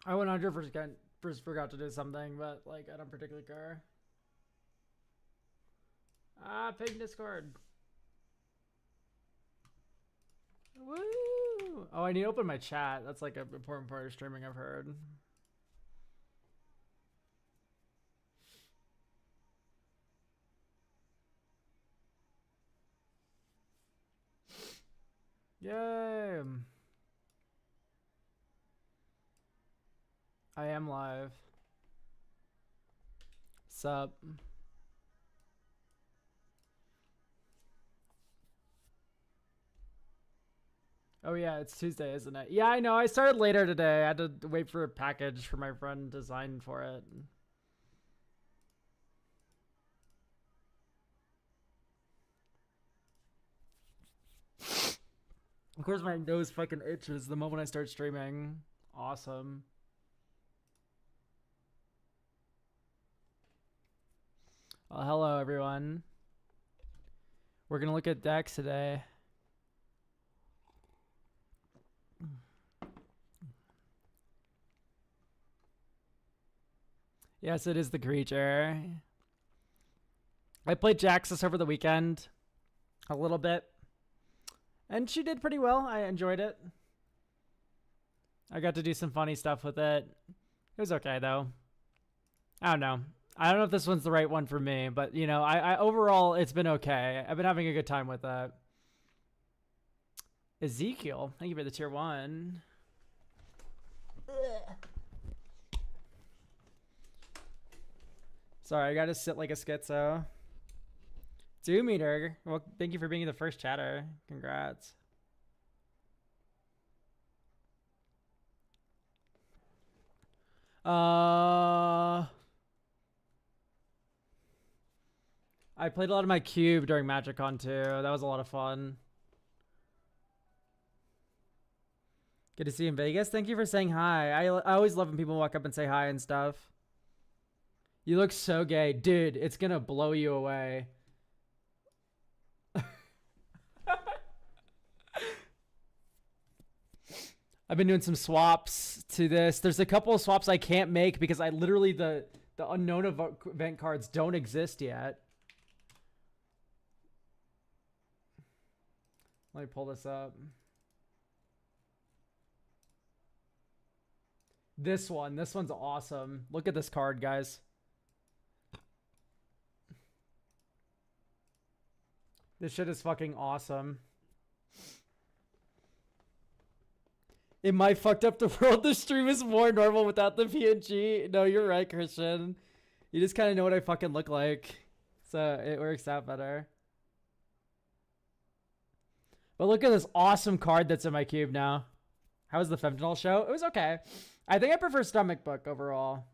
I 100% forgot to do something, but like I don't particularly care. Ah, ping Discord. Woo! Oh, I need to open my chat. That's like an important part of streaming, I've heard. Yay! I am live. Sup? Oh yeah, it's Tuesday, isn't it? Yeah, I know. I started later today. I had to wait for a package for my friend to sign for it. Of course, my nose fucking itches the moment I start streaming. Awesome. Well, hello, everyone. We're going to look at decks today. Yes, it is the creature. I played Jaxus over the weekend a little bit. And she did pretty well. I enjoyed it. I got to do some funny stuff with it. It was okay, though. I don't know. I don't know if this one's the right one for me, but, you know, I overall, it's been okay. I've been having a good time with that. Ezekiel, thank you for the tier 1. Sorry, I gotta sit like a schizo. Doom Eater, well, thank you for being the first chatter. Congrats. I played a lot of my cube during MagicCon too. That was a lot of fun. Good to see you in Vegas. Thank you for saying hi. I always love when people walk up and say hi and stuff. You look so gay. Dude, it's gonna blow you away. I've been doing some swaps to this. There's a couple of swaps I can't make because I literally, the unknown event cards don't exist yet. Let me pull this up. This one's awesome. Look at this card, guys. This shit is fucking awesome. It might fucked up the world. The stream is more normal without the PNG. No, you're right, Christian. You just kind of know what I fucking look like. So it works out better. But look at this awesome card that's in my cube now. How was the fentanyl show? It was okay. I think I prefer Stomach Book overall.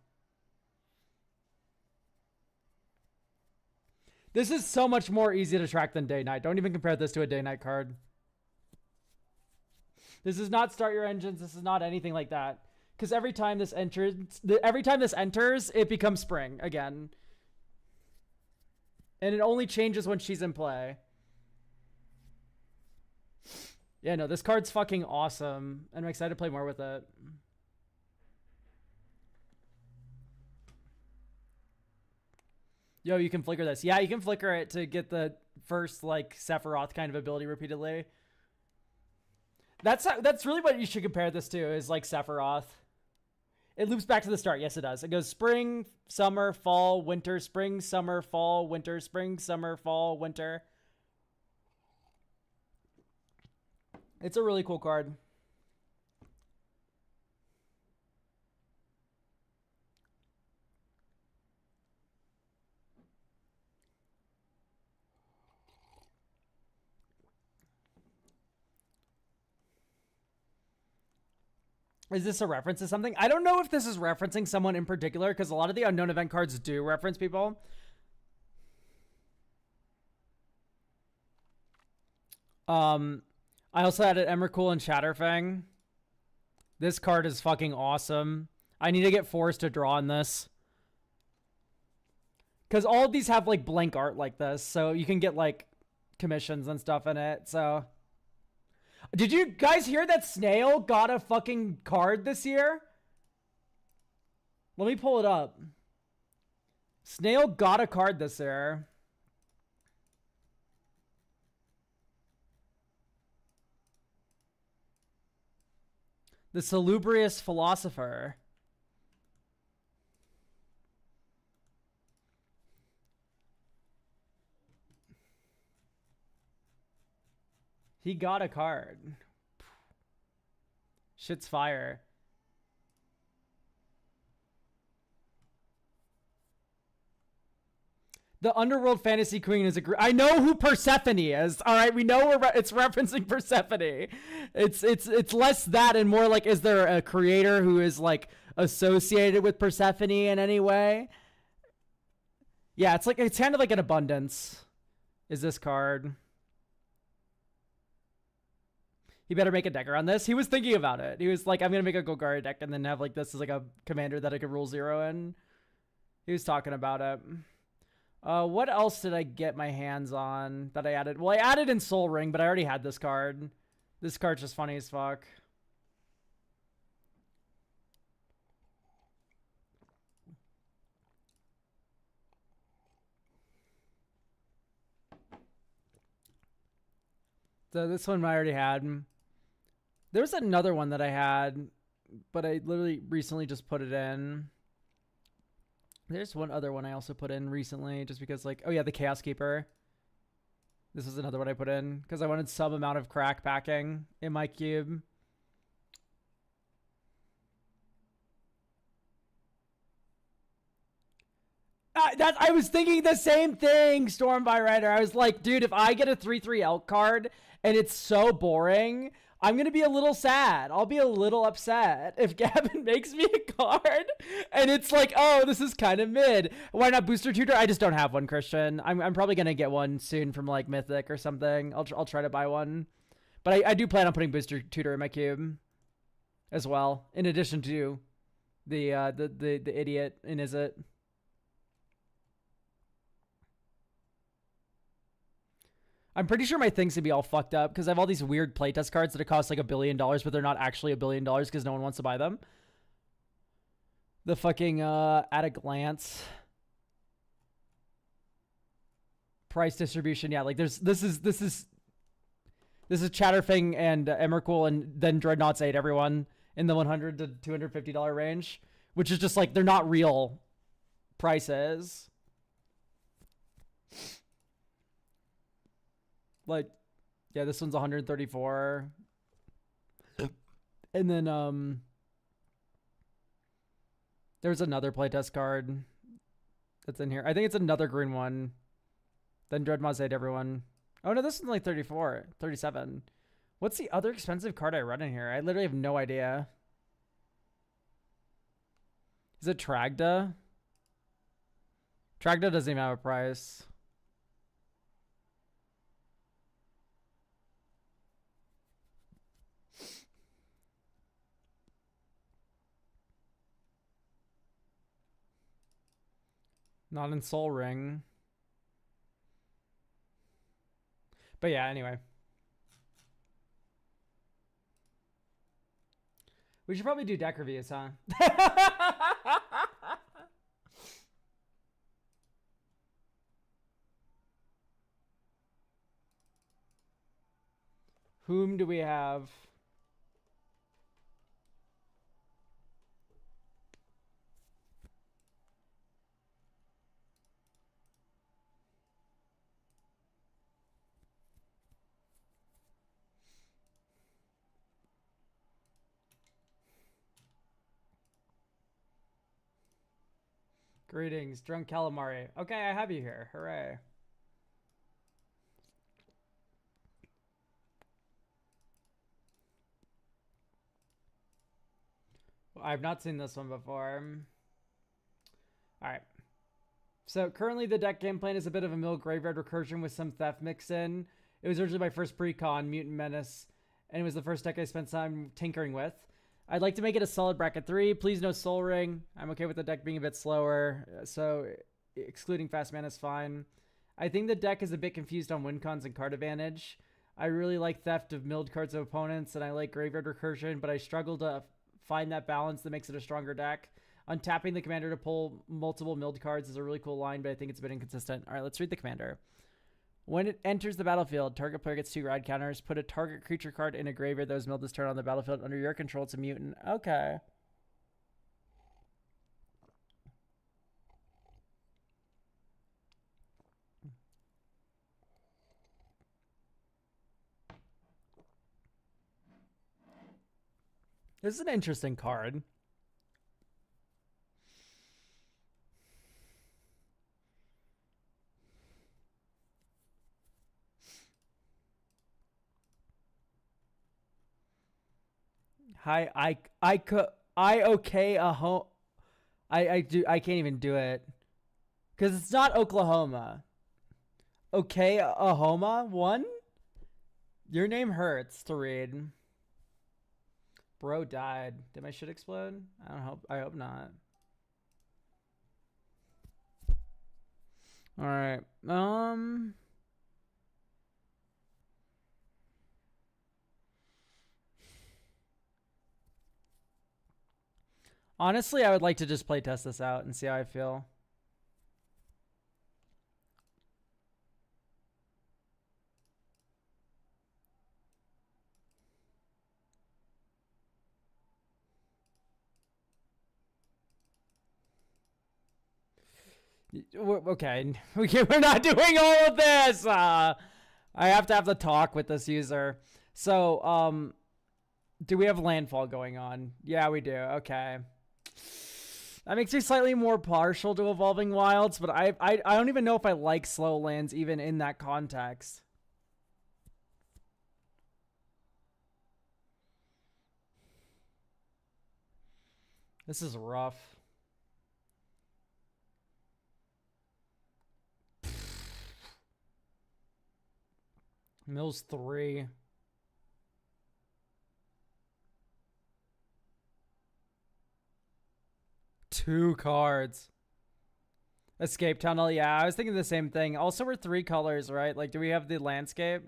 This is so much more easy to track than Day Night. Don't even compare this to a Day Night card. This is not Start Your Engines. This is not anything like that. Because every time this enters, it becomes spring again. And it only changes when she's in play. Yeah, no, this card's fucking awesome. And I'm excited to play more with it. Yo, you can flicker this. Yeah, you can flicker it to get the first, like, Sephiroth kind of ability repeatedly. That's really what you should compare this to, is like Sephiroth. It loops back to the start. Yes, it does. It goes spring, summer, fall, winter, spring, summer, fall, winter, spring, summer, fall, winter. It's a really cool card. Is this a reference to something? I don't know if this is referencing someone in particular, because a lot of the unknown event cards do reference people. I also added Emrakul and Shatterfang. This card is fucking awesome. I need to get Forrest to draw on this. Because all of these have, like, blank art like this, so you can get, like, commissions and stuff in it, so... Did you guys hear that Snail got a fucking card this year? Let me pull it up. Snail got a card this year. The Salubrious Philosopher. He got a card. Shit's fire. The Underworld Fantasy Queen is a... I know who Persephone is. All right, we know it's referencing Persephone. It's less that and more like, is there a creator who is like associated with Persephone in any way? Yeah, it's kind of like an abundance. Is this card? He better make a deck around this. He was thinking about it. He was like, I'm gonna make a Golgari deck and then have like this as like a commander that I could rule 0 in. He was talking about it. What else did I get my hands on that I added? Well, I added in Soul Ring, but I already had this card. This card's just funny as fuck. So this one I already had. There was another one that I had, but I literally recently just put it in. There's one other one I also put in recently just because, like, oh yeah, the Chaos Keeper. This is another one I put in because I wanted some amount of crack packing in my cube. I was thinking the same thing, Storm by Rider. I was like, dude, if I get a 3/3 elk card and it's so boring, I'm going to be a little sad. I'll be a little upset if Gavin makes me a card and it's like, oh, this is kind of mid. Why not Booster Tutor? I just don't have one, Christian. I'm probably going to get one soon from like Mythic or something. I'll try to buy one. But I do plan on putting Booster Tutor in my cube as well, in addition to the idiot in Is It. I'm pretty sure my things can be all fucked up because I have all these weird playtest cards that cost like $1 billion, but they're not actually $1 billion because no one wants to buy them. The fucking at a glance price distribution, yeah. Like this is Chatterfang and Emrakul and then Dreadnoughts 8, everyone in the $100 to $250 range, which is just like they're not real prices. Like, yeah, this one's 134. And then there's another playtest card that's in here. I think it's another green one. Then Dreadmos 8, everyone. Oh no, this one's like 34, 37. What's the other expensive card I run in here? I literally have no idea. Is it Tragda? Tragda doesn't even have a price. Not in Soul Ring. But yeah, anyway. We should probably do deck reviews, huh? Whom do we have? Greetings, Drunk Calamari. Okay, I have you here. Hooray. Well, I've not seen this one before. Alright. So currently the deck game plan is a bit of a mill graveyard recursion with some theft mixed in. It was originally my first pre-con, Mutant Menace, and it was the first deck I spent time tinkering with. I'd like to make it a solid bracket 3. Please no Soul Ring. I'm okay with the deck being a bit slower, so excluding fast mana is fine. I think the deck is a bit confused on win cons and card advantage. I really like theft of milled cards of opponents, and I like graveyard recursion, but I struggle to find that balance that makes it a stronger deck. Untapping the commander to pull multiple milled cards is a really cool line, but I think it's a bit inconsistent. All right, let's read the commander. When it enters the battlefield, target player gets 2 ride counters. Put a target creature card in a graveyard that was milled this turn on the battlefield under your control. It's a mutant. Okay. This is an interesting card. Hi, I can't even do it because it's not Oklahoma. Okay, Ahoma 1. Your name hurts to read. Bro died. Did my shit explode? I hope not. All right. Honestly, I would like to just play test this out and see how I feel. Okay, we're not doing all of this. I have to have the talk with this user. So, do we have landfall going on? Yeah, we do. Okay. That makes me slightly more partial to Evolving Wilds, but I don't even know if I like slow lands even in that context. This is rough. Mills 3. Two cards. Escape Tunnel. Yeah, I was thinking the same thing. Also, we're 3 colors, right? Like, do we have the landscape?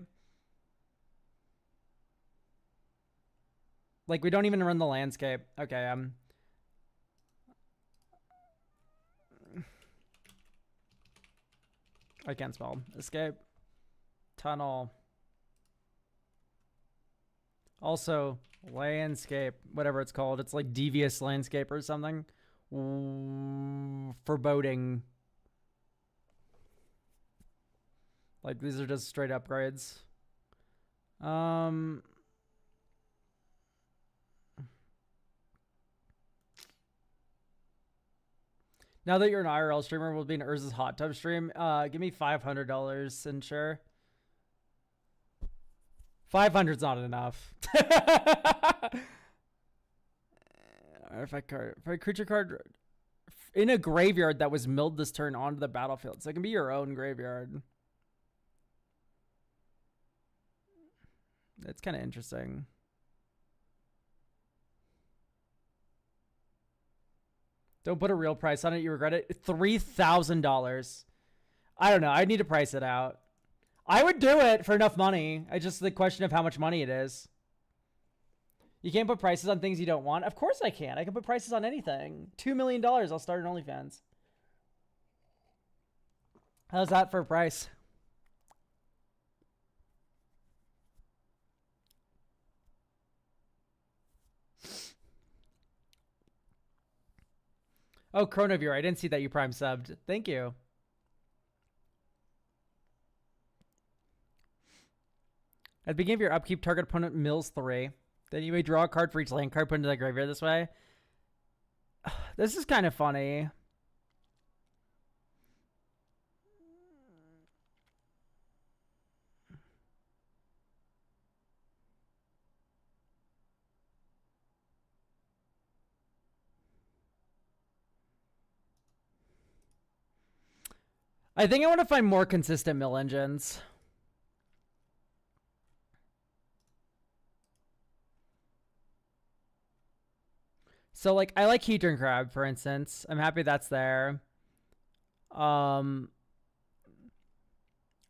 Like, we don't even run the landscape. Okay, I can't spell. Escape. Tunnel. Also, landscape. Whatever it's called. It's like devious landscape or something. Foreboding. Like, these are just straight upgrades. Now that you're an IRL streamer, we'll be in Urza's hot tub stream. Give me $500 and sure. 500's not enough. Artifact card. For a creature card in a graveyard that was milled this turn onto the battlefield. So it can be your own graveyard. That's kind of interesting. Don't put a real price on it. You regret it. $3,000. I don't know. I need to price it out. I would do it for enough money. It's just the question of how much money it is. You can't put prices on things you don't want. Of course I can. I can put prices on anything. $2 million. I'll start an OnlyFans. How's that for a price? Oh, Chronoviewer. I didn't see that you prime subbed. Thank you. At the beginning of your upkeep, target opponent mills 3. Then you may draw a card for each land card put into the graveyard this way. This is kind of funny. I think I want to find more consistent mill engines. So, like, I like Hedron Crab, for instance. I'm happy that's there. I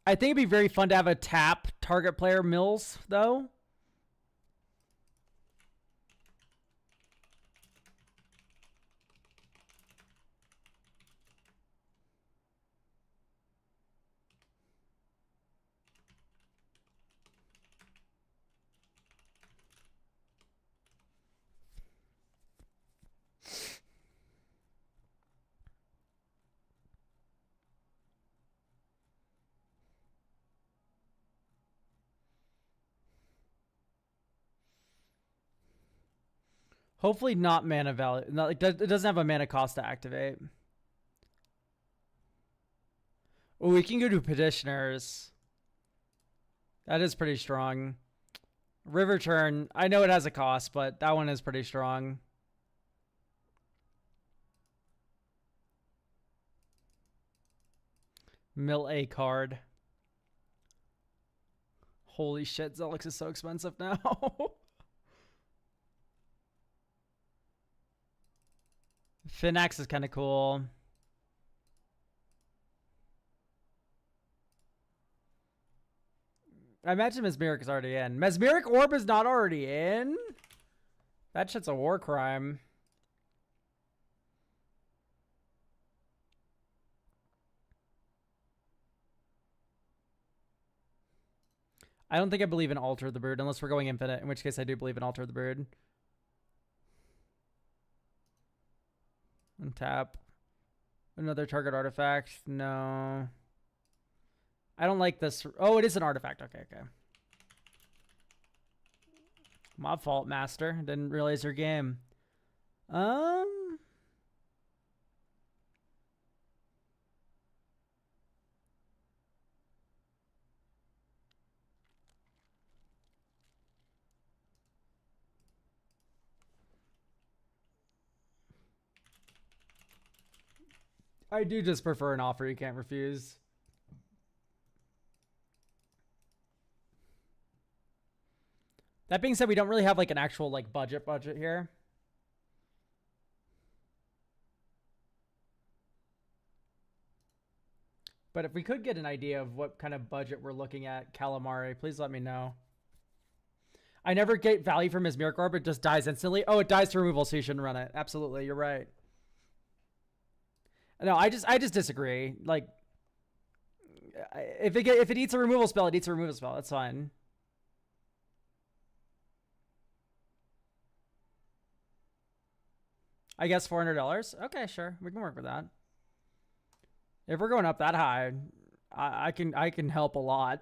think it'd be very fun to have a tap target player mills, though. Hopefully not mana value. Not, like, it doesn't have a mana cost to activate. Oh, we can go to Petitioners. That is pretty strong. River Turn. I know it has a cost, but that one is pretty strong. Mill a card. Holy shit, Zelix is so expensive now. Finax is kind of cool. I imagine Mesmeric is already in. Mesmeric Orb is not already in? That shit's a war crime. I don't think I believe in Alter the Brood unless we're going infinite, in which case I do believe in Alter the Brood. Untap. Another target artifact. No. I don't like this. Oh, it is an artifact. Okay, okay. My fault, Master. Didn't realize your game. I do just prefer an offer you can't refuse. That being said, we don't really have like an actual like budget here. But if we could get an idea of what kind of budget we're looking at, Calamari, please let me know. I never get value from his Miracle Orb, it just dies instantly. Oh, it dies to removal, so you shouldn't run it. Absolutely, you're right. No, I just disagree. Like, if it eats a removal spell, it eats a removal spell. That's fine. I guess $400. Okay, sure, we can work with that. If we're going up that high, I can help a lot.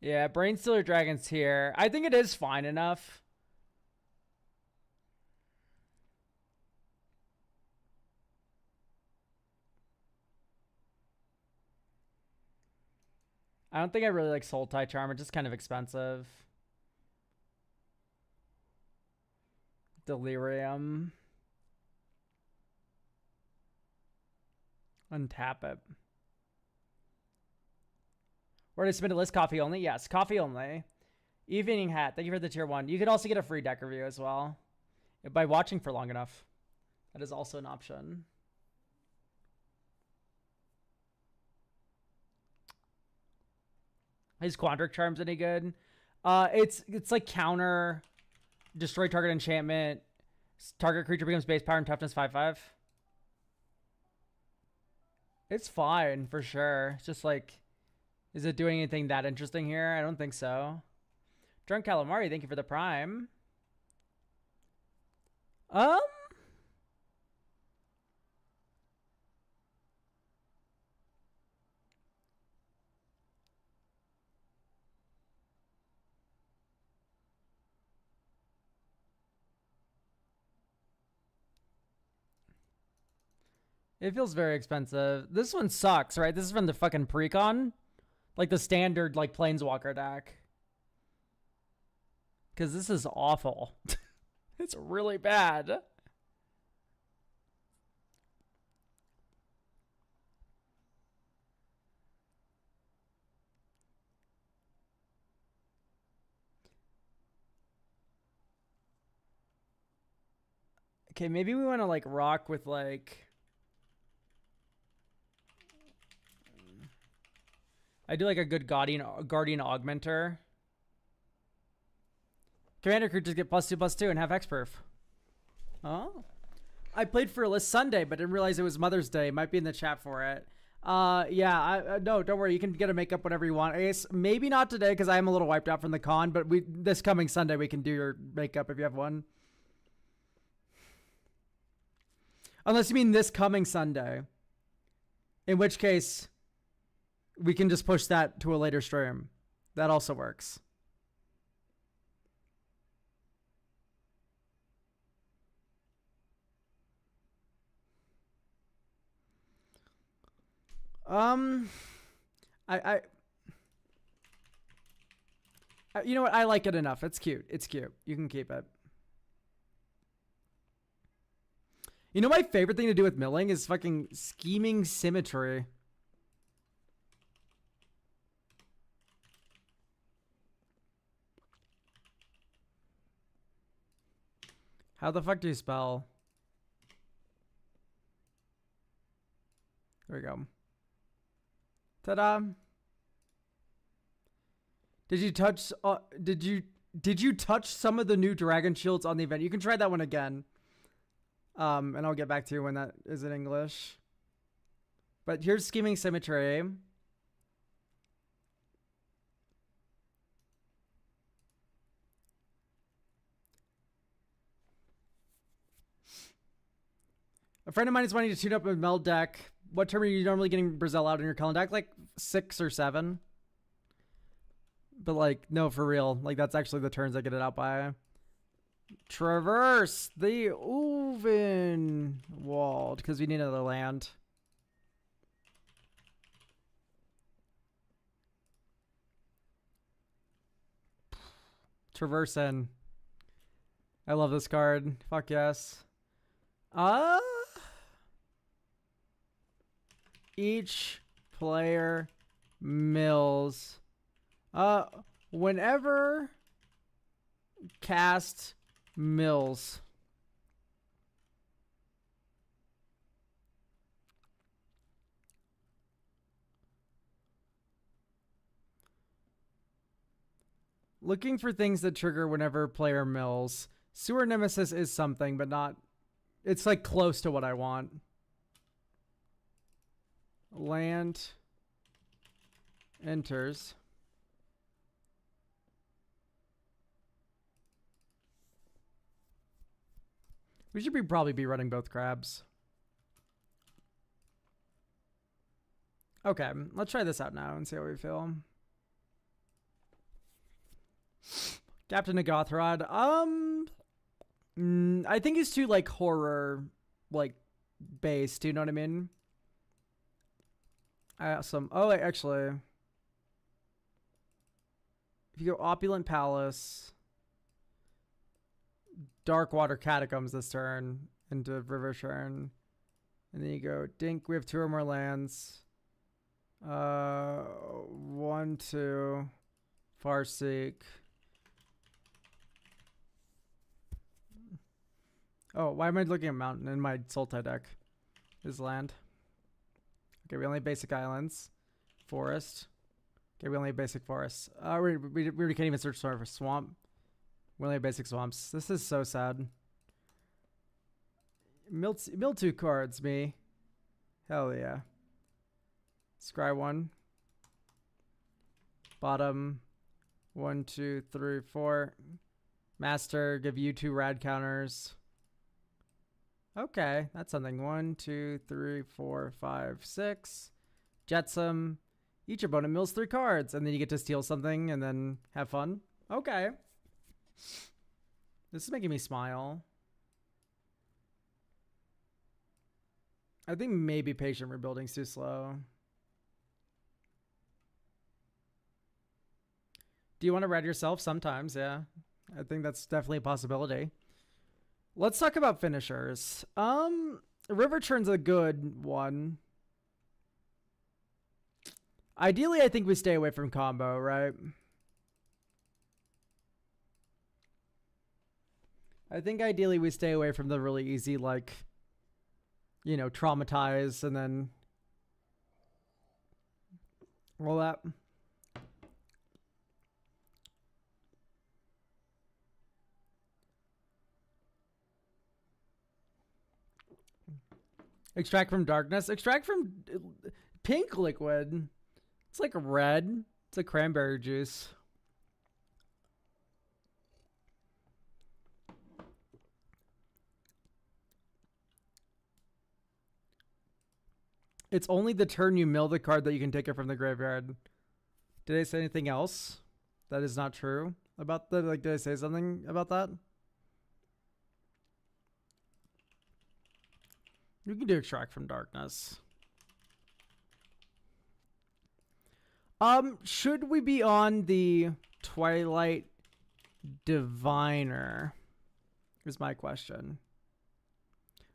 Yeah, Brainstealer Dragon's here. I think it is fine enough. I don't think I really like Soul Tie Charm. It's just kind of expensive. Delirium. Untap it. Where did I submit a list? Coffee only? Yes, coffee only. Evening Hat. Thank you for the tier 1. You could also get a free deck review as well by watching for long enough. That is also an option. Is Quandric Charms any good? It's like counter, destroy target enchantment, target creature becomes base power and toughness 5/5. It's fine for sure. It's just like, is it doing anything that interesting here? I don't think so. Drunk Calamari, thank you for the prime. It feels very expensive. This one sucks, right? This is from the fucking precon. Like the standard, like, Planeswalker deck. Because this is awful. It's really bad. Okay, maybe we want to, like, rock with, like... I do like a good Guardian Augmenter. Commander creatures get +2/+2 and have hexproof. Oh. I played for a list Sunday, but didn't realize it was Mother's Day. Might be in the chat for it. Yeah, no, don't worry. You can get a makeup whenever you want. Ace, maybe not today because I am a little wiped out from the con, but this coming Sunday we can do your makeup if you have one. Unless you mean this coming Sunday. In which case, we can just push that to a later stream. That also works. You know what? I like it enough. It's cute. It's cute. You can keep it. You know, my favorite thing to do with milling is fucking scheming symmetry. How the fuck do you spell? There we go. Ta-da! Did you touch? Did you touch some of the new dragon shields on the event? You can try that one again. And I'll get back to you when that is in English. But here's scheming symmetry. A friend of mine is wanting to tune up a meld deck. What turn are you normally getting Brazil out in your Cullen deck? Like 6 or 7. But like, no, for real. Like, that's actually the turns I get it out by. Traverse the Ovenwald because we need another land. Traversing. I love this card. Fuck yes. Each player mills. Whenever cast mills. Looking for things that trigger whenever player mills. Sewer Nemesis is something, but not... It's like close to what I want. Land enters. We should probably be running both crabs. Okay, let's try this out now and see how we feel. Captain Agothrod. I think he's too like horror like based, you know what I mean? Awesome. Oh, actually, if you go Opulent Palace, Darkwater Catacombs this turn into River Churn, and then you go Dink. We have 2 or more lands. 1, 2, Farseek. Oh, why am I looking at Mountain in my Sultai deck? Is land. Okay, we only have basic islands. Forest. Okay, we only have basic forests. We can't even search for swamp. We only have basic swamps. This is so sad. Mill 2 cards, me. Hell yeah. Scry 1. Bottom. 1, 2, 3, 4. Master, give you 2 rad counters. Okay, that's something. 1, 2, 3, 4, 5, 6. Jetsam. Each opponent mills 3 cards, and then you get to steal something and then have fun. Okay. This is making me smile. I think maybe Patient Rebuilding's too slow. Do you want to red yourself? Sometimes, yeah. I think that's definitely a possibility. Let's talk about finishers. River Churn's a good one. Ideally, I think we stay away from combo, right? I think ideally we stay away from the really easy, like, you know, traumatize and then all that. Extract from darkness. Extract from... Pink liquid. It's like red. It's like cranberry juice. It's only the turn you mill the card that you can take it from the graveyard. Did I say anything else that is not true about the, like, did I say something about that? You can do Extract from Darkness. Should we be on the Twilight Diviner? Is my question.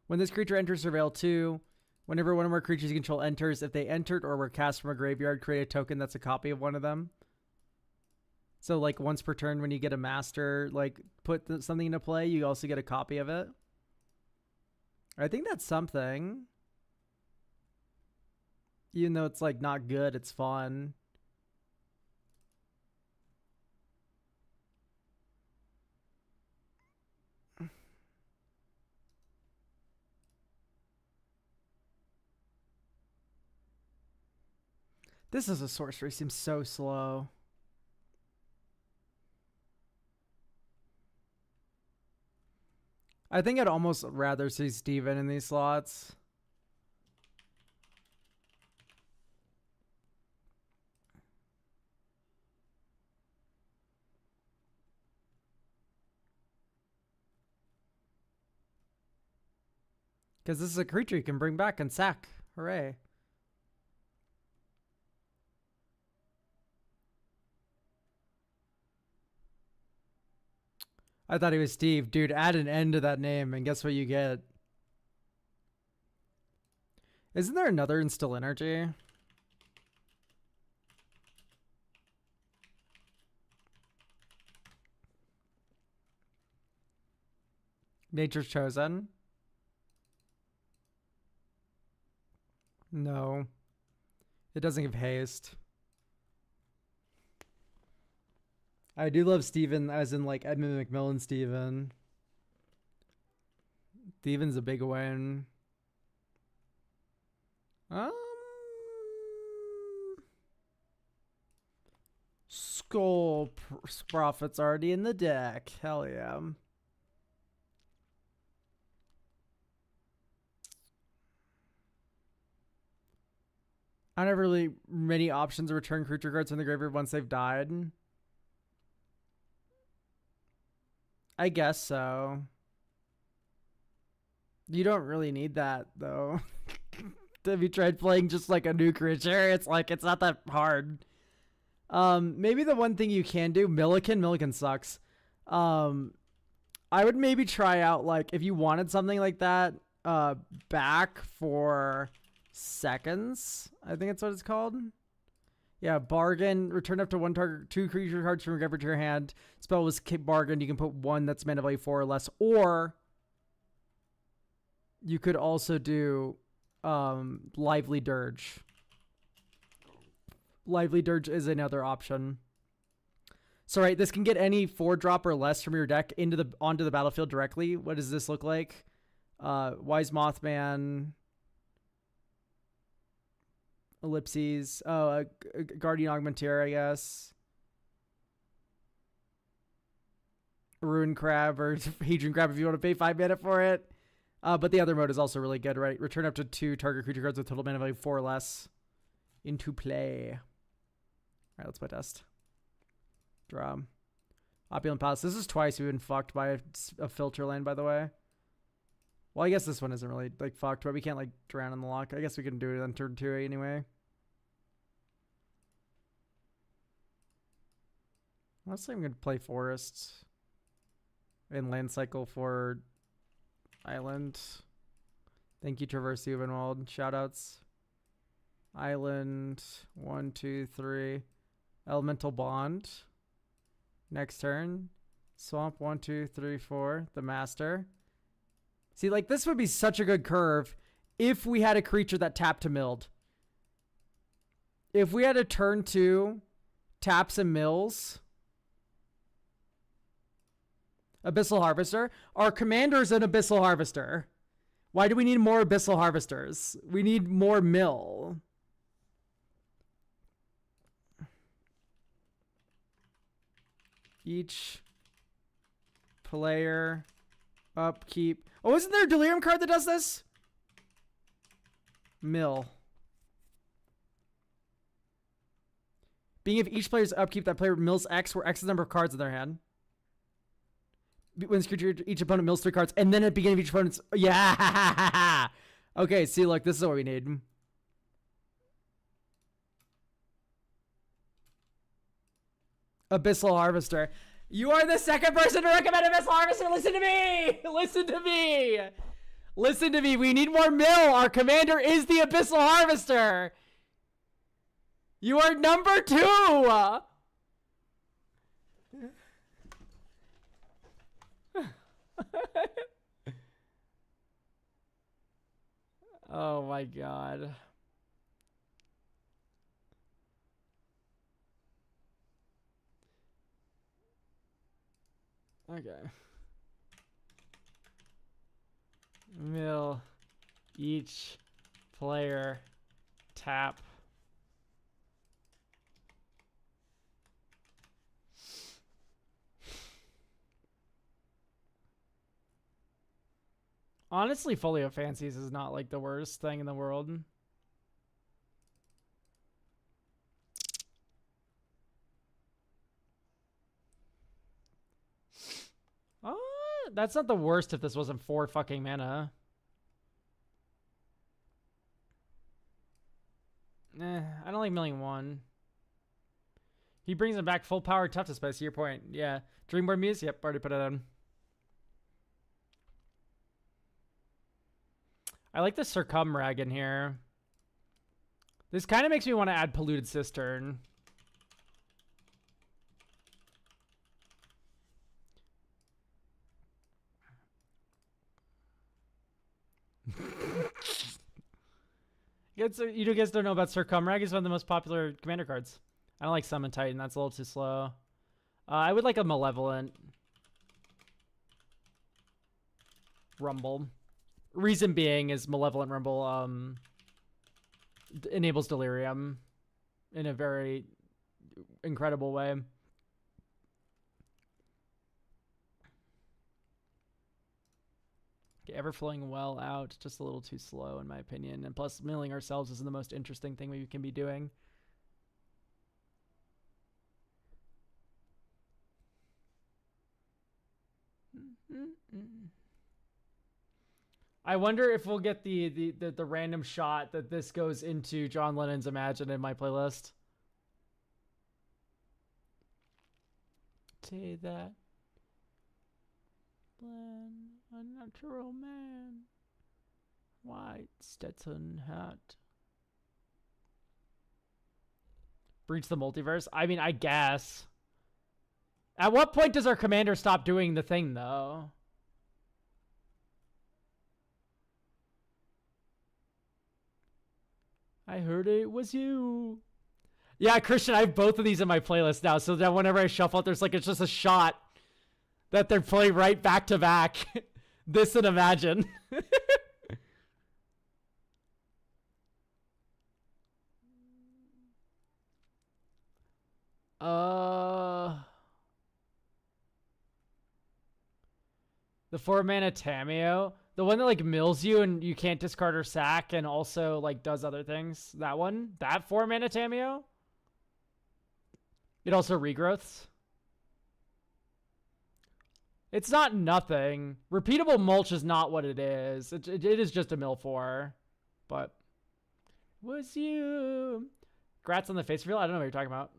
When this creature enters Surveil 2, whenever one of our creatures you control enters, if they entered or were cast from a graveyard, create a token that's a copy of one of them. So, like, once per turn when you get a master, like, put something into play, you also get a copy of it. I think that's something. Even though it's, like, not good, it's fun. This is a sorcery. Seems so slow. I think I'd almost rather see Steven in these slots. Because this is a creature you can bring back and sack. Hooray. I thought he was Steve. Dude, add an N to that name and guess what you get? Isn't there another Instill Energy? Nature's Chosen? No. It doesn't give haste. I do love Steven, as in, like, Edmund McMillan Steven. Steven's a big win. Skull Prophet's already in the deck. Hell yeah. I don't have really many options to return creature cards from the graveyard once they've died. I guess so. You don't really need that, though. Have you tried playing just like a new creature? It's like, it's not that hard. Maybe the one thing you can do, Milliken sucks. I would maybe try out, like, if you wanted something like that, back for seconds. I think that's what it's called. Yeah, bargain. Return up to one target, 2 creature cards from your graveyard to your hand. Spell was bargain. You can put 1 that's mana value 4 or less. Or you could also do Lively Dirge. Lively Dirge is another option. So right, this can get any 4-drop or less from your deck onto the battlefield directly. What does this look like? Wise Mothman. Ellipses. Oh, Guardian Augmenteer, I guess. Ruin Crab or Hadrian Crab if you want to pay 5 mana for it. But the other mode is also really good, right? Return up to 2 target creature cards with total mana value 4 or less into play. All right, let's play test. Draw. Opulent Palace. This is twice we've been fucked by a filter land, by the way. Well, I guess this one isn't really, like, fucked, but we can't, like, drown in the lock. I guess we can do it on turn 2 anyway. Honestly, I'm going to play Forest and land cycle for Island. Thank you, Traverse Uvenwald. Shoutouts. Island. 1, 2, 3. Elemental Bond. Next turn. Swamp. 1, 2, 3, 4. The Master. See, like, this would be such a good curve if we had a creature that tapped to milled. If we had a turn 2 taps and mills. Abyssal Harvester. Our commander is an Abyssal Harvester. Why do we need more Abyssal Harvesters? We need more mill. Each player upkeep. Oh, isn't there a Delirium card that does this? Mill. Being of each player's upkeep, that player mills X, where X is the number of cards in their hand. When this creature, each opponent mills 3 cards, and then at the beginning of each opponent's... Yeah! Okay, see, look, this is what we need. Abyssal Harvester. You are the second person to recommend Abyssal Harvester. Listen to me! Listen to me! Listen to me. We need more mill. Our commander is the Abyssal Harvester. You are number 2! Oh my god. Okay. Mill each player tap. Honestly, Folio Fancies is not like the worst thing in the world. That's not the worst if this wasn't 4 fucking mana. I don't like milling 1. He brings him back full power toughness space, to your point. Yeah. Dreamboard Muse? Yep, already put it on. I like the Circumrag in here. This kind of makes me want to add Polluted Cistern. You guys don't know about Circumrag. He's one of the most popular commander cards. I don't like Summon Titan. That's a little too slow. I would like a Malevolent Rumble. Reason being is Malevolent Rumble enables Delirium in a very incredible way. Everflowing well out, just a little too slow in my opinion. And plus, milling ourselves isn't the most interesting thing we can be doing. I wonder if we'll get the random shot that this goes into John Lennon's Imagine in my playlist. Say that. Unnatural man. White Stetson hat. Breach the multiverse? I mean, I guess. At what point does our commander stop doing the thing, though? I heard it was you. Yeah, Christian, I have both of these in my playlist now, so that whenever I shuffle it, there's like, it's just a shot that they're playing right back to back. This and Imagine. The 4-mana Tameo. The one that like mills you and you can't discard or sack and also like does other things. That one? That 4-mana Tameo? It also regrowths. It's not nothing. Repeatable mulch is not what it is. It is just a mill 4. But was you? Grats on the face reveal? I don't know what you're talking about.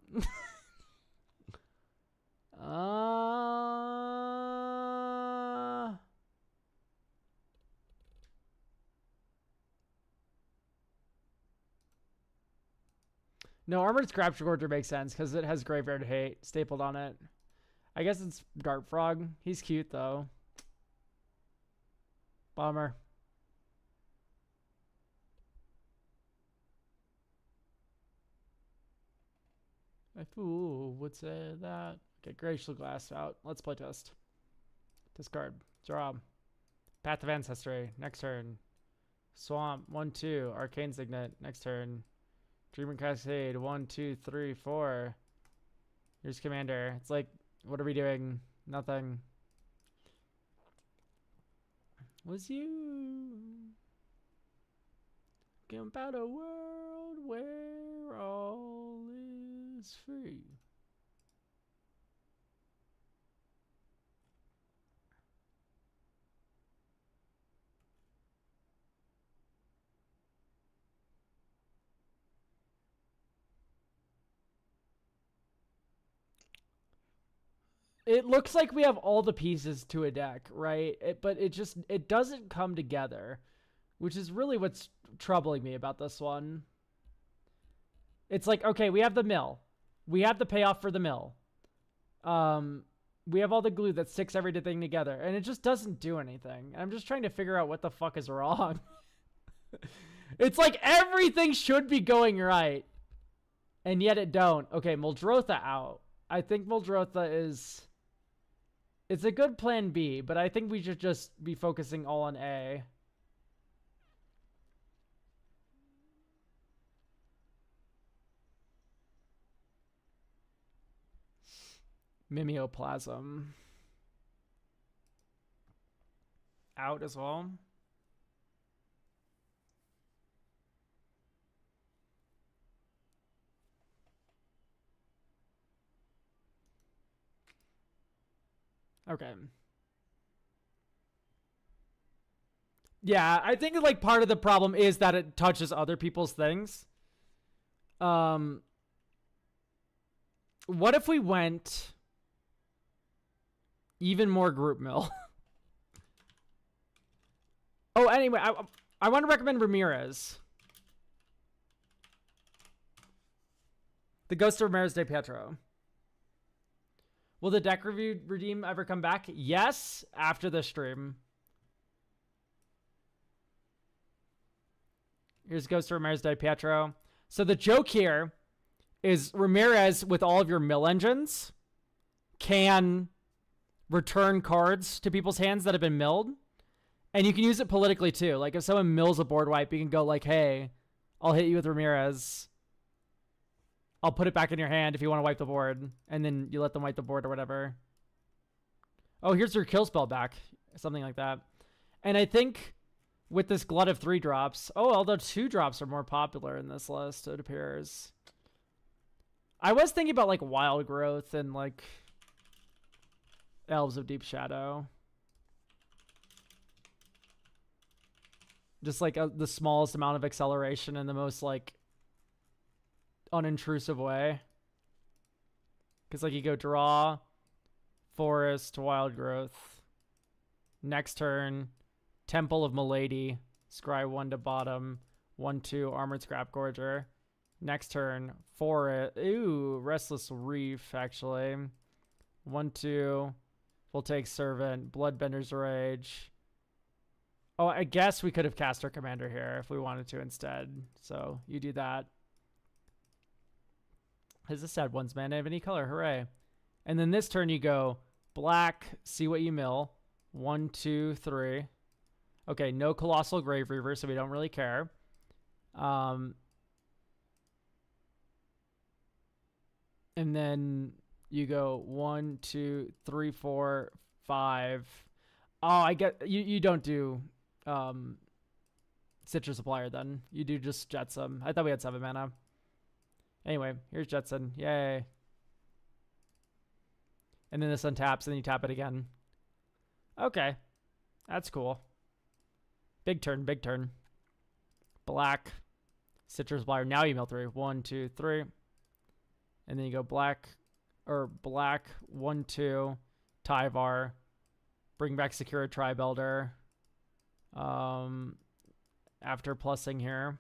No, Armored Scrap Gorger makes sense because it has Graveyard Hate stapled on it. I guess it's Dart Frog. He's cute, though. Bummer. A fool would say that. Okay, Glacial Glass out. Let's play test. Discard. Draw. Path of Ancestry. Next turn. Swamp. 1/2. Arcane Signet. Next turn. Dreamer Cascade. 1, 2, 3, 4. Here's Commander. It's like What are we doing? Nothing. Was you about a world where all is free? It looks like we have all the pieces to a deck, right? But it doesn't come together, which is really what's troubling me about this one. It's like, okay, we have the mill. We have the payoff for the mill. We have all the glue that sticks everything together, and it just doesn't do anything. I'm just trying to figure out what the fuck is wrong. It's like everything should be going right, and yet it don't. Okay, Muldrotha out. I think Muldrotha is... It's a good plan B, but I think we should just be focusing all on A. Mimeoplasm. Out as well. Okay. Yeah, I think like part of the problem is that it touches other people's things. What if we went even more group mill? Oh, anyway, I want to recommend Ramirez. The Ghost of Ramirez de Pietro. Will the deck review redeem ever come back? Yes, after the stream. Here's Ghost of Ramirez de Pietro. So the joke here is Ramirez, with all of your mill engines, can return cards to people's hands that have been milled. And you can use it politically too. Like if someone mills a board wipe, you can go like, hey, I'll hit you with Ramirez. I'll put it back in your hand if you want to wipe the board. And then you let them wipe the board or whatever. Oh, here's your kill spell back. Something like that. And I think with this glut of 3 drops... Oh, although 2 drops are more popular in this list, it appears. I was thinking about like Wild Growth and like Elves of Deep Shadow. Just like the smallest amount of acceleration and the most like unintrusive way. Because like you go draw, forest, wild growth. Next turn, Temple of Milady, scry 1 to bottom, 1/2 Armored Scrap Gorger. Next turn, forest. Ooh, Restless Reef actually. 1/2. We'll take Servant, Bloodbender's Rage. Oh, I guess we could have cast our commander here if we wanted to instead. So you do that. Has this had one's mana of any color? Hooray. And then this turn you go black, see what you mill. 1, 2, 3. Okay, no Colossal Grave Reaver, so we don't really care. And then you go 1, 2, 3, 4, 5. Oh, I get you don't do Citrus Supplier then. You do just Jetsam. I thought we had 7 mana. Anyway, here's Jetson. Yay. And then this untaps, and then you tap it again. Okay. That's cool. Big turn, big turn. Black. Citrus Supplier. Now you mill 3. 1, 2, 3. And then you go black. Or black. 1, 2. Tyvar. Bring back Secure Tribelder. After plussing here.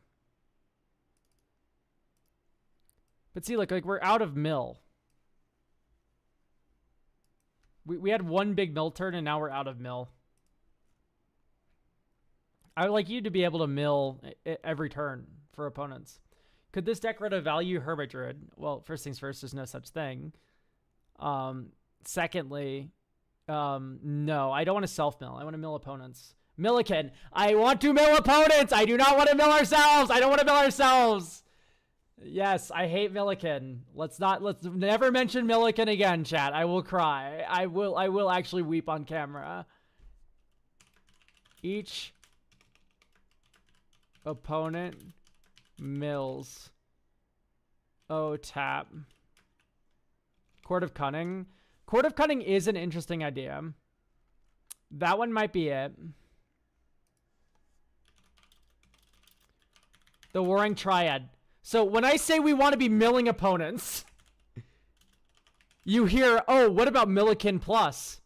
But see, like we're out of mill. We had 1 big mill turn, and now we're out of mill. I would like you to be able to mill every turn for opponents. Could this deck run a value Hermit Druid? Well, first things first, there's no such thing. Secondly, no, I don't want to self-mill. I want to mill opponents. Milliken, I want to mill opponents! I do not want to mill ourselves! I don't want to mill ourselves! Yes, I hate Milliken. Let's never mention Milliken again, chat. I will cry. I will actually weep on camera. Each opponent mills. Oh, tap. Court of Cunning. Court of Cunning is an interesting idea. That one might be it. The Warring Triad. So when I say we want to be milling opponents, you hear, oh, what about Milliken Plus?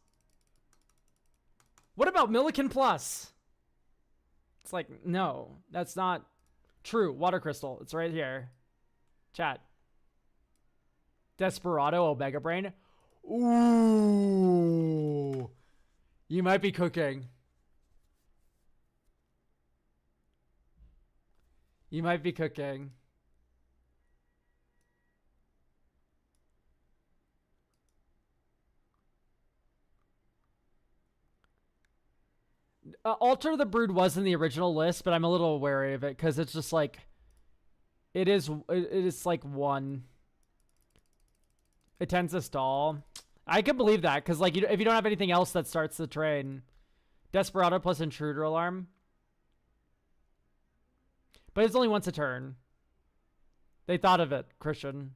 What about Milliken Plus? It's like, no, that's not true. Water Crystal, it's right here. Chat. Desperado Omega Brain. Ooh. You might be cooking. You might be cooking. Alter the Brood was in the original list, but I'm a little wary of it because it's just like it is like one. It tends to stall. I can believe that because like if you don't have anything else that starts the train, Desperado plus Intruder Alarm. But it's only once a turn. They thought of it, Christian.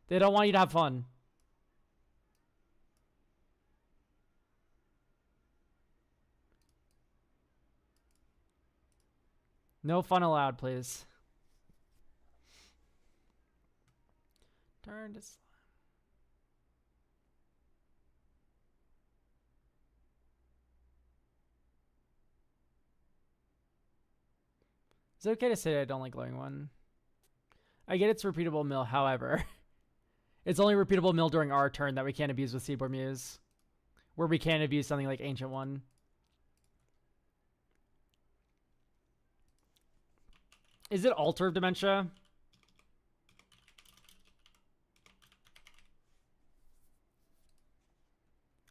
They don't want you to have fun. No fun allowed, please. Turn to slime. Is it okay to say I don't like glowing one? I get it's repeatable mill, however. It's only repeatable mill during our turn that we can't abuse with Seedborn Muse. Where we can't abuse something like Ancient One. Is it Altar of Dementia?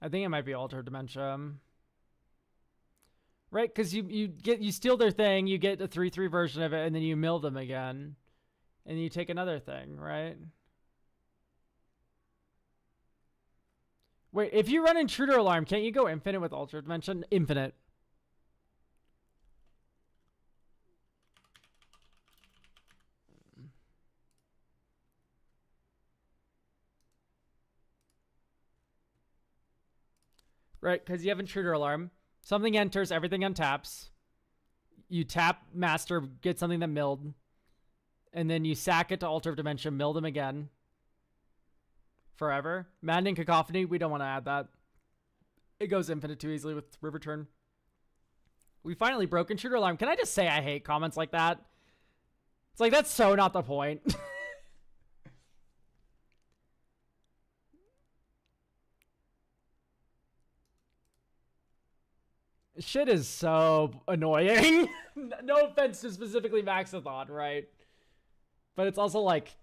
I think it might be Altar of Dementia. Right, because you steal their thing, you get the 3/3 version of it, and then you mill them again. And you take another thing, right? Wait, if you run Intruder Alarm, can't you go infinite with Altar of Dementia? Infinite. Right, because you have Intruder Alarm. Something enters, everything untaps. You tap Master, get something that milled. And then you sack it to Altar of Dementia, mill them again. Forever. Maddening Cacophony, we don't want to add that. It goes infinite too easily with River Turn. We finally broke Intruder Alarm. Can I just say I hate comments like that? It's like, that's so not the point. Shit is so annoying. No offense to specifically Maxathon, right? But it's also like...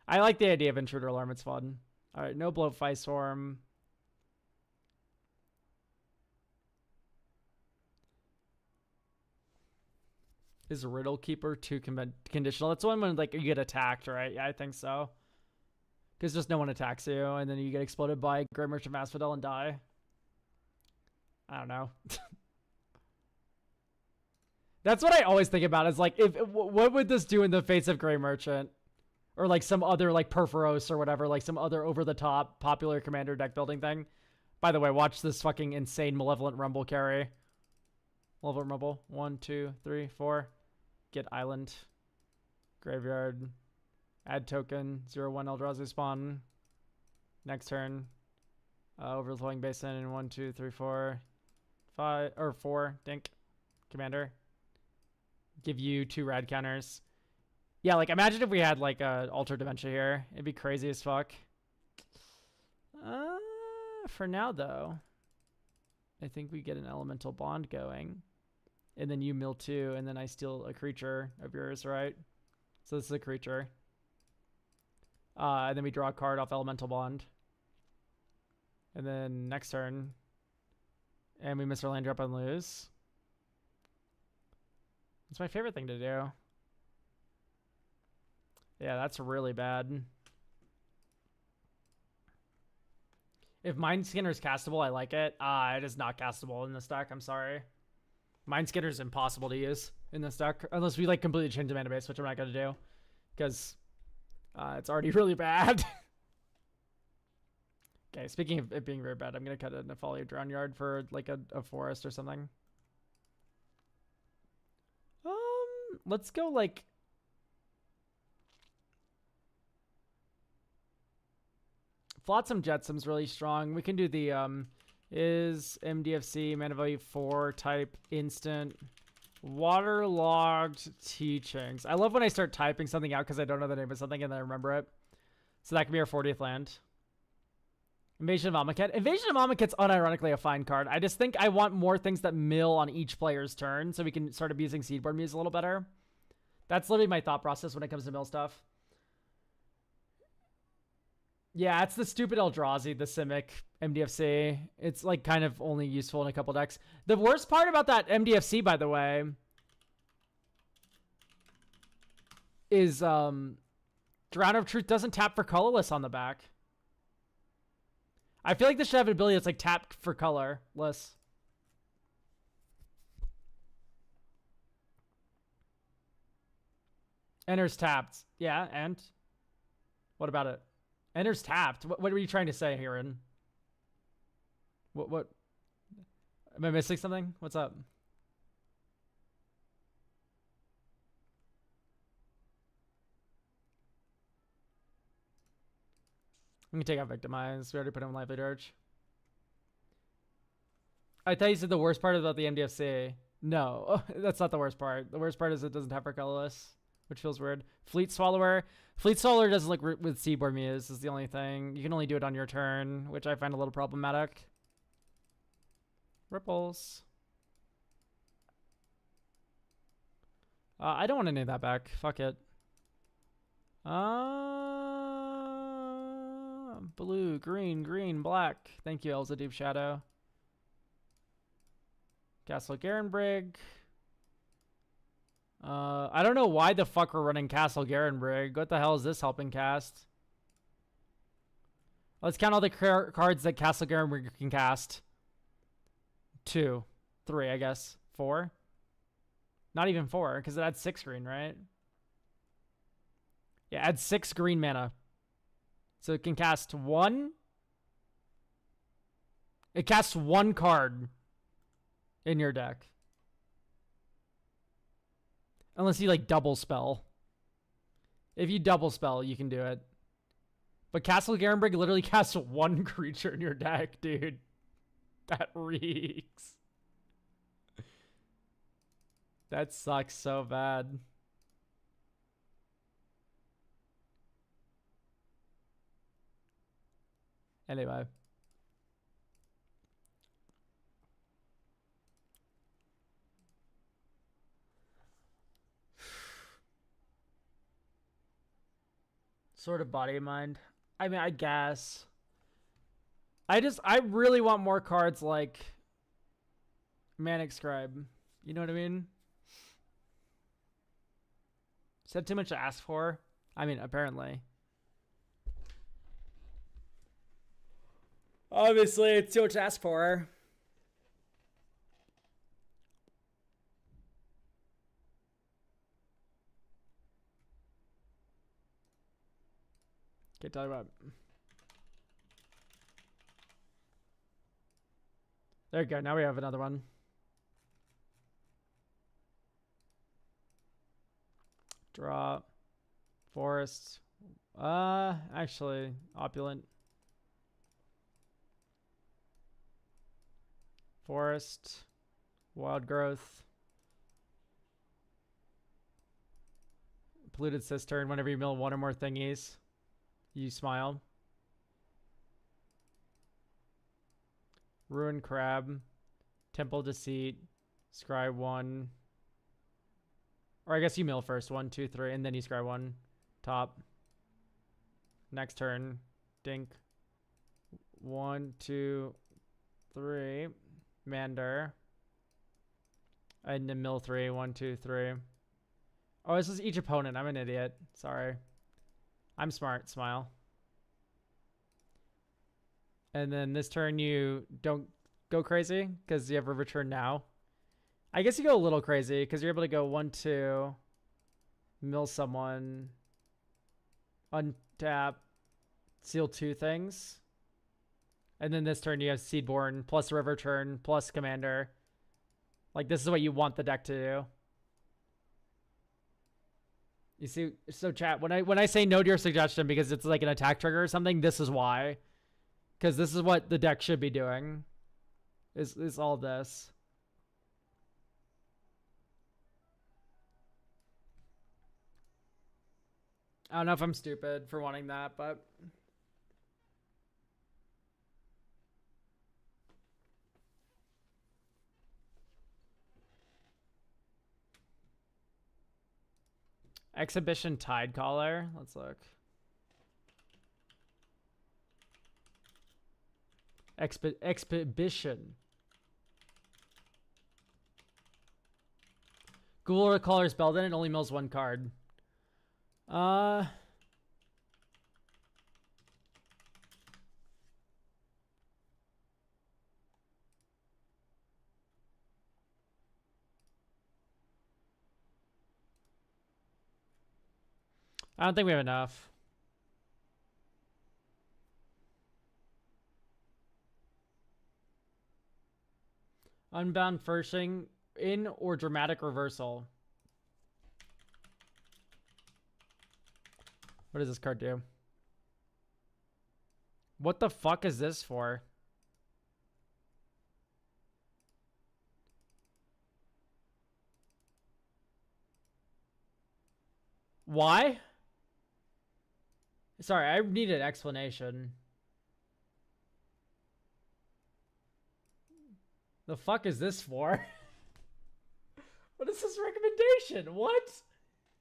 I like the idea of Intruder Alarm. It's fun. Alright, no Bloat Firestorm. Is Riddle Keeper too conditional? That's one when like you get attacked, right? Yeah, I think so. Because just no one attacks you, and then you get exploded by Grey Merchant Asphodel and die. I don't know. That's what I always think about. Is like, what would this do in the face of Grey Merchant, or like some other like Perforos or whatever, like some other over the top popular commander deck building thing. By the way, watch this fucking insane Malevolent Rumble carry. Malevolent Rumble. 1, 2, 3, 4. Get Island. Graveyard. Add token, 0/1 Eldrazi spawn. Next turn. Overflowing Basin in 1, 2, 3, 4, 5 or 4. Dink. Commander. Give you 2 rad counters. Yeah, like imagine if we had like a Altar Dementia here. It'd be crazy as fuck. For now though, I think we get an Elemental Bond going. And then you mill 2, and then I steal a creature of yours, right? So this is a creature. And then we draw a card off Elemental Bond. And then next turn. And we miss our land drop and lose. It's my favorite thing to do. Yeah, that's really bad. If Mind Skinner is castable, I like it. It is not castable in this deck. I'm sorry. Mind Skinner is impossible to use in this deck. Unless we like completely change the mana base, which I'm not going to do. Because it's already really bad. Okay, speaking of it being very bad, I'm going to cut it in a Folly Drown Yard for like a forest or something. Let's go like... Flotsam Jetsam's really strong. We can do the is MDFC mana value 4 type instant waterlogged teachings. I love when I start typing something out because I don't know the name of something and then I remember it. So that can be our 40th land. Invasion of Amonkhet. Invasion of Amonkhet's unironically a fine card. I just think I want more things that mill on each player's turn so we can start abusing Seedborn Muse a little better. That's literally my thought process when it comes to mill stuff. Yeah, it's the stupid Eldrazi, the Simic MDFC. It's like kind of only useful in a couple decks. The worst part about that MDFC, by the way, is Drown of Truth doesn't tap for colorless on the back. I feel like this should have an ability that's like tap for colorless. Enters tapped. Yeah, and? What about it? Enters tapped. What were you trying to say, Heron? What? Am I missing something? What's up? I'm gonna take out Victimize. We already put him in Lively Dirge. I thought you said the worst part about the MDFC. No, that's not the worst part. The worst part is it doesn't have for colorless, which feels weird. Fleet Swallower. Fleet Swallower doesn't look with Seedborn Muse is the only thing. You can only do it on your turn, which I find a little problematic. Ripples. I don't want any of that back. Fuck it. Blue, green, black. Thank you, Elza Deep Shadow. Castle Garenbrig. I don't know why the fuck we're running Castle Garenbrig. What the hell is this helping cast? Let's count all the cards that Castle Garenbrig can cast. 2, 3, I guess. 4? Not even 4, because it adds 6 green, right? Yeah, adds 6 green mana. So it can cast 1. It casts 1 card in your deck. Unless you like double spell. If you double spell, you can do it. But Castle Garenbrig literally casts 1 creature in your deck, dude. That reeks. That sucks so bad. Anyway. Sort of body and mind. I mean, I guess. I really want more cards like Manic Scribe. You know what I mean? Is that too much to ask for? I mean, apparently. Obviously, it's too much to ask for. Can't tell you what. There you go. Now we have another one. Draw. Forest. Actually, Opulent. Forest. Wild Growth. Polluted Cistern. Whenever you mill 1 or more thingies, you smile. Ruined Crab. Temple Deceit. Scry 1. Or I guess you mill first. 1, 2, 3. And then you scry 1. Top. Next turn. Dink. 1, 2, 3. Mander. And then mill 3, 1, 2, 3. Oh, this is each opponent. I'm an idiot. Sorry. I'm smart. Smile. And then this turn you don't go crazy because you have a return now. I guess you go a little crazy because you're able to go 1, 2, mill someone, untap, seal 2 things. And then this turn you have Seedborn plus River turn plus Commander. Like, this is what you want the deck to do. You see, so chat, when I say no to your suggestion because it's like an attack trigger or something, this is why. Because this is what the deck should be doing. Is all this. I don't know if I'm stupid for wanting that, but... Exhibition Tidecaller. Let's look. Exhibition. Ghoul Caller's Belden. It only mills 1 card. I don't think we have enough. Unbound Firshing in or Dramatic Reversal. What does this card do? What the fuck is this for? Why? Sorry, I need an explanation. The fuck is this for? What is this recommendation? What?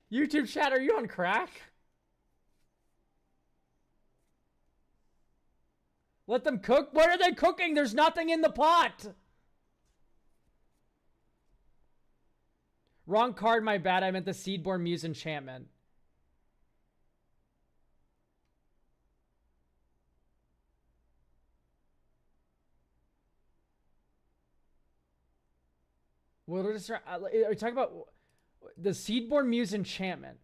YouTube chat, are you on crack? Let them cook? What are they cooking? There's nothing in the pot. Wrong card, my bad. I meant the Seedborn Muse Enchantment. Are you talking about the Seedborn Muse Enchantment?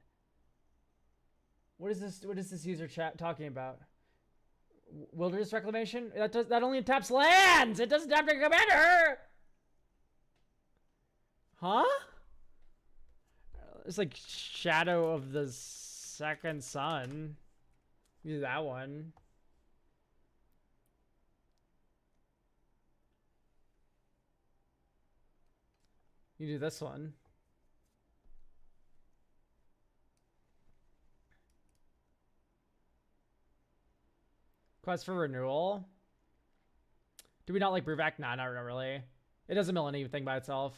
What is this? What is this user chat talking about? Wilderness Reclamation? That only taps lands. It doesn't tap the commander. Huh? It's like Shadow of the Second Sun. Use that one. You do this one. Quest for Renewal. Do we not like Brewback? Nah, not really. It doesn't mill anything by itself.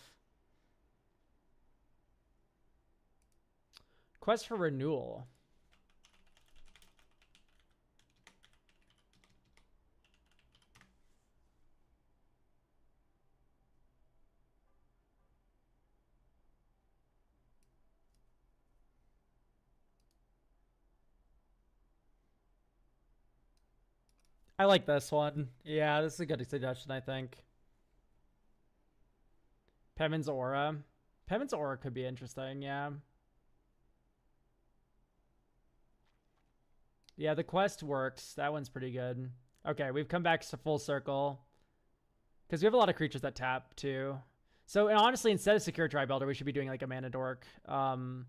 Quest for Renewal. I like this one. Yeah, this is a good suggestion, I think. Pemin's Aura. Pemin's Aura could be interesting, yeah. Yeah, the quest works. That one's pretty good. Okay, we've come back to full circle. Because we have a lot of creatures that tap, too. So, and honestly, instead of Secure Tribelder, we should be doing, like, a Mana Dork. Honestly,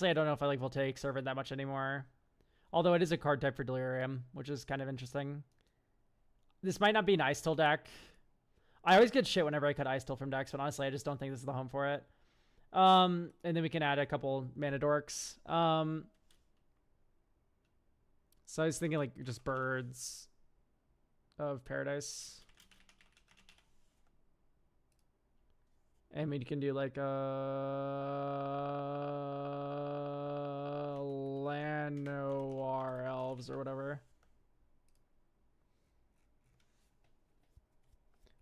I don't know if I like Voltaic Servant that much anymore. Although it is a card type for Delirium, which is kind of interesting. This might not be an Ice Till deck. I always get shit whenever I cut Ice Till from decks, but honestly, I just don't think this is the home for it. And then we can add a couple Mana Dorks. So I was thinking like just Birds of Paradise. And we can do like Llanowar Elves or whatever.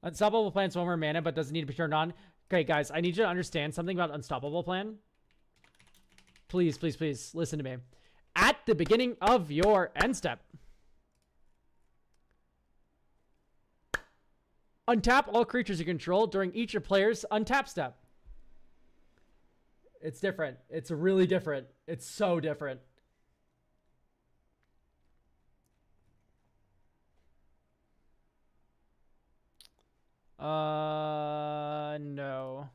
Unstoppable Plan's one more mana, but doesn't need to be turned on. Okay, guys, I need you to understand something about Unstoppable Plan. Please, please, please, listen to me. At the beginning of your end step, untap all creatures you control during each of player's untap step. It's different. It's really different. It's so different. No.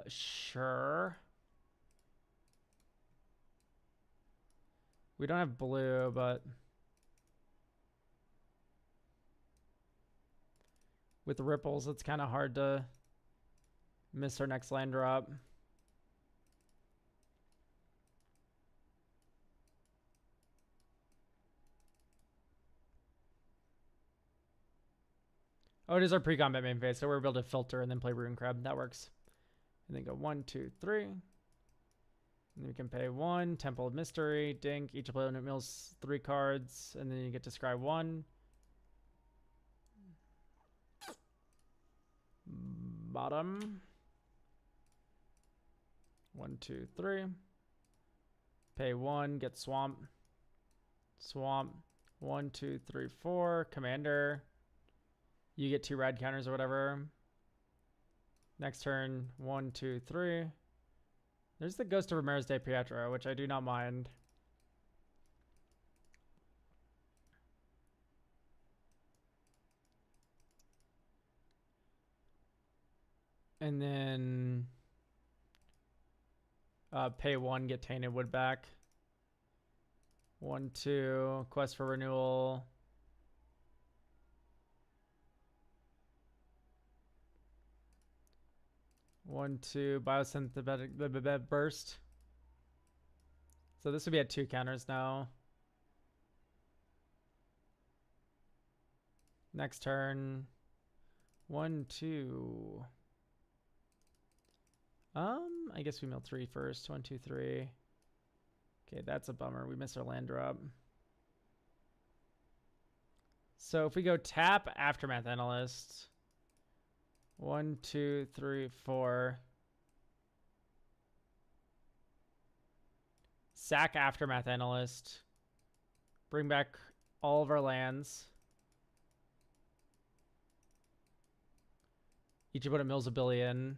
Sure. We don't have blue, but with ripples, it's kind of hard to miss our next land drop. Oh, it is our pre-combat main phase, so we're able to filter and then play Rune Crab. That works. And then go 1, 2, 3. And then we can pay 1, Temple of Mystery, Dink. Each opponent mills 3 cards, and then you get to scry 1. Bottom. 1, 2, 3. Pay 1, get Swamp. Swamp. 1, 2, 3, 4. Commander. You get 2 rad counters or whatever. Next turn, 1, 2, 3. There's the Ghost of Ramirez de Pietro, which I do not mind. And then pay 1, get Tainted Wood back. 1, 2, Quest for Renewal. One, 2, Biosynthetic Burst. So this would be at 2 counters now. Next turn. 1, 2. I guess we mill 3 first. 1, 2, 3. Okay, that's a bummer. We missed our land drop. So if we go tap Aftermath Analyst. 1, 2, 3, 4. Sack Aftermath Analyst. Bring back all of our lands. Each opponent mills a billion.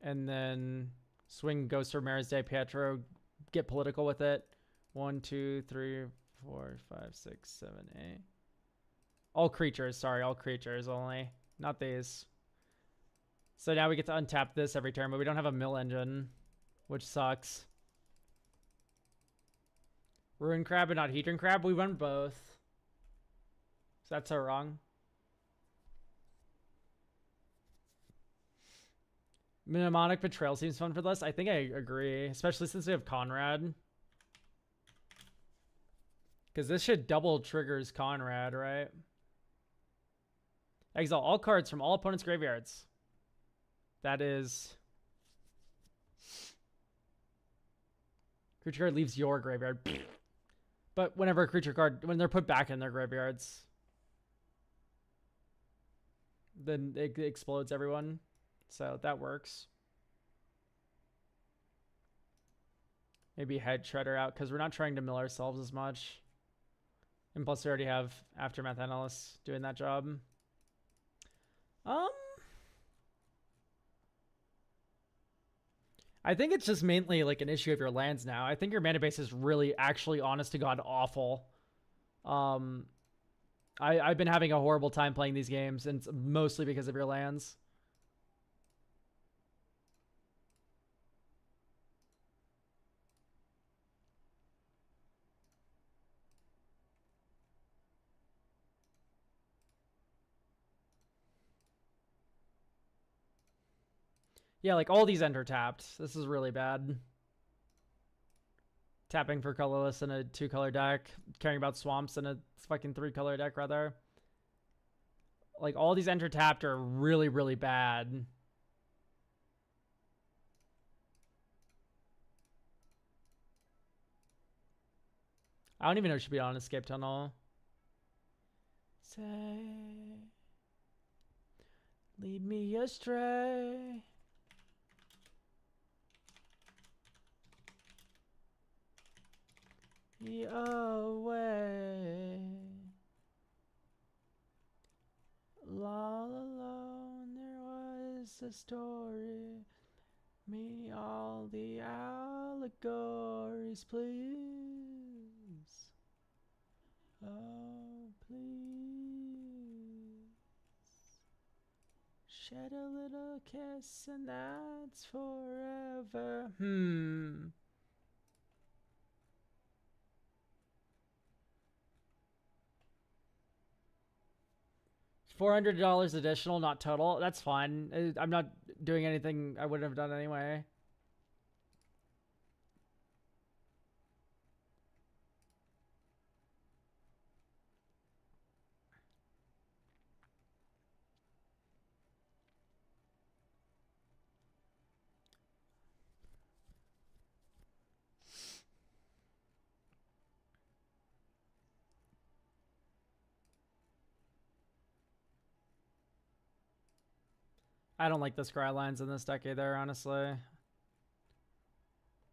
And then swing Ghost Ramirez de Pietro. Get political with it. 1, 2, 3, 4, 5, 6, 7, 8. All creatures. Sorry, all creatures only. Not these. So now we get to untap this every turn, but we don't have a mill engine, which sucks. Rune Crab and not Hedron Crab? We run both. So that's so wrong. Mnemonic Betrayal seems fun for this. I think I agree, especially since we have Conrad. Because this should double triggers Conrad, right? Exile all cards from all opponents' graveyards. That is... Creature card leaves your graveyard. But whenever a creature card... When they're put back in their graveyards... Then it explodes everyone. So that works. Maybe Head Shredder out, because we're not trying to mill ourselves as much. And plus we already have Aftermath Analysts doing that job. I think it's just mainly like an issue of your lands now. I think your mana base is really actually honest to God awful. I've been having a horrible time playing these games, and it's mostly because of your lands. Yeah, like all these enter tapped. This is really bad. Tapping for colorless in a 2-color deck. Caring about swamps in a fucking 3-color deck, rather. Like, all these enter tapped are really, really bad. I don't even know if it should be on Escape Tunnel. Say, lead me astray. Away. All alone there was a story. Me all the allegories, please. Oh, please. Shed a little kiss and that's forever. $400 additional, not total. That's fine. I'm not doing anything I wouldn't have done anyway. I don't like the scry lines in this deck either, honestly.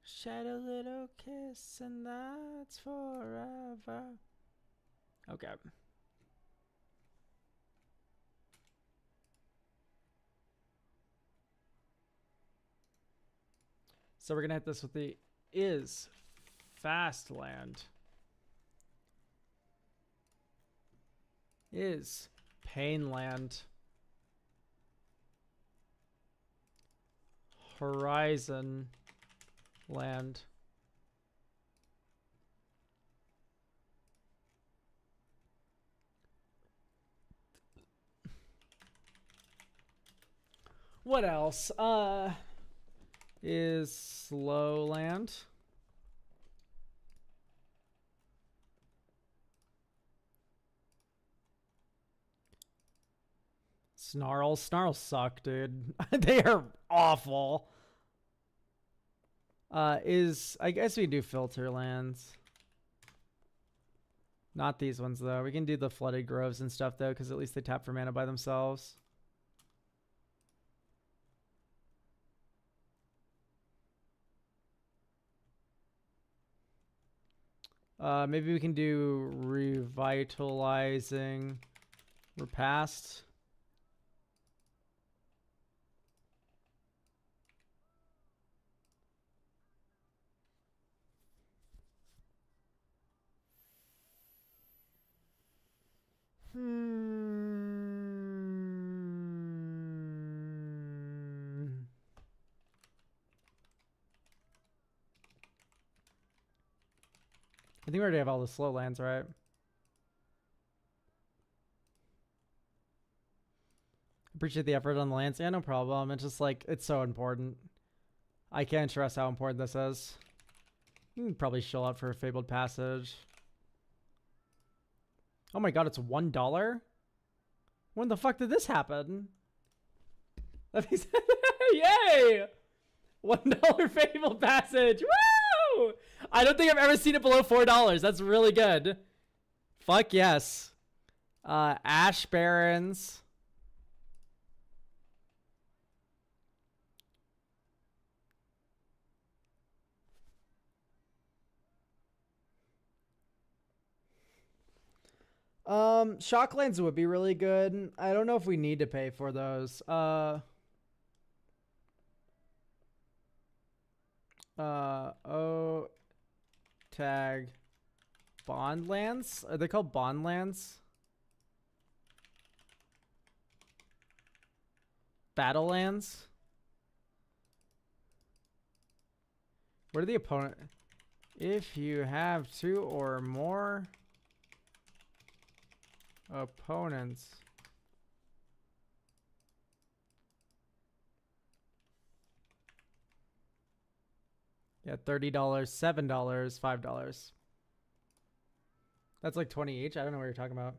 Shed a little kiss and that's forever. Okay. So we're gonna hit this with the is fast land. Is pain land. Horizon land. What else? Is slow land. Snarls. Snarls suck, dude. They are awful. I guess we can do filter lands. Not these ones, though. We can do the flooded groves and stuff, though, because at least they tap for mana by themselves. Maybe we can do revitalizing repast. I think we already have all the slow lands, right? Appreciate the effort on the lands. Yeah, no problem. It's just like, it's so important. I can't stress how important this is. You can probably chill out for a Fabled Passage. Oh my god, it's $1? When the fuck did this happen? Yay! $1 Fabled Passage. Woo! I don't think I've ever seen it below $4. That's really good. Fuck yes. Ash Barrens. Shocklands would be really good. I don't know if we need to pay for those. Tag bond lands? Are they called bond lands? Battle lands? What are the opponent? If you have 2 or more opponents. Yeah, $30, $7, $5. That's like 20 each. I don't know what you're talking about.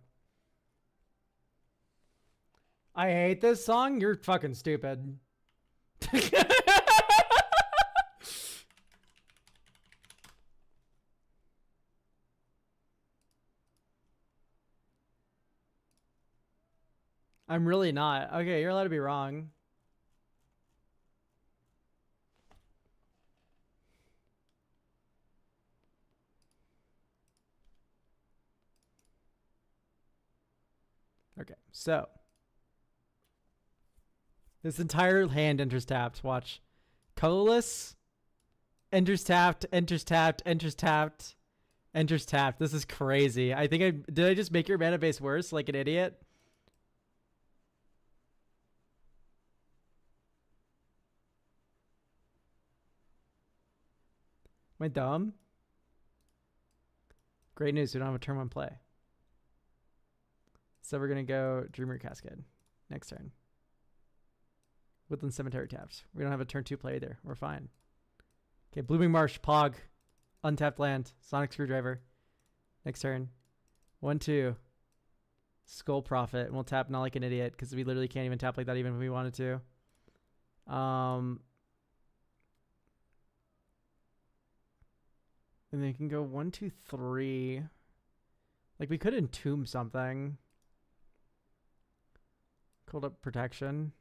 I hate this song. You're fucking stupid. I'm really not. Okay, you're allowed to be wrong. Okay, so this entire hand enters tapped. Watch. Colorless. Enters tapped. Enters tapped. Enters tapped. Enters tapped. This is crazy. I think did I just make your mana base worse like an idiot? Am I dumb? Great news. We don't have a turn one play. So we're going to go Dreamer Cascade next turn. Woodland Cemetery taps. We don't have a turn 2 play either. We're fine. Okay, Blooming Marsh, Pog. Untapped land. Sonic Screwdriver. Next turn. 1-2. Skull Prophet. And we'll tap not like an idiot because we literally can't even tap like that even if we wanted to. And then you can go 1, 2, 3. Like we could entomb something. Cold Up Protection.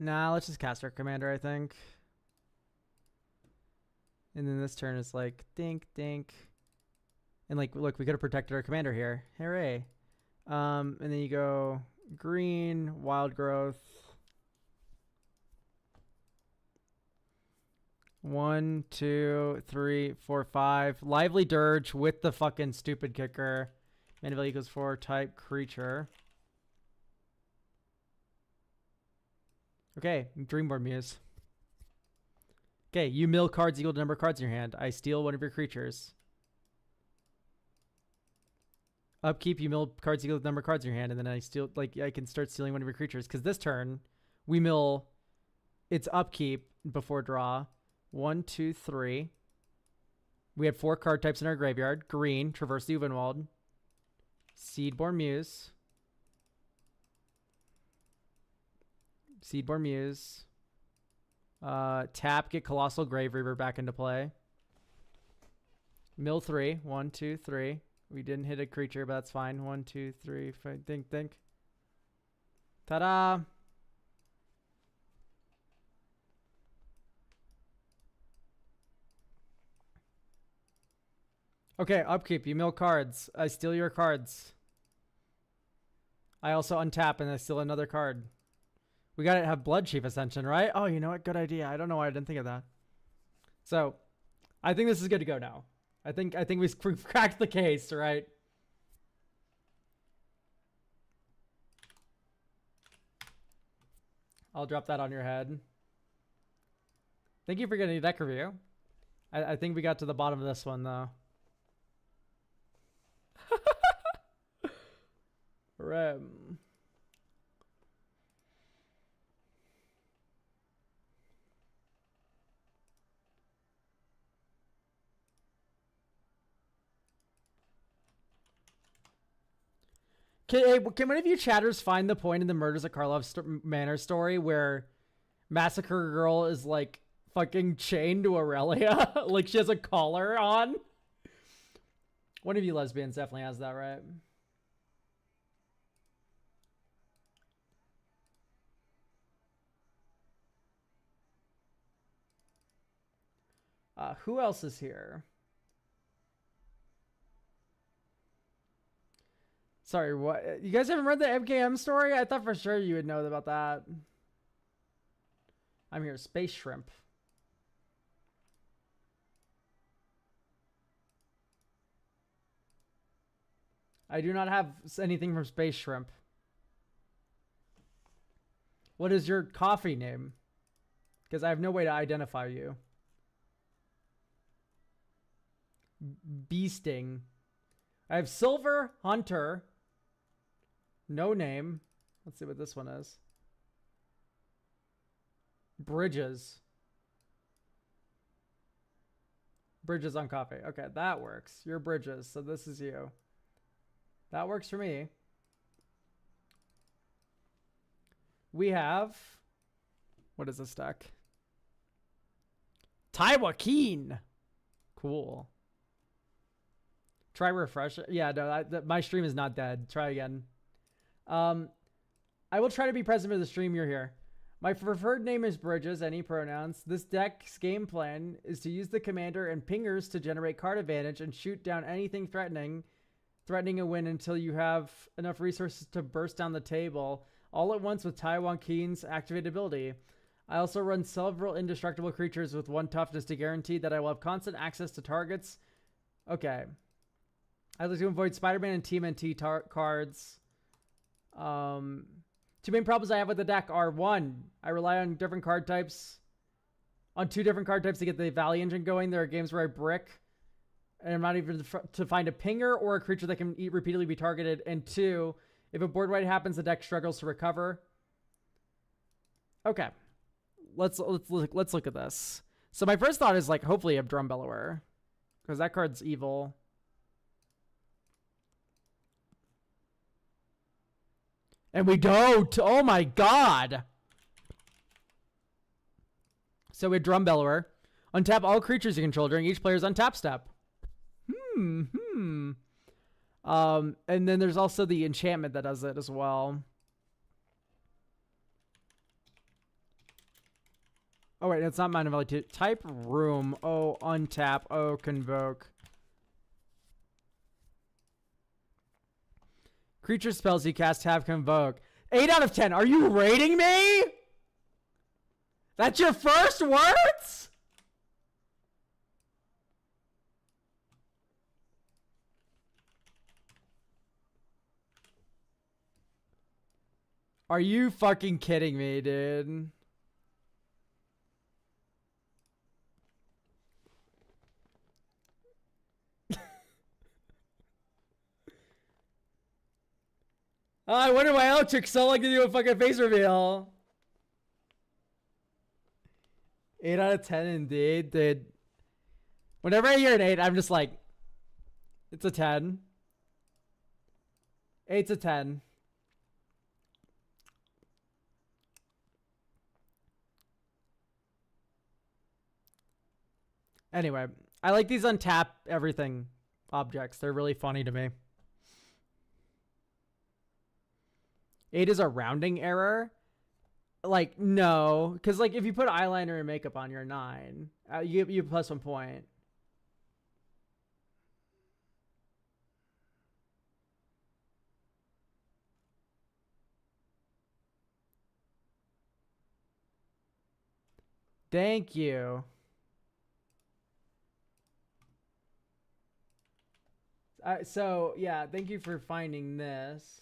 Nah, let's just cast our commander, I think. And then this turn is like dink, dink. And like, look, we could have protected our commander here. Hooray. And then you go green, Wild Growth. 1, 2, 3, 4, 5. Lively Dirge with the fucking stupid kicker. Mana value equals 4, type creature. Okay, Dreamborn Muse. Okay, you mill cards equal to number of cards in your hand. I steal one of your creatures. Upkeep, you mill cards equal to the number of cards in your hand, and then I steal, like, I can start stealing one of your creatures. Because this turn, we mill its upkeep before draw. 1, 2, 3. We had 4 card types in our graveyard. Green, Traverse the Uvenwald. Seedborn Muse. Seedborn Muse. Tap, get Colossal Grave Reaver back into play. Mill 3. 1, 2, 3. We didn't hit a creature, but that's fine. 1, 2, 3. Think. Ta-da! Okay, upkeep. You mill cards. I steal your cards. I also untap and I steal another card. We gotta have Blood Chief Ascension, right? Oh, you know what? Good idea. I don't know why I didn't think of that. So, I think this is good to go now. I think we've cracked the case, right? I'll drop that on your head. Thank you for getting a deck review. I think we got to the bottom of this one, though. Rem. Can one of you chatters find the point in the Murders of Karlov Manor story where Massacre Girl is like fucking chained to Aurelia? Like she has a collar on? One of you lesbians definitely has that, right? Who else is here? Sorry, what? You guys haven't read the WEBCAM story? I thought for sure you would know about that. I'm here. Space Shrimp. I do not have anything from Space Shrimp. What is your coffee name? Because I have no way to identify you. Beasting. I have Silver Hunter. No name. Let's see what this one is. Bridges. Bridges on coffee. Okay, that works. You're Bridges, so this is you. That works for me. We have... What is this deck? Taiwa Keen. Cool. Try refresh. Yeah, no, my stream is not dead. Try again. I will try to be present for the stream. You're here. My preferred name is Bridges, any pronouns. This deck's game plan is to use the commander and pingers to generate card advantage and shoot down anything threatening a win until you have enough resources to burst down the table, all at once with Taiwan Keen's activated ability. I also run several indestructible creatures with 1 toughness to guarantee that I will have constant access to targets. Okay. I'd like to avoid Spider-Man and TMNT cards. Two main problems I have with the deck are, 1, I rely on different card types, on 2 different card types to get the Valley Engine going. There are games where I brick, and I'm not even to find a pinger or a creature that can repeatedly be targeted. And 2, if a board wipe happens, the deck struggles to recover. Okay, let's look at this. So my first thought is like, hopefully a Drum Bellower, because that card's evil. And we don't. Oh my god. So we Drum Bellower. Untap all creatures you control during each player's untap step. And then there's also the enchantment that does it as well. Oh wait, it's not Mind of Value. Type Room. Oh, untap. Oh, convoke. Creature spells you cast have convoke. 8 out of 10. Are you rating me? That's your first words? Are you fucking kidding me, dude? Oh, I wonder why Alex took so long to do a fucking face reveal. 8 out of 10 indeed, dude. Whenever I hear an 8, I'm just like, it's a 10. 8's a 10. Anyway, I like these untap everything objects. They're really funny to me. 8 is a rounding error. Like, no. Because, like, if you put eyeliner and makeup on, you're 9. You plus 1 point. Thank you. So, yeah, thank you for finding this.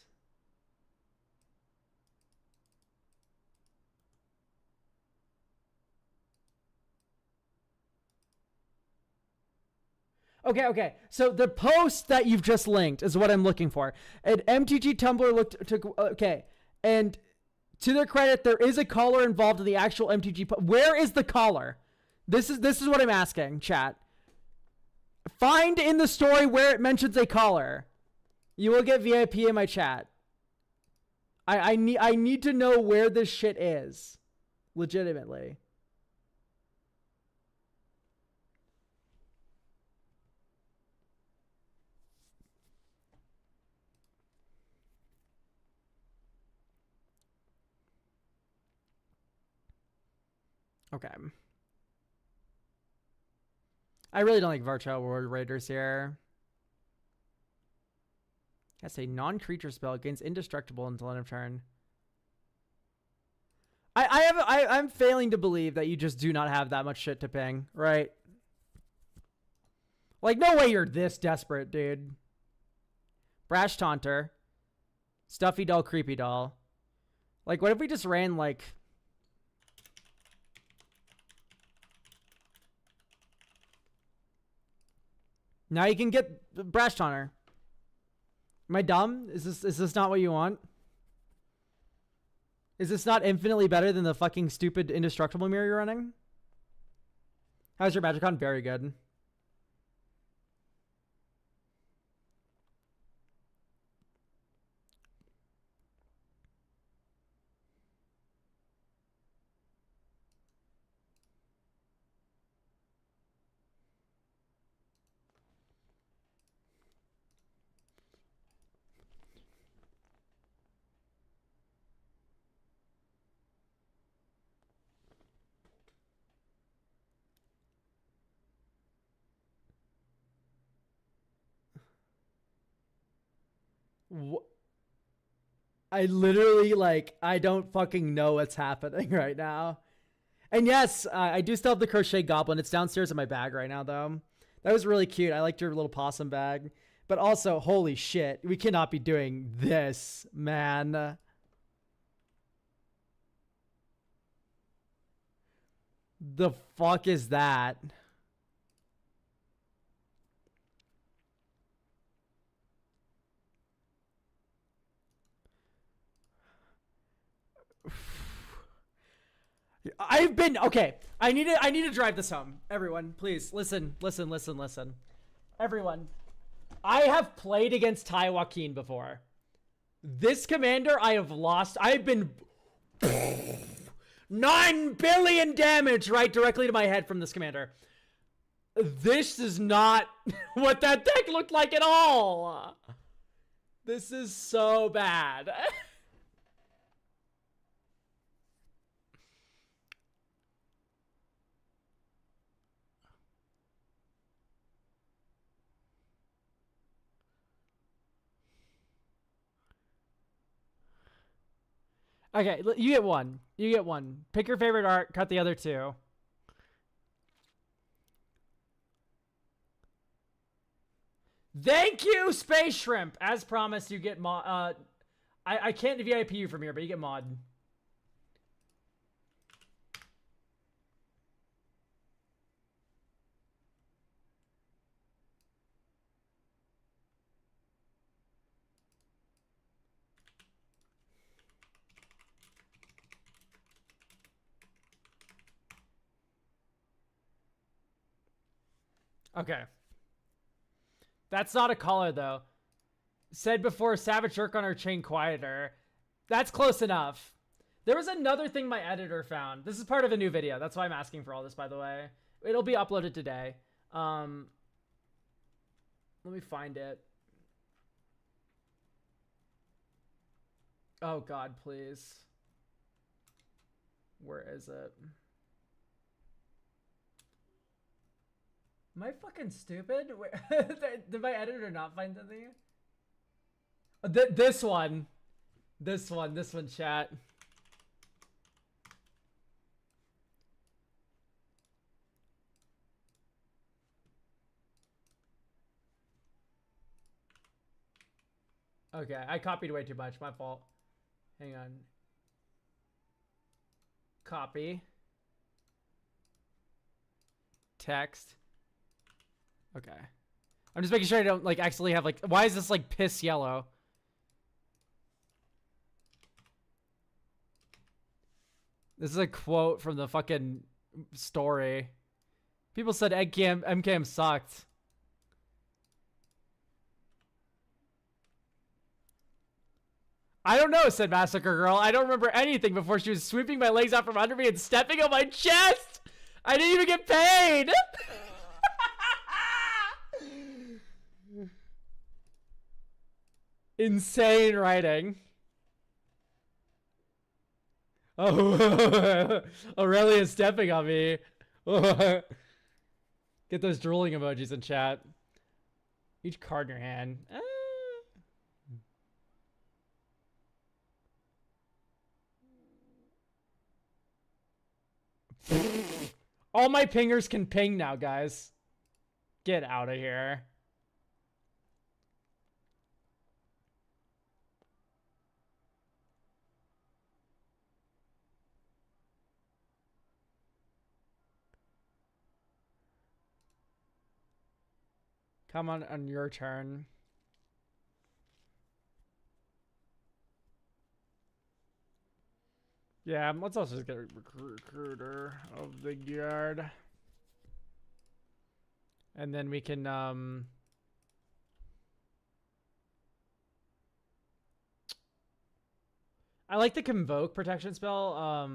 Okay. So the post that you've just linked is what I'm looking for. An MTG Tumblr took okay, and to their credit, there is a caller involved in the actual MTG. Where is the caller? This is what I'm asking, chat. Find in the story where it mentions a caller. You will get VIP in my chat. I need to know where this shit is, legitimately. Okay. I really don't like Virtual World Raiders here. That's a non-creature spell, gains indestructible until end of turn. I'm failing to believe that you just do not have that much shit to ping, right? Like, no way you're this desperate, dude. Brash Taunter. Stuffy Doll, Creepy Doll. Like, what if we just ran, like... Now you can get Brash Taunter. Am I dumb? Is this not what you want? Is this not infinitely better than the fucking stupid indestructible mirror you're running? How's your Magicon? Very good. I literally, like, I don't fucking know what's happening right now. And yes, I do still have the crochet goblin. It's downstairs in my bag right now, though. That was really cute. I liked your little possum bag. But also, holy shit, we cannot be doing this, man. The fuck is that? I've been okay. I need to drive this home. Everyone, please listen. Everyone, I have played against Ty Joaquin before. This commander I have lost. I've been 9 billion damage right directly to my head from this commander. This is not what that deck looked like at all. This is so bad. Okay, you get one. You get one. Pick your favorite art, cut the other two. Thank you, Space Shrimp. As promised, you get mod. I can't VIP you from here, but you get mod. Okay. That's not a caller, though. Said before, Savage Jerk on her chain quieter. That's close enough. There was another thing my editor found. This is part of a new video. That's why I'm asking for all this, by the way. It'll be uploaded today. Let me find it. Oh, God, please. Where is it? Am I fucking stupid? Did my editor not find something? This one, chat. Okay, I copied way too much. My fault. Hang on. Copy. Text. Okay. I'm just making sure I don't, like, accidentally have, like... Why is this, like, piss yellow? This is a quote from the fucking story. People said MKM sucked. I don't know, said Massacre Girl. I don't remember anything before she was sweeping my legs out from under me and stepping on my chest! I didn't even get paid! Insane writing. Oh, Aurelia's stepping on me. Get those drooling emojis in chat. Each card in your hand. All my pingers can ping now, guys. Get out of here. Come on your turn. Yeah, let's also just get a recruiter of the yard. And then we can, I like the Convoke protection spell,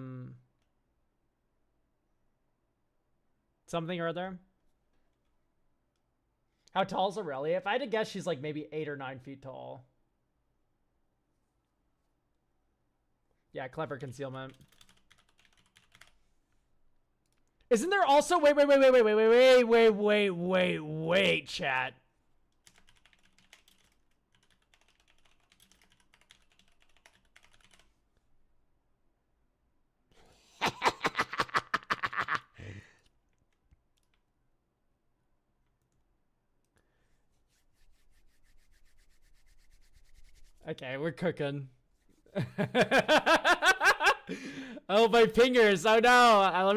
something or other. How tall is Aurelia? If I had to guess, she's like maybe 8 or 9 feet tall. Yeah, clever concealment. Isn't there also wait, chat. Okay, we're cooking. Oh, my fingers. Oh no.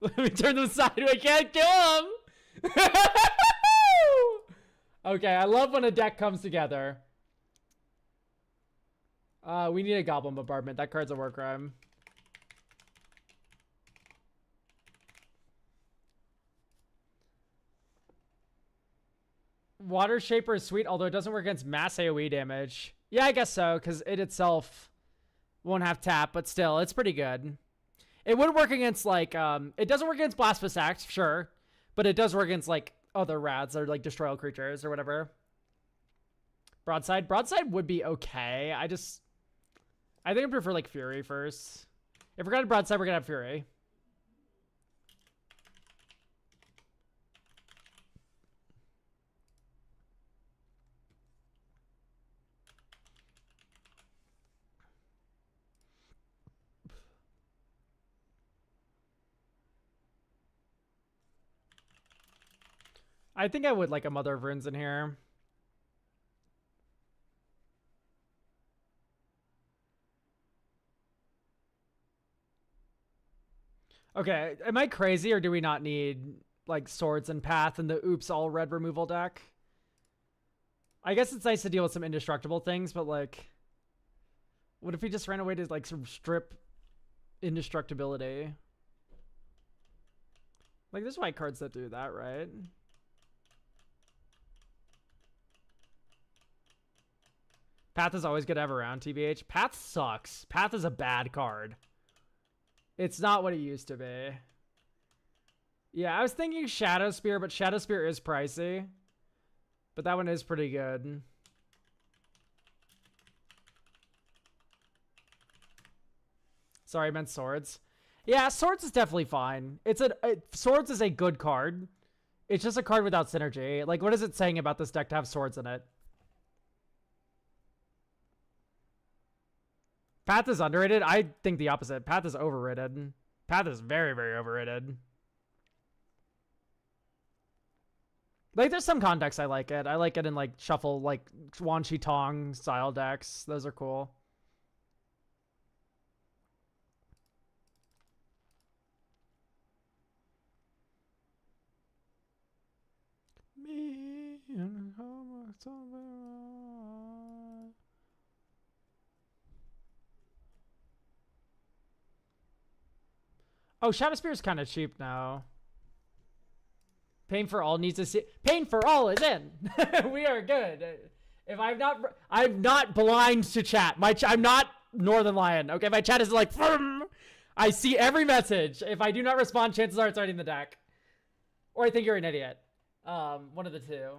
Let me turn them aside. I can't kill them. Okay, I love when a deck comes together. We need a Goblin Bombardment. That card's a war crime. Water Shaper is sweet, although it doesn't work against mass AoE damage. Yeah, I guess so, because it itself won't have tap, but still, it's pretty good. It would work against, like, it doesn't work against Blasphemous Act, sure, but it does work against, like, other rads or, like, destroy all creatures or whatever. Broadside? Broadside would be okay. I think I prefer, like, Fury first. If we're gonna Broadside, we're gonna have Fury. I think I would like a Mother of Runes in here. Okay, am I crazy or do we not need like Swords and Path and the oops all red removal deck? I guess it's nice to deal with some indestructible things, but like, what if we just ran away to like sort of strip indestructibility? Like, there's white cards that do that, right? Path is always good to have around, TBH. Path sucks. Path is a bad card. It's not what it used to be. Yeah, I was thinking Shadow Spear, but Shadow Spear is pricey. But that one is pretty good. Sorry, I meant Swords. Yeah, Swords is definitely fine. Swords is a good card. It's just a card without synergy. Like, what is it saying about this deck to have Swords in it? Path is underrated? I think the opposite. Path is overrated. Path is very, very overrated. Like, there's some context I like it. I like it in, like, shuffle, like, Wan Shi Tong style decks. Those are cool. Me and oh, Shadow Spear is kind of cheap now. Pain for All needs to see. Pain for All is in. We are good. If I'm not blind to chat. I'm not Northern Lion. Okay, my chat is like, I see every message. If I do not respond, chances are it's already in the deck, or I think you're an idiot. One of the two.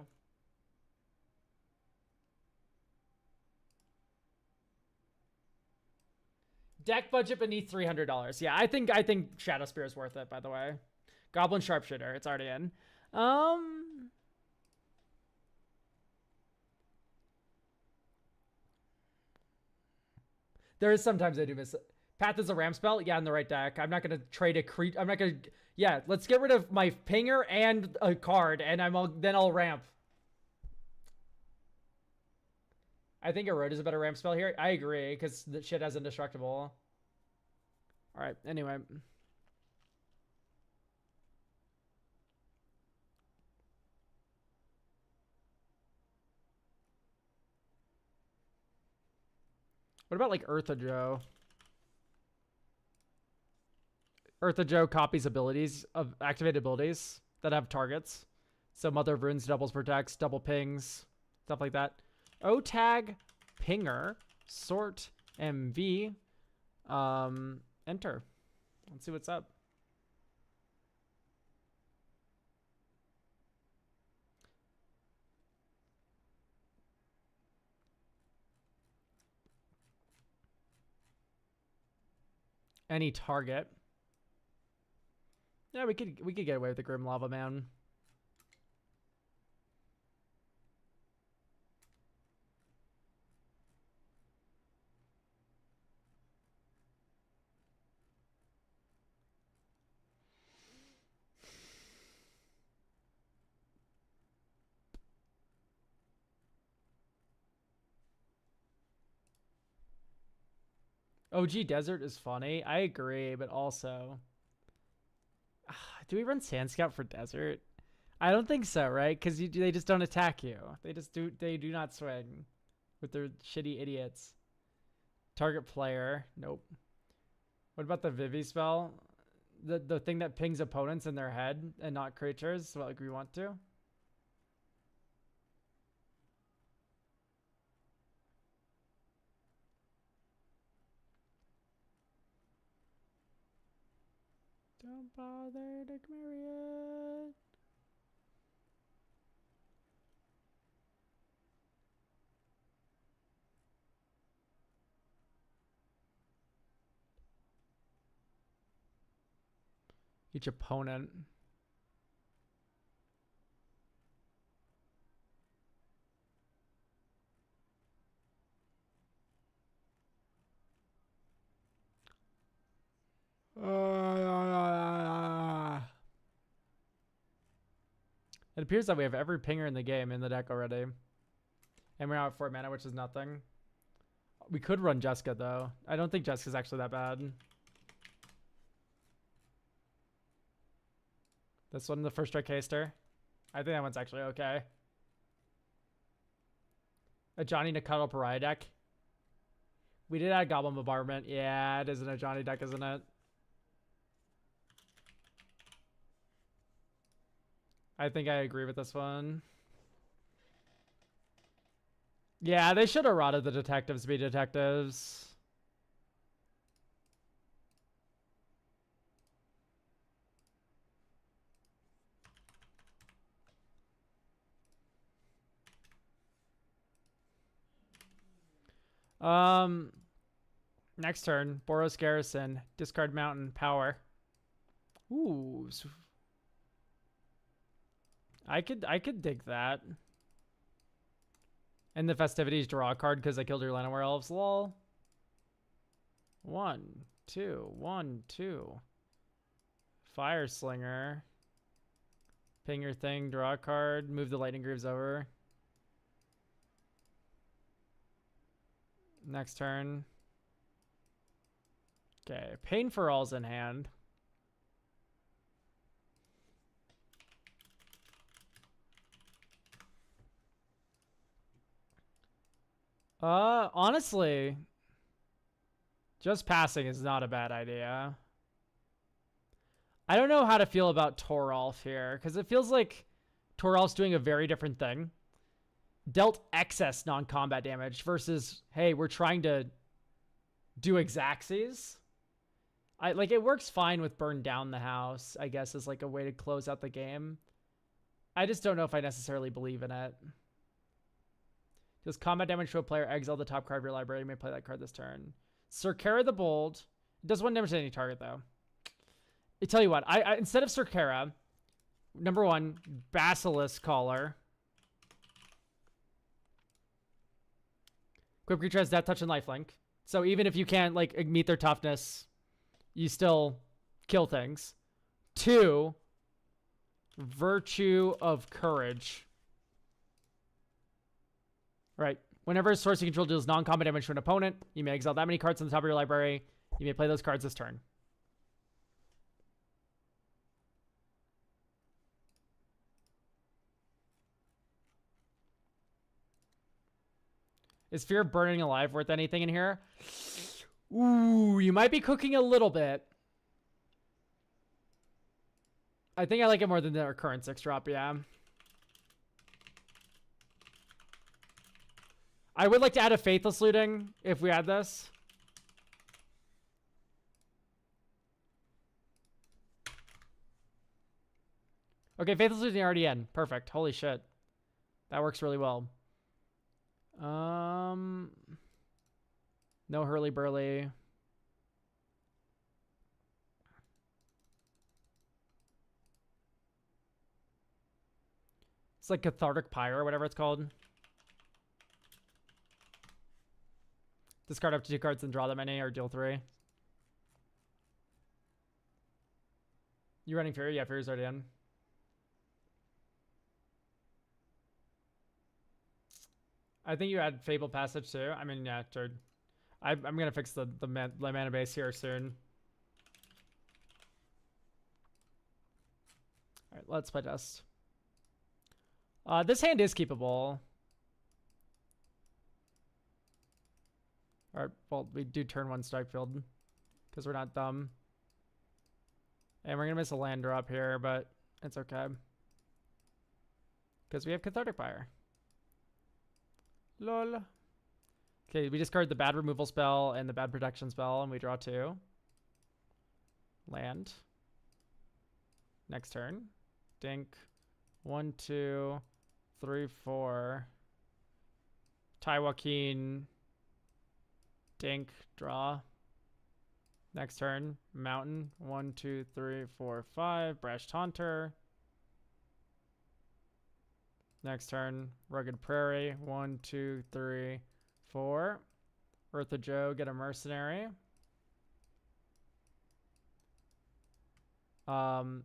Deck budget beneath $300. Yeah, I think Shadow Spear is worth it. By the way, Goblin Sharpshooter, it's already in. There is sometimes I do miss it. Path is a ramp spell. Yeah, in the right deck. I'm not gonna trade a creature. I'm not gonna. Yeah, let's get rid of my pinger and a card, and then I'll ramp. I think Erode is a better ramp spell here. I agree, because the shit has indestructible. Alright, anyway. What about, like, Eartha Joe? Eartha Joe copies abilities of activated abilities that have targets. So Mother of Runes doubles protects, double pings, stuff like that. O-tag, pinger, sort, MV, enter. Let's see what's up. Any target. Yeah, we could get away with the Grim Lava Man. OG Desert is funny. I agree, but also, do we run Sand Scout for Desert? I don't think so, right? Because they just don't attack you. They do not swing with their shitty idiots. Target player. Nope. What about the Vivi spell? The thing that pings opponents in their head and not creatures, like we want to? Don't bother to marry it. Each opponent. It appears that we have every pinger in the game in the deck already. And we're out at 4 mana, which is nothing. We could run Jessica, though. I don't think Jessica's actually that bad. This one, the first strike haster. I think that one's actually okay. A Johnny Nakado Pariah deck. We did add Goblin Bombardment. Yeah, it isn't a Johnny deck, isn't it? I think I agree with this one. Yeah, they should have rotted the detectives to be detectives. Next turn, Boros Garrison, discard Mountain, power. Ooh. I could dig that. And the festivities, draw a card because I killed your Llanowar Elves. Lol. 1, 2, 1, 2. Fire Slinger. Ping your thing, draw a card, move the Lightning Greaves over. Next turn. Okay, Pain for All's in hand. Honestly, just passing is not a bad idea. I don't know how to feel about Toralf here, because it feels like Toralf's doing a very different thing. Dealt excess non-combat damage versus, hey, we're trying to do Exaxes. Like, it works fine with Burn Down the House, I guess, as like a way to close out the game. I just don't know if I necessarily believe in it. Does combat damage to a player, exile the top card of your library. You may play that card this turn. Surkera the Bold. It does 1 damage to any target, though. I tell you what, I instead of Surkera, number 1, Basilisk Caller. Equip creature has Death Touch and Lifelink. So even if you can't like meet their toughness, you still kill things. 2, Virtue of Courage. Right. Whenever source you control deals non-combat damage to an opponent, you may exile that many cards on the top of your library. You may play those cards this turn. Is Fear of Burning Alive worth anything in here? Ooh, you might be cooking a little bit. I think I like it more than their current 6-drop, yeah. I would like to add a Faithless Looting if we add this. Okay, Faithless Looting already in. Perfect. Holy shit. That works really well. No Hurly Burly. It's like Cathartic Pyre or whatever it's called. Discard up to 2 cards and draw that many or deal 3. You running Fury? Yeah, Fury's already in. I think you had Fable Passage too. I mean, yeah, third. I'm gonna fix the mana base here soon. All right, let's play test. This hand is keepable. All right, well, we do turn 1 strike field because we're not dumb. And we're gonna miss a land drop here, but it's okay. Because we have Cathartic Fire. Lol. Okay, we discard the bad removal spell and the bad protection spell, and we draw 2. Land. Next turn. Dink. 1, 2, 3, 4. Taiwakeen. Dink. Draw. Next turn. Mountain. 1, 2, 3, 4, 5. Brash Taunter. Next turn. Rugged Prairie. 1, 2, 3, 4. Eartha Joe. Get a Mercenary. And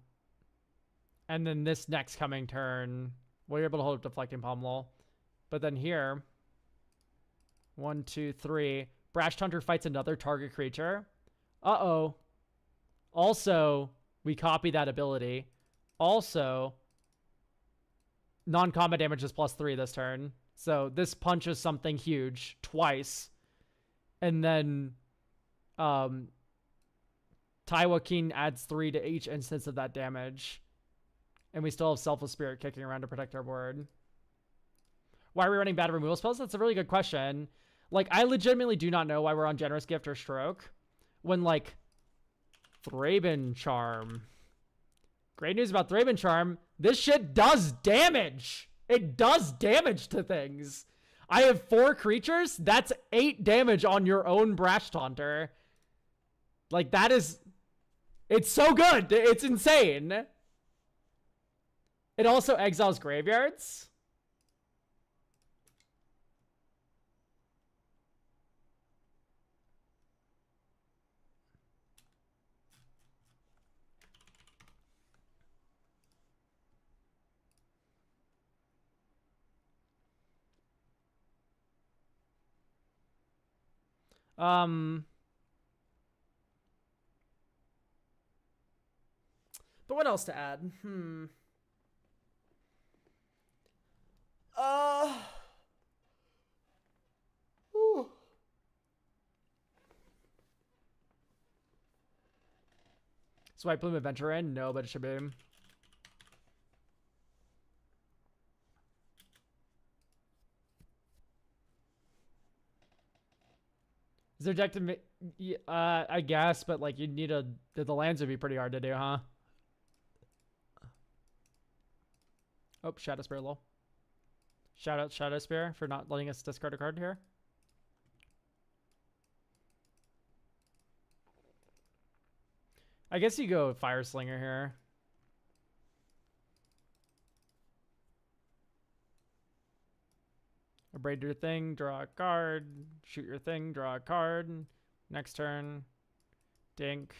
then this next coming turn, we're able to hold Deflecting Pommel. But then here, 1, 2, 3. Brash Taunter fights another target creature. Uh-oh. Also, we copy that ability. Also, non-combat damage is +3 this turn. So this punches something huge twice. And then Taiwakeen adds 3 to each instance of that damage. And we still have Selfless Spirit kicking around to protect our board. Why are we running bad removal spells? That's a really good question. Like, I legitimately do not know why we're on Generous Gift or Stroke. When, like, Thraben Charm. Great news about Thraben Charm. This shit does damage. It does damage to things. I have 4 creatures. That's 8 damage on your own Brash Taunter. Like, that is... It's so good. It's insane. It also exiles graveyards. But what else to add? Swipe Bloom Adventure in? No, but it should be. Is there deck to I guess, but like you'd need the lands would be pretty hard to do, huh? Oh, Shadow Spear low. Shout out Shadow Spear for not letting us discard a card here. I guess you go Fire Slinger here. Abrade your thing, draw a card. Shoot your thing, draw a card. Next turn. Dink.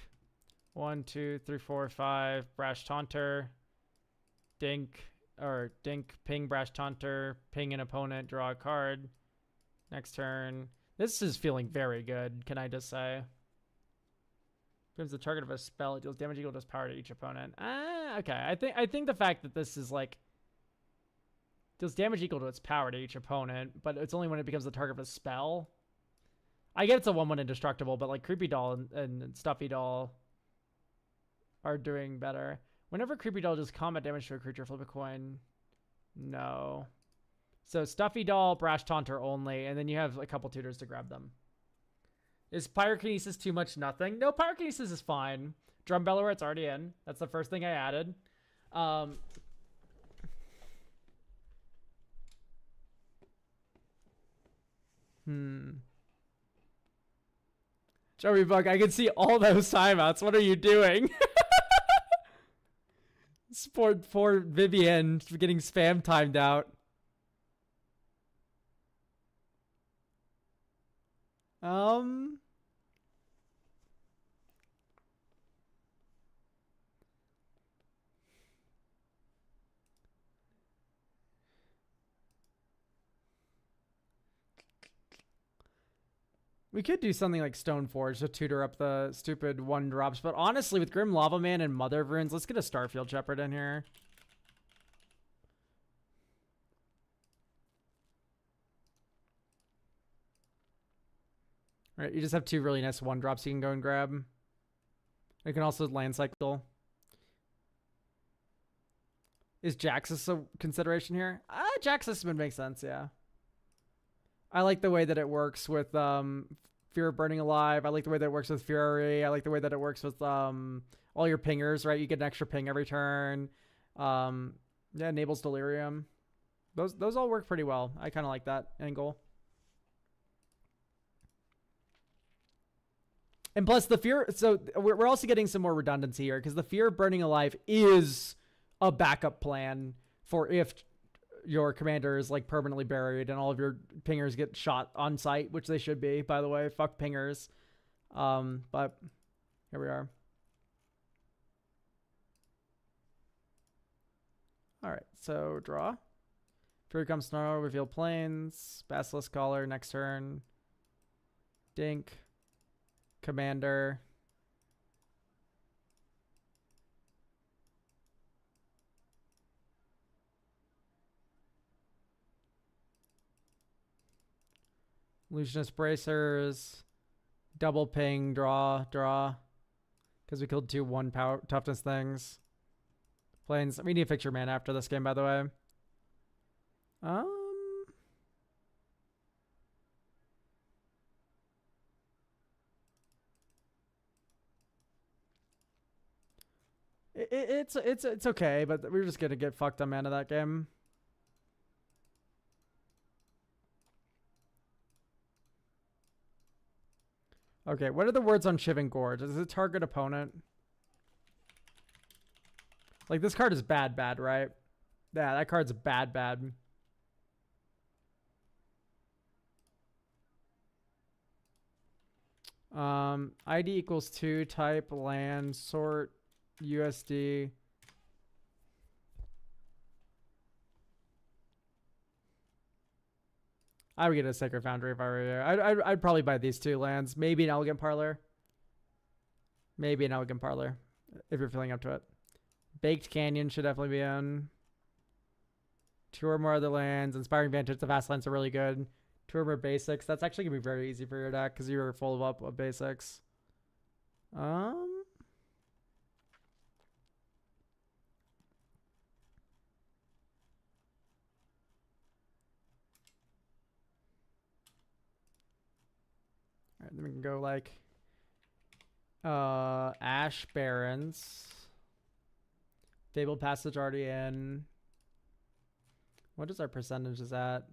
1, 2, 3, 4, 5. Brash Taunter. Dink. Or Dink, ping Brash Taunter. Ping an opponent, draw a card. Next turn. This is feeling very good, can I just say? Becomes the target of a spell. It deals damage equal to its power to each opponent. Okay. I think the fact that this is like deals damage equal to its power to each opponent, but it's only when it becomes the target of a spell. I get it's a 1/1 indestructible, but like Creepy Doll and Stuffy Doll are doing better. Whenever Creepy Doll does combat damage to a creature, flip a coin. No. So Stuffy Doll, Brash Taunter only, and then you have a couple tutors to grab them. Is Pyrokinesis too much? Nothing. No, Pyrokinesis is fine. Drum Bellower, it's already in. That's the first thing I added. Joey Bug, I can see all those timeouts. What are you doing? Sport for Vivian getting spam timed out. We could do something like Stoneforge to tutor up the stupid 1-drops, but honestly, with Grim Lava Man and Mother of Runes, let's get a Starfield Shepherd in here. All right, you just have 2 really nice 1-drops you can go and grab. You can also land cycle. Is Jaxus a consideration here? Jaxus would make sense, yeah. I like the way that it works with Fear of Burning Alive. I like the way that it works with Fury. I like the way that it works with all your pingers, right? You get an extra ping every turn. Yeah, enables Delirium. Those all work pretty well. I kind of like that angle. And plus the Fear, so we're also getting some more redundancy here because the Fear of Burning Alive is a backup plan for if your commander is like permanently buried and all of your pingers get shot on site, which they should be, by the way. Fuck pingers. But here we are. All right, so draw. Fury comes Snarl, reveal planes, Basilisk Caller next turn. Dink. Commander. Illusionist Bracers. Double ping, draw. Because we killed 2 1 power toughness things. Planes. We need to fix your mana after this game, by the way. It's okay, but we're just gonna get fucked on mana that game. Okay, what are the words on Shivan Gorge? Is it target opponent? Like, this card is bad, right? Yeah, that card's bad. ID equals 2, type, land, sort, USD. I would get a Sacred Foundry if I were you. I'd probably buy these 2 lands. Maybe an Elegant Parlor. If you're feeling up to it. Baked Canyon should definitely be in. 2 or more other lands. Inspiring Vantage. The fast lands are really good. 2 or more basics. That's actually going to be very easy for your deck because you're full up of basics. Alright, then we can go like Ash Barrens. Fabled Passage already in. What is our percentages at?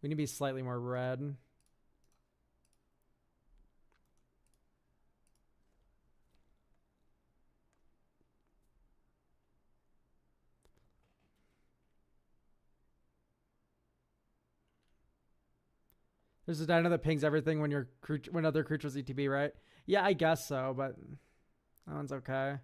We need to be slightly more red. There's a dino that pings everything when when other creatures ETB, right? Yeah, I guess so, but that one's okay.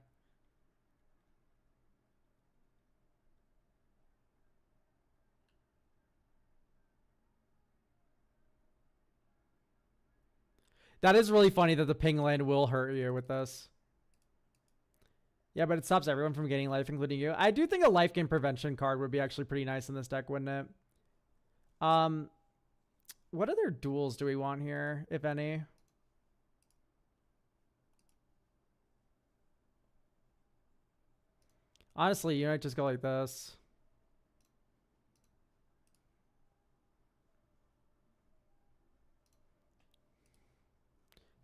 That is really funny that the ping land will hurt you with this. Yeah, but it stops everyone from getting life, including you. I do think a life gain prevention card would be actually pretty nice in this deck, wouldn't it? What other duels do we want here, if any? Honestly, you might just go like this.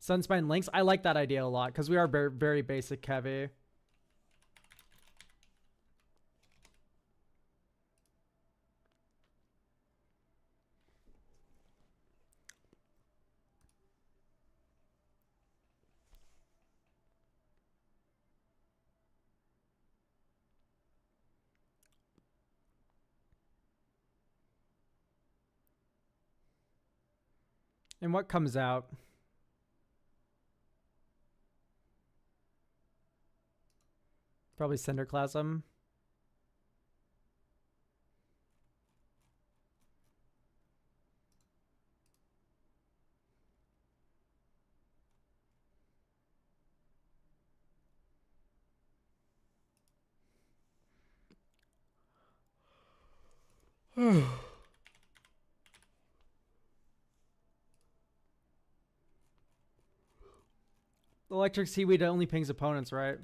Sunspine Links. I like that idea a lot because we are very, very basic heavy. And what comes out? Probably Cinderclasm. Electric Seaweed only pings opponents, right?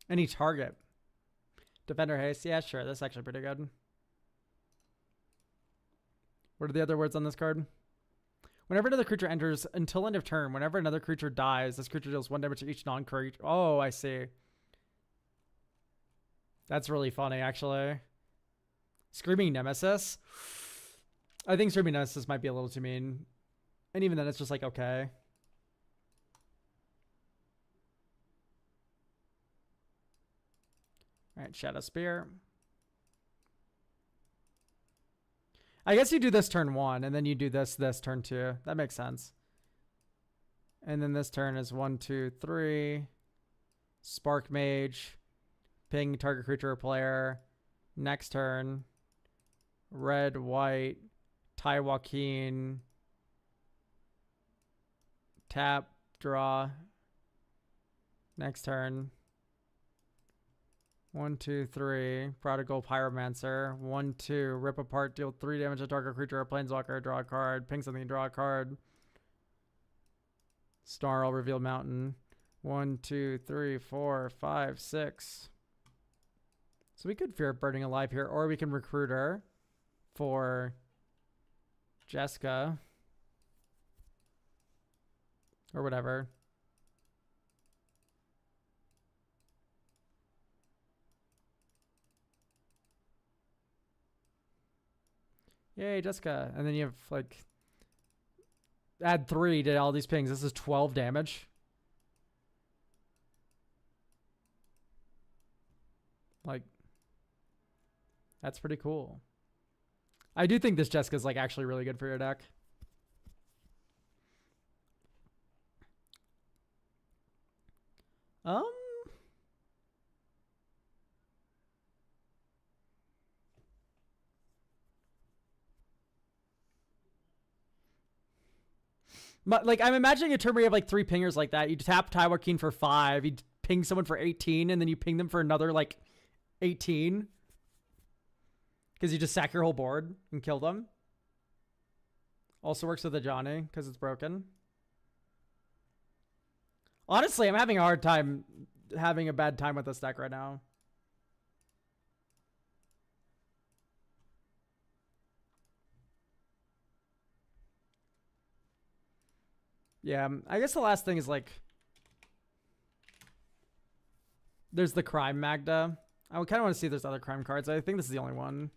Any target. Defender Haste. Yeah, sure. That's actually pretty good. What are the other words on this card? Whenever another creature enters, until end of turn, whenever another creature dies, this creature deals 1 damage to each non-creature. Oh, I see. That's really funny, actually. Screaming Nemesis? I think Screaming Nemesis might be a little too mean. And even then, it's just like, okay. Alright, Shadow Spear. I guess you do this turn 1, and then you do this turn 2. That makes sense. And then this turn is 1, 2, 3. Spark Mage. Ping target creature or player. Next turn. Red, white. Ty Joaquin. Tap, draw. Next turn. 1, 2, 3. Prodigal Pyromancer. 1, 2. Rip apart. Deal 3 damage to target creature or planeswalker. Draw a card. Ping something. Draw a card. Snarl. Reveal Mountain. 1, 2, 3, 4, 5, 6. So we could Fear Burning Alive here, or we can recruit her for Jessica. Or whatever. Yay, Jessica. And then you have, like, add 3 to all these pings. This is 12 damage. Like, that's pretty cool. I do think this Jessica's, like, actually really good for your deck. But, like, I'm imagining a turn where you have, like, 3 pingers like that. You tap Ty Joaquin for 5. You ping someone for 18, and then you ping them for another, like, 18. Because you just sack your whole board and kill them. Also works with the Johnny, because it's broken. Honestly, I'm having a bad time with this deck right now. Yeah, I guess the last thing is, like, there's the Crime Magda. I kind of want to see if there's other crime cards. I think this is the only one.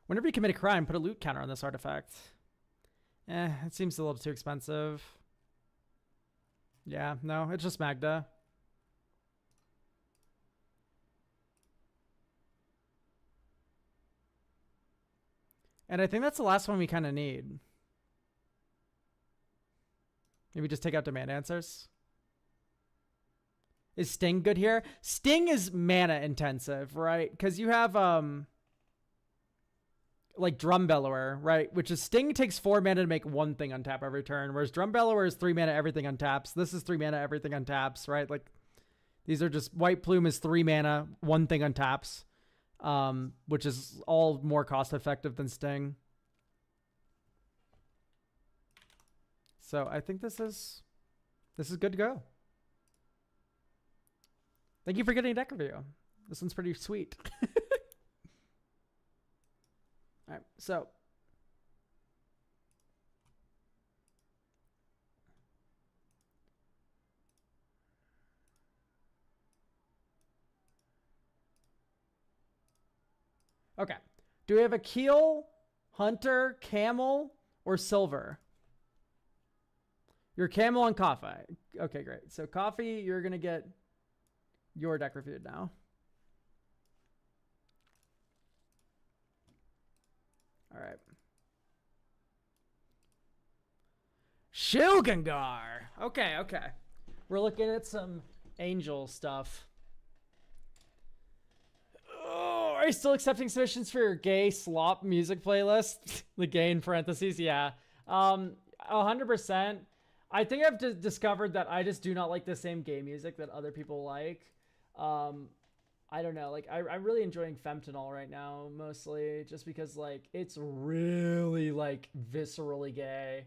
Whenever you commit a crime, put a loot counter on this artifact. It seems a little too expensive. Yeah, no, it's just Magda. And I think that's the last one we kind of need. Maybe just take out Demand Answers. Is Sting good here? Sting is mana intensive, right? Because you have like Drum Bellower, right? Which is Sting takes 4 mana to make 1 thing untap every turn, whereas Drum Bellower is 3 mana, everything untaps. This is 3 mana, everything untaps, right? Like, these are just, White Plume is 3 mana, 1 thing untaps, which is all more cost effective than Sting. So I think this is good to go. Thank you for getting a deck review. This one's pretty sweet. All right, so okay. Do we have a Keel, Hunter, Camel, or Silver? You're Camel on Coffee. Okay, great. So Coffee, you're gonna get your deck reviewed now. All right. Shilgangar. Okay, okay. We're looking at some angel stuff. Oh, you still accepting submissions for your gay slop music playlist? The gay in parentheses, yeah. 100%. I think I've discovered that I just do not like the same gay music that other people like. I don't know. Like, I'm really enjoying Fentanyl right now, mostly, just because, like, it's really, like, viscerally gay.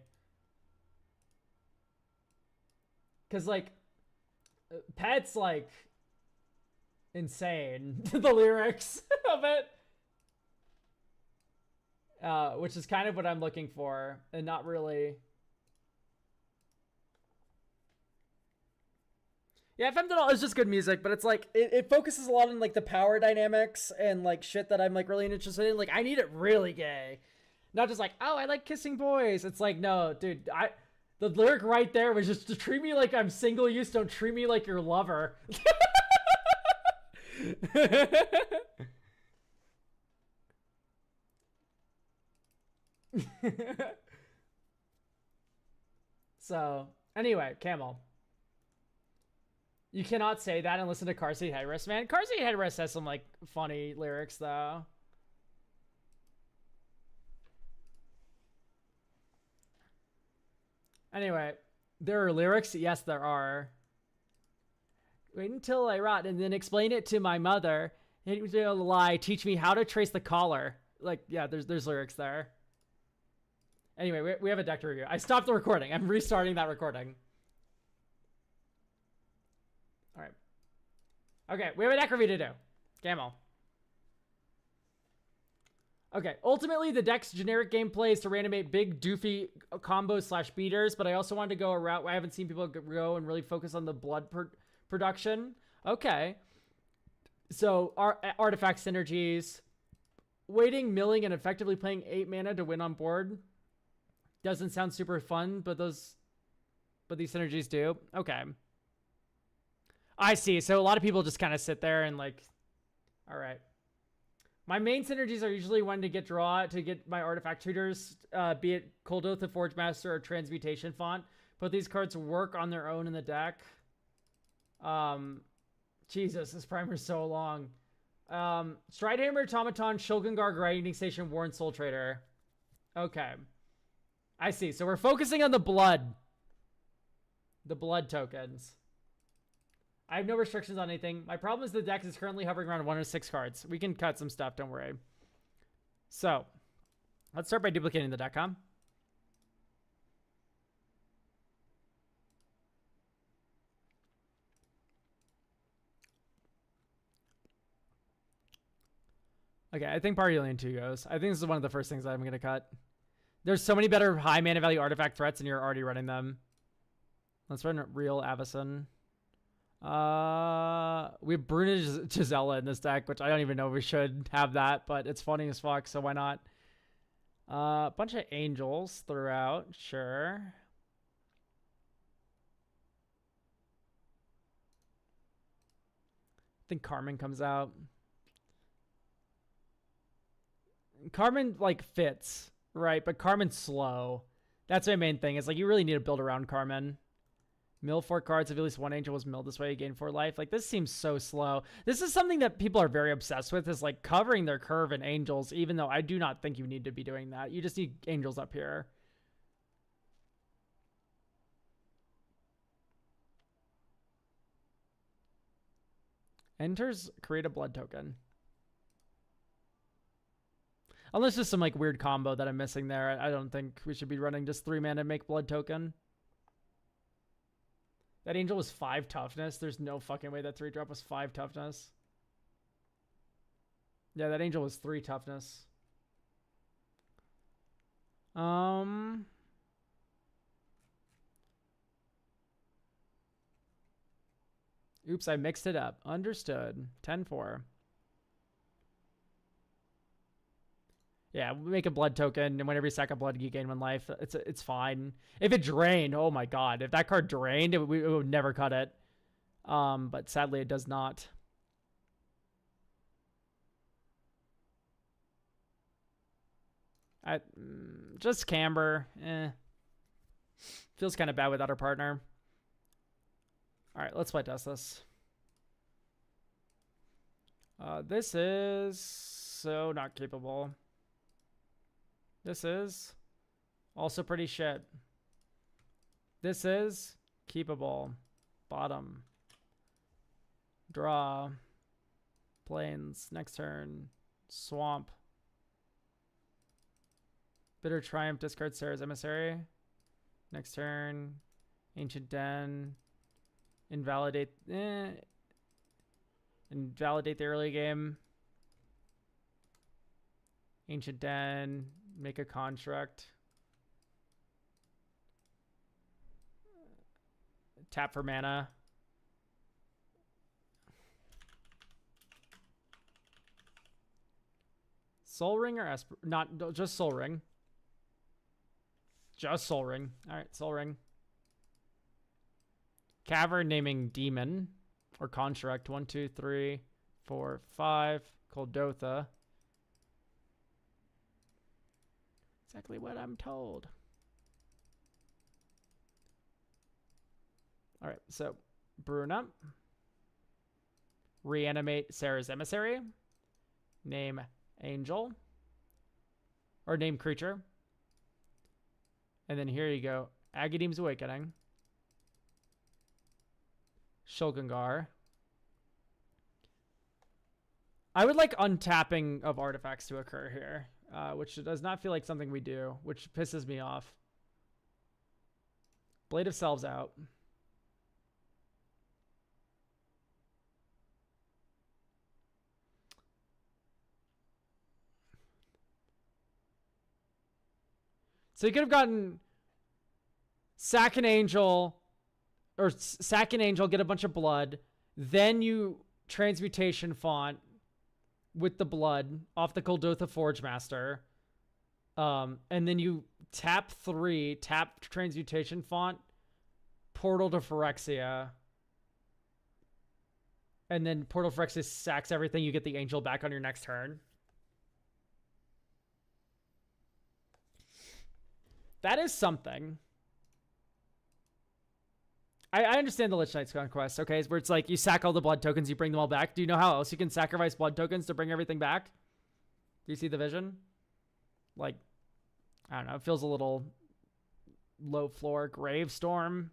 Because, like, Pet's, like, insane. The lyrics of it. Which is kind of what I'm looking for, and not really... Yeah, Fentanyl is just good music, but it's like, it focuses a lot on, like, the power dynamics and, like, shit that I'm, like, really interested in. Like, I need it really gay. Not just like, oh, I like kissing boys. It's like, no, dude, the lyric right there was just, to treat me like I'm single use, don't treat me like your lover. So, anyway, Camel. You cannot say that and listen to Car Seat Headrest, man. Car Seat Headrest has some, like, funny lyrics, though. Anyway, there are lyrics? Yes, there are. Wait until I rot and then explain it to my mother. It was a lie. Teach me how to trace the collar. Like, yeah, there's lyrics there. Anyway, we have a deck to review. I stopped the recording. I'm restarting that recording. All right. Okay, we have a deck review to do. Camel. Okay, ultimately the deck's generic gameplay is to reanimate big doofy combos slash beaters, but I also wanted to go a route where I haven't seen people go and really focus on the blood production. Okay. So, artifact synergies. Waiting, milling, and effectively playing 8 mana to win on board. Doesn't sound super fun, but these synergies do. Okay. I see. So a lot of people just kind of sit there and like, all right. My main synergies are usually when to get draw to get my artifact tutors, be it Cold Oath, the Forge Master, or Transmutation Font. But these cards work on their own in the deck. Jesus, this primer's so long. Stridehammer, Automaton, Shulgengar, Grinding Station, Warren Soul Trader. Okay. I see. So we're focusing on the blood. The blood tokens. I have no restrictions on anything. My problem is the deck is currently hovering around 1 or 6 cards. We can cut some stuff, don't worry. So, let's start by duplicating the deck, huh? Okay, I think Party Lane 2 goes. I think this is one of the first things I'm going to cut. There's so many better high mana value artifact threats, and you're already running them. Let's run Real Avacyn. We have Bruna Gisela in this deck, which I don't even know if we should have that, but it's funny as fuck, so why not? A bunch of angels throughout, sure. I think Carmen comes out. Carmen, like, fits, right? But Carmen's slow. That's my main thing. Is like, you really need to build around Carmen. Mill 4 cards. If at least one angel was milled this way, you gain 4 life. Like, this seems so slow. This is something that people are very obsessed with, is like covering their curve in angels, even though I do not think you need to be doing that. You just need angels up here. Enters, create a blood token. Unless there's some like weird combo that I'm missing there. I don't think we should be running just 3 mana make blood token. That angel was 5 toughness. There's no fucking way that 3-drop was 5 toughness. Yeah, that angel was 3 toughness. Oops, I mixed it up. Understood. 10-4. Yeah, we make a blood token, and whenever you sack a blood, you gain 1 life. It's fine. If it drained, oh my god. If that card drained, it would never cut it. But sadly, it does not. Just Camber. Feels kind of bad without our partner. All right, let's play test this. This is so not capable. This is also pretty shit. This is keepable. Bottom. Draw. Plains. Next turn. Swamp. Bitter Triumph. Discard Sarah's Emissary. Next turn. Ancient Den. Invalidate. Invalidate the early game. Ancient Den. Make a construct. Tap for mana. Soul Ring or Esper? Not just Soul Ring. Just Soul Ring. All right, Soul Ring. Cavern naming Demon or Construct. 1, 2, 3, 4, 5. Coldotha. Exactly what I'm told. All right, so Bruna. Reanimate Sarah's Emissary. Name Angel. Or name creature. And then here you go. Agadeem's Awakening. Shulgangar. I would like untapping of artifacts to occur here, which does not feel like something we do, which pisses me off. Blade of Selves out. So you could have gotten sack an angel, or sack an angel, get a bunch of blood, then you transmutation font with the blood off the Coldotha Forge Master, and then you tap 3, tap transmutation font, Portal to Phyrexia, and then Portal to Phyrexia sacks everything, you get the angel back on your next turn. That is something. I understand the Lich Knight's Conquest, okay? Where it's like you sack all the blood tokens, you bring them all back. Do you know how else you can sacrifice blood tokens to bring everything back? Do you see the vision? Like, I don't know. It feels a little low floor. Gravestorm.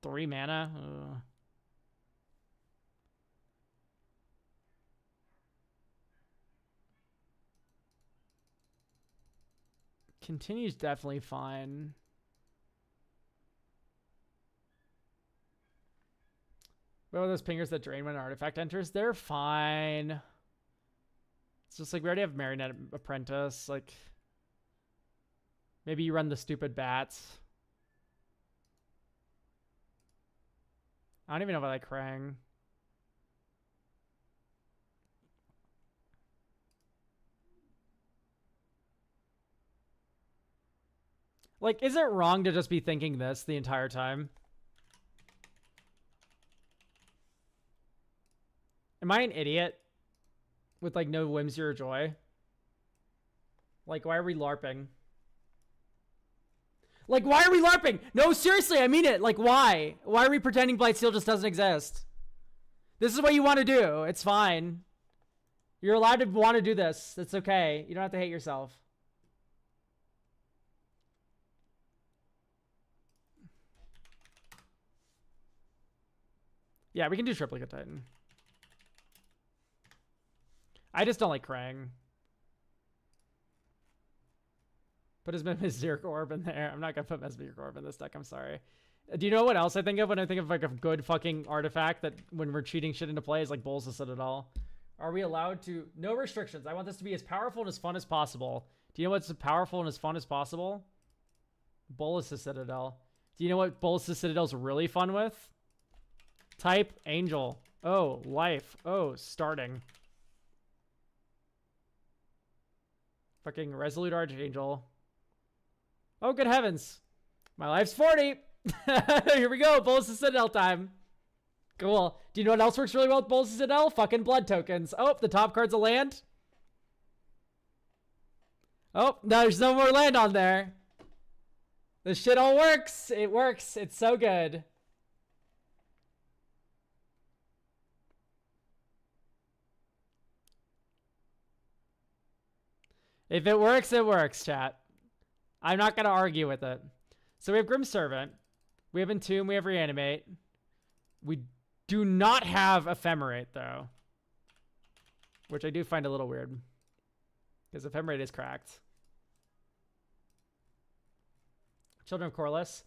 3 mana. Ugh. Continue's definitely fine. What are those pingers that drain when an artifact enters? They're fine. It's just like we already have Marionette Apprentice. Like, maybe you run the stupid bats. I don't even know if I like Krang. Like, is it wrong to just be thinking this the entire time? Am I an idiot? With, like, no whimsy or joy? Like, why are we LARPing? Like, why are we LARPing? No, seriously, I mean it. Like, why? Why are we pretending Blightsteel just doesn't exist? This is what you want to do. It's fine. You're allowed to want to do this. It's okay. You don't have to hate yourself. Yeah, we can do Triplicate Titan. I just don't like Krang. Put his Mesmeric Orb in there. I'm not going to put Mesmeric Orb in this deck. I'm sorry. Do you know what else I think of when I think of like a good fucking artifact that when we're cheating shit into play is like Bowls of Citadel? Are we allowed to... No restrictions. I want this to be as powerful and as fun as possible. Do you know what's powerful and as fun as possible? Bolus of Citadel. Do you know what Bolus of Citadel's really fun with? Type Angel. Oh, life. Oh, starting. Fucking Resolute Archangel. Oh, good heavens. My life's 40. Here we go. Bolus of Citadel time. Cool. Do you know what else works really well with Bolus of Citadel? Fucking blood tokens. Oh, the top card's a land. Oh, no, there's no more land on there. This shit all works. It works. It's so good. If it works, chat. I'm not going to argue with it. So we have Grim Servant. We have Entomb. We have Reanimate. We do not have Ephemerate, though. Which I do find a little weird. Because Ephemerate is cracked. Children of Corliss.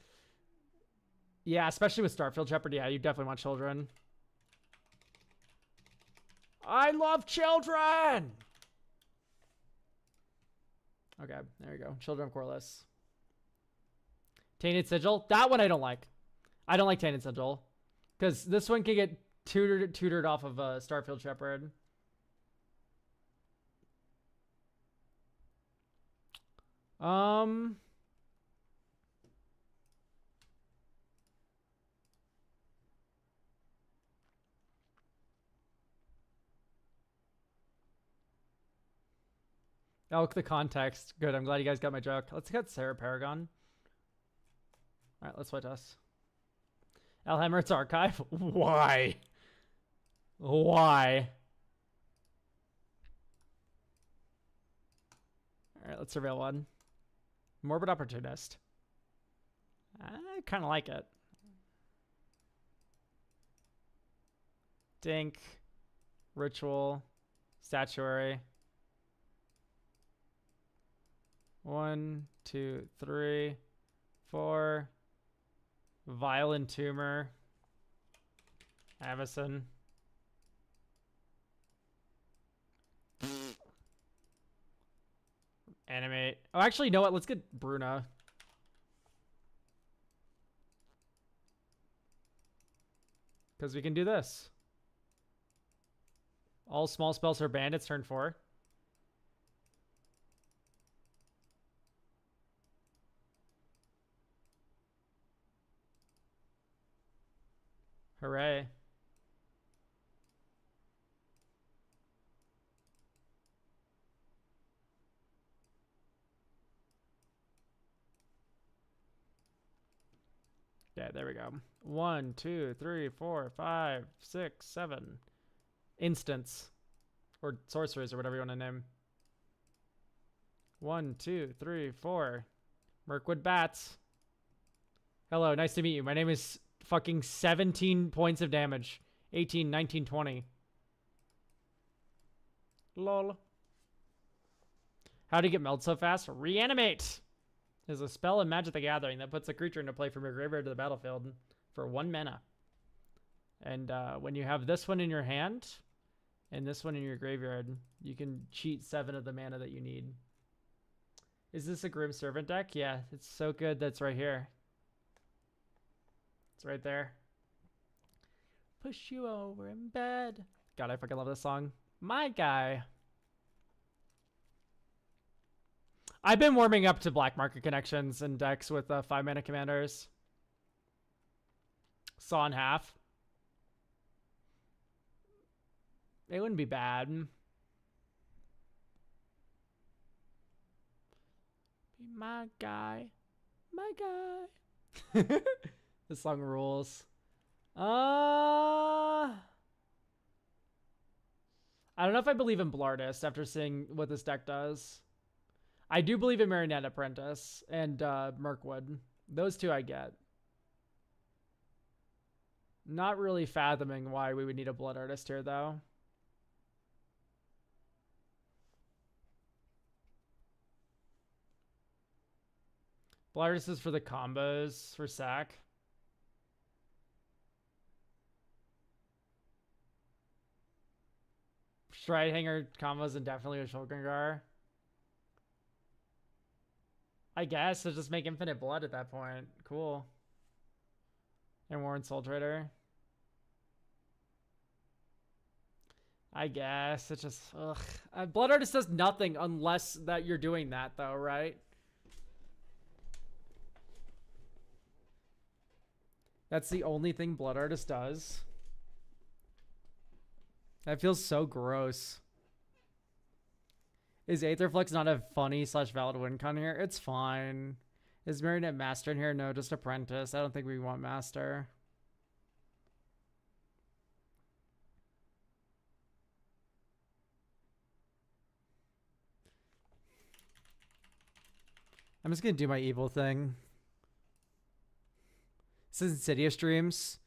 Yeah, especially with Starfield Shepherd. Yeah, you definitely want children. I love children! Okay, there you go. Children of Corliss. Tainted Sigil. That one I don't like. I don't like Tainted Sigil. Because this one can get tutored off of Starfield Shepherd. Oh, the context. Good. I'm glad you guys got my joke. Let's get Sarah Paragon. All right, let's switch us. Elhammert's Archive. Why? Why? All right, let's surveil one. Morbid Opportunist. I kind of like it. Dink. Ritual. Statuary. 1, 2, 3, 4. Violent Tumor. Avison. Animate. Oh, actually, you know what? Let's get Bruna. Because we can do this. All small spells are bandits, turn 4. Hooray. Yeah, there we go. 1, 2, 3, 4, 5, 6, 7. Instants. Or sorcerers, or whatever you want to name. 1, 2, 3, 4. Mirkwood Bats. Hello, nice to meet you. My name is fucking 17 points of damage. 18, 19, 20. Lol. How do you get meld so fast? Reanimate is a spell in Magic the Gathering that puts a creature into play from your graveyard to the battlefield for 1 mana. And when you have this one in your hand and this one in your graveyard, you can cheat 7 of the mana that you need. Is this a Grim Servant deck? Yeah, it's so good that's right here. It's right there. Push you over in bed. God, I fucking love this song. My guy. I've been warming up to black market connections and decks with 5 mana commanders. Saw in half. It wouldn't be bad. Be my guy. My guy. This song rules. I don't know if I believe in Blardist after seeing what this deck does. I do believe in Marionette Apprentice and Mirkwood. Those two I get. Not really fathoming why we would need a Blood Artist here, though. Blood Artist is for the combos for sack. Stride Hanger combos and definitely a Shulkengar. I guess, so just make infinite blood at that point. Cool. And Warren Soul Trader. I guess, it's just, ugh. Blood Artist does nothing unless that you're doing that, though, right? That's the only thing Blood Artist does. That feels so gross. Is Aetherflux not a funny / valid win con here? It's fine. Is Marionette Master in here? No, just Apprentice. I don't think we want Master. I'm just gonna do my evil thing. This is Insidious Dreams.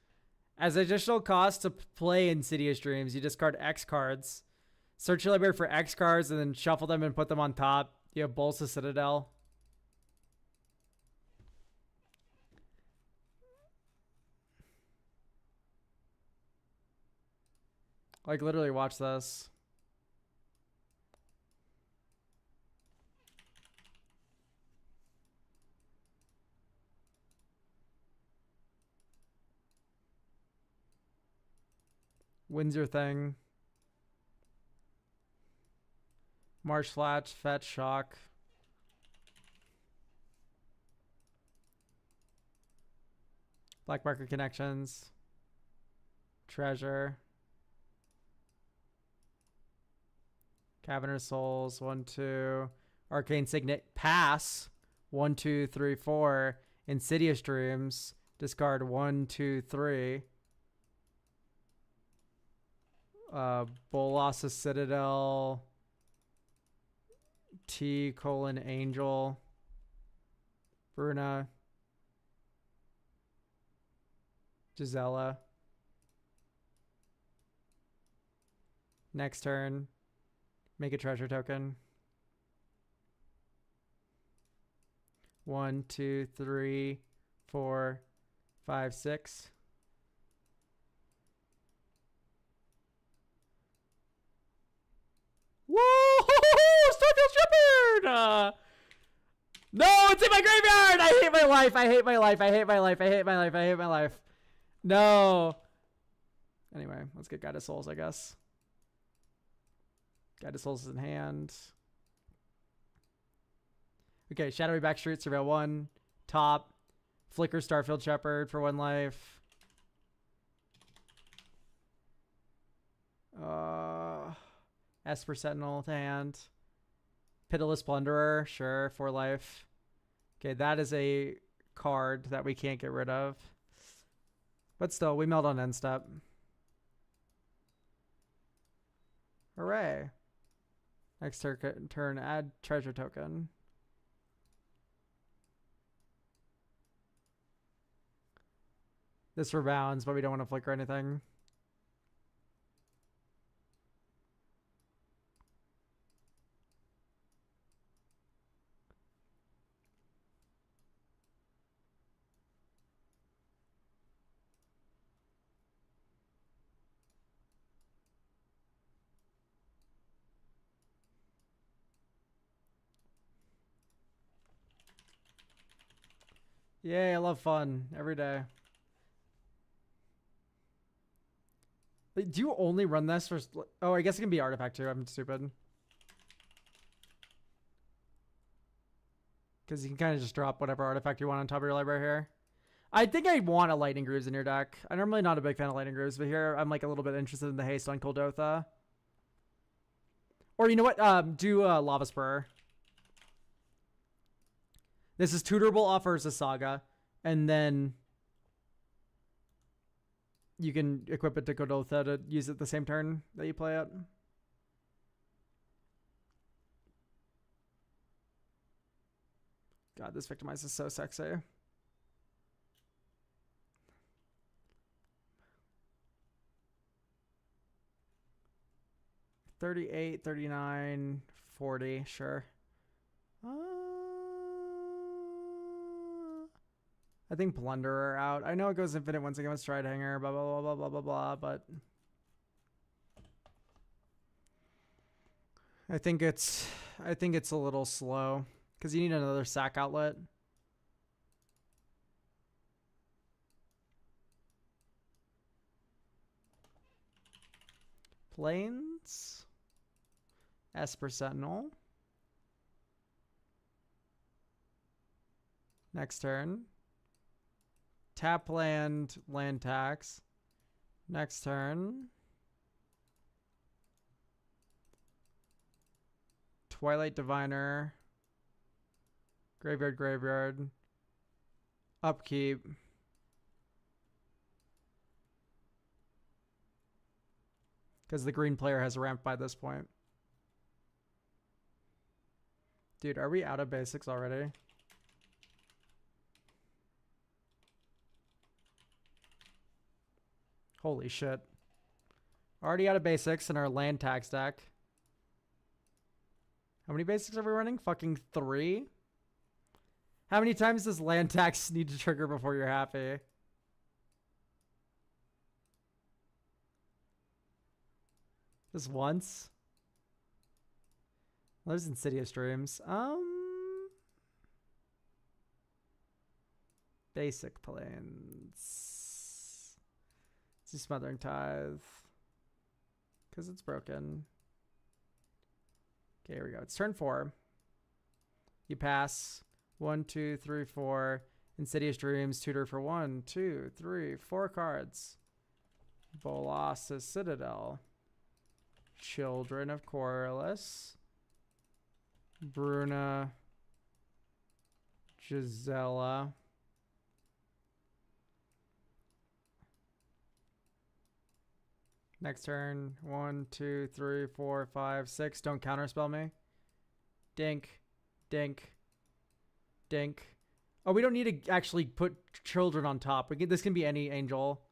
As additional cost to play Insidious Dreams, you discard X cards. Search your library for X cards and then shuffle them and put them on top. You have Bolts of Citadel. Like, literally watch this. Wins your thing. Marsh Flatch, Fetch, Shock. Black Market Connections. Treasure. Caverner's Souls. 1, 2. Arcane Signet. Pass. 1, 2, 3, 4. Insidious Dreams. Discard 1, 2, 3. Bolas' Citadel. T: Angel. Bruna. Gisela. Next turn. Make a treasure token. 1, 2, 3, 4, 5, 6. Whoa! Starfield Shepherd! No, it's in my graveyard! I hate my life. I hate my life. I hate my life. I hate my life. I hate my life. No. Anyway, let's get Guide of Souls, I guess. Guide of Souls is in hand. Okay, Shadowy Backstreet, Surveil 1. Top. Flicker Starfield Shepherd for 1 life. Esper Sentinel to hand. Pitiless Plunderer, sure, 4 life. Okay, that is a card that we can't get rid of. But still, we meld on end step. Hooray. Next turn, add treasure token. This rebounds, but we don't want to flicker anything. Yay, I love fun every day. Wait, do you only run this for... Oh, I guess it can be artifact too. I'm stupid. Because you can kind of just drop whatever artifact you want on top of your library here. I think I want a Lightning Grooves in your deck. I'm normally not a big fan of Lightning Grooves, but here I'm like a little bit interested in the haste on Kuldotha. Or you know what? Do Lava Spur. This is tutorable off Urza Saga, and then you can equip it to Kuldotha to use it the same turn that you play it. God, this Victimize is so sexy. $38, $39, $40, sure. I think Plunderer out. I know it goes infinite once again with Stride Hanger, blah, blah, blah, blah, blah, blah, blah, but I think it's a little slow because you need another sack outlet. Plains. Esper Sentinel. Next turn. Tap land, land tax. Next turn. Twilight Diviner. Graveyard, graveyard. Upkeep. Because the green player has ramped by this point. Dude, are we out of basics already? Holy shit. Already out of basics in our land tax deck. How many basics are we running? Fucking 3? How many times does land tax need to trigger before you're happy? Just once? There's Insidious Dreams. Basic planes. Let's do Smothering Tithe. Because it's broken. Okay, here we go. It's turn 4. You pass. 1, 2, 3, 4. Insidious Dreams. Tutor for 1, 2, 3, 4 cards. Bolas's Citadel. Children of Corliss. Bruna. Gisela. Next turn. 1, 2, 3, 4, 5, 6. Don't counterspell me. Dink. Dink. Dink. Oh, we don't need to actually put children on top. This can be any angel.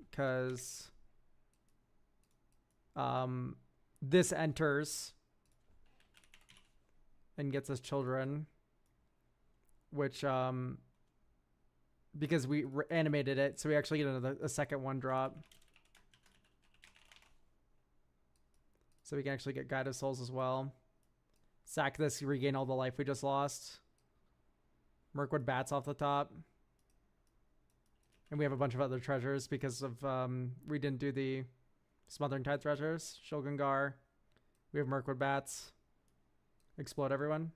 Because this enters and gets us children. Which, because we animated it, so we actually get a second 1-drop. So we can actually get Guide of Souls as well. Sack this, regain all the life we just lost. Mirkwood Bats off the top. And we have a bunch of other treasures because of we didn't do the Smothering Tide treasures. Shulgungar. We have Mirkwood Bats. Explode everyone.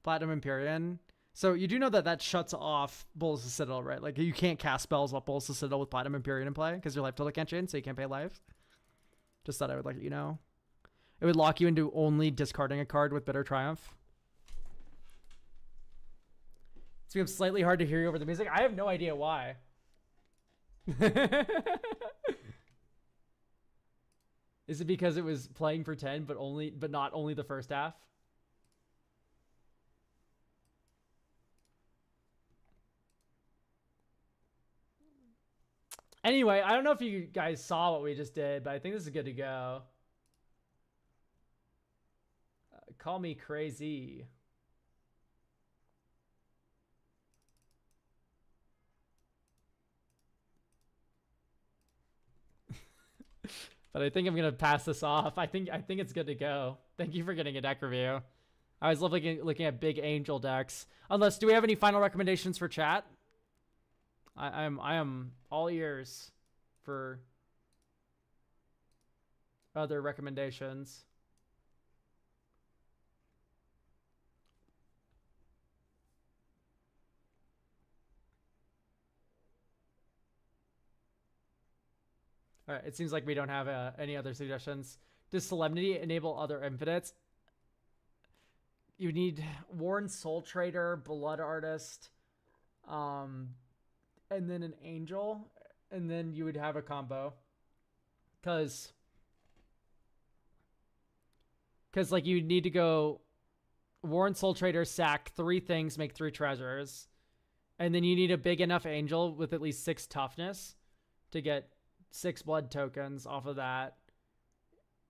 Platinum Empyrean. So you do know that that shuts off Bulls of Citadel, right? Like you can't cast spells off Bulls of Citadel with Platinum Empyrean in play because your life total can't change, so you can't pay life. Just thought I would let you know. It would lock you into only discarding a card with Bitter Triumph. It's become slightly hard to hear you over the music. I have no idea why. Is it because it was playing for 10 but not only the first half? Anyway, I don't know if you guys saw what we just did, but I think this is good to go. Call me crazy. But I think I'm gonna pass this off. I think it's good to go. Thank you for getting a deck review. I always love looking at big angel decks. Unless, do we have any final recommendations for chat? I am all ears for other recommendations. All right, it seems like we don't have any other suggestions. Does Solemnity enable other infinites? You need Worn Soul Trader, Blood Artist, and then an angel, and then you would have a combo. Cause like you need to go Worn Soul Trader, sack 3 things, make 3 treasures. And then you need a big enough angel with at least 6 toughness to get 6 blood tokens off of that.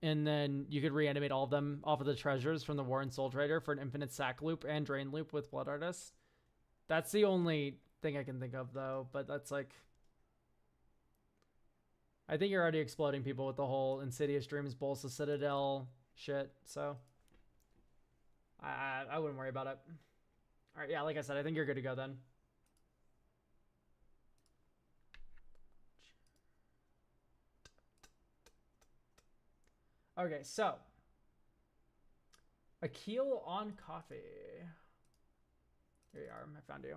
And then you could reanimate all of them off of the treasures from the Worn Soul Trader for an infinite sack loop and drain loop with Blood Artist. That's the only thing I can think of, though. But that's like, I think you're already exploding people with the whole Insidious Dreams, Bulls of Citadel shit. So I wouldn't worry about it. All right, yeah, like I said, I think you're good to go then. Okay, so Akil on coffee. Here you are. I found you.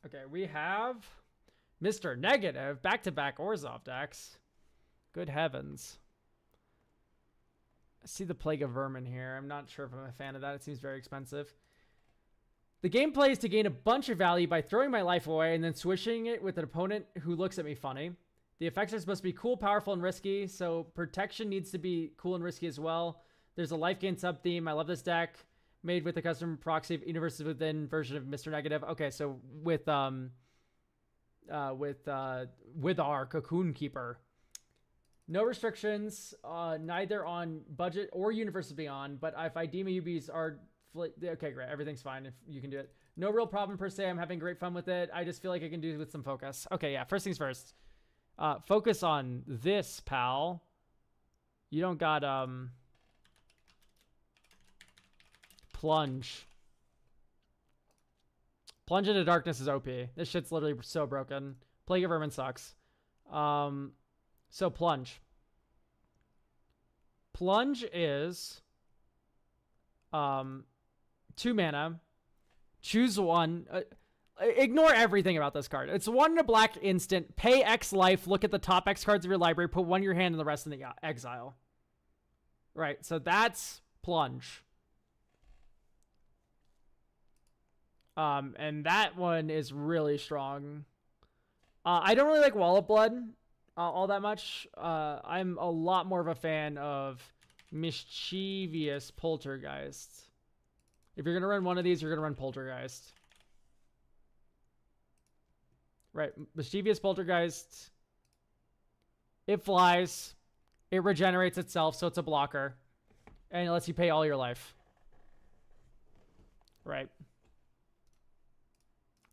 Okay, we have Mr. Negative, back-to-back Orzhov decks. Good heavens. I see the Plague of Vermin here. I'm not sure if I'm a fan of that. It seems very expensive. The gameplay is to gain a bunch of value by throwing my life away and then switching it with an opponent who looks at me funny. The effects are supposed to be cool, powerful, and risky, so protection needs to be cool and risky as well. There's a life gain sub-theme. I love this deck. Made with a custom proxy of Universes Within version of Mr. Negative. Okay, so with our Cocoon Keeper. No restrictions, neither on budget or Universes Beyond, but if I deem a UBs are... Okay, great. Everything's fine if you can do it. No real problem per se. I'm having great fun with it. I just feel like I can do it with some focus. Okay, yeah. First things first. Focus on this, pal. You don't got, Plunge. Plunge into Darkness is OP. This shit's literally so broken. Plague of Vermin sucks. So Plunge. Plunge is, 2 mana. Choose one. Ignore everything about this card. It's 1 in a black instant. Pay X life. Look at the top X cards of your library. Put 1 in your hand and the rest in the exile. Right. So that's Plunge. And that one is really strong. I don't really like Wall of Blood all that much. I'm a lot more of a fan of Mischievous Poltergeist. If you're going to run one of these, you're going to run Poltergeist. Right. Mischievous Poltergeist. It flies. It regenerates itself, so it's a blocker. And it lets you pay all your life. Right.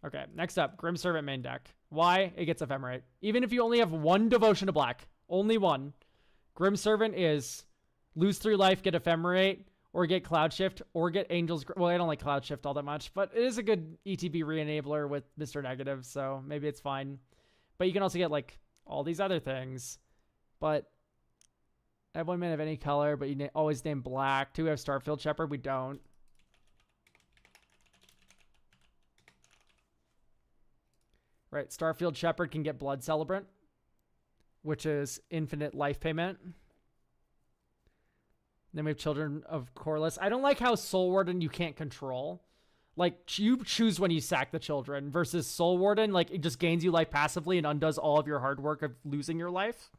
Okay, next up. Grim Servant main deck. Why? It gets Ephemerate. Even if you only have 1 Devotion to Black. Only 1. Grim Servant is lose 3 life, get Ephemerate, or get Cloud Shift, or get Angel's... Well, I don't like Cloud Shift all that much, but it is a good ETB re-enabler with Mr. Negative, so maybe it's fine. But you can also get, like, all these other things. But I have 1 mana of any color, but you always name black. 2, we have Starfield Shepherd. We don't. Right, Starfield Shepherd can get Blood Celebrant, which is infinite life payment. Then we have Children of Corliss. I don't like how Soul Warden you can't control. Like, you choose when you sack the children versus Soul Warden, like, it just gains you life passively and undoes all of your hard work of losing your life.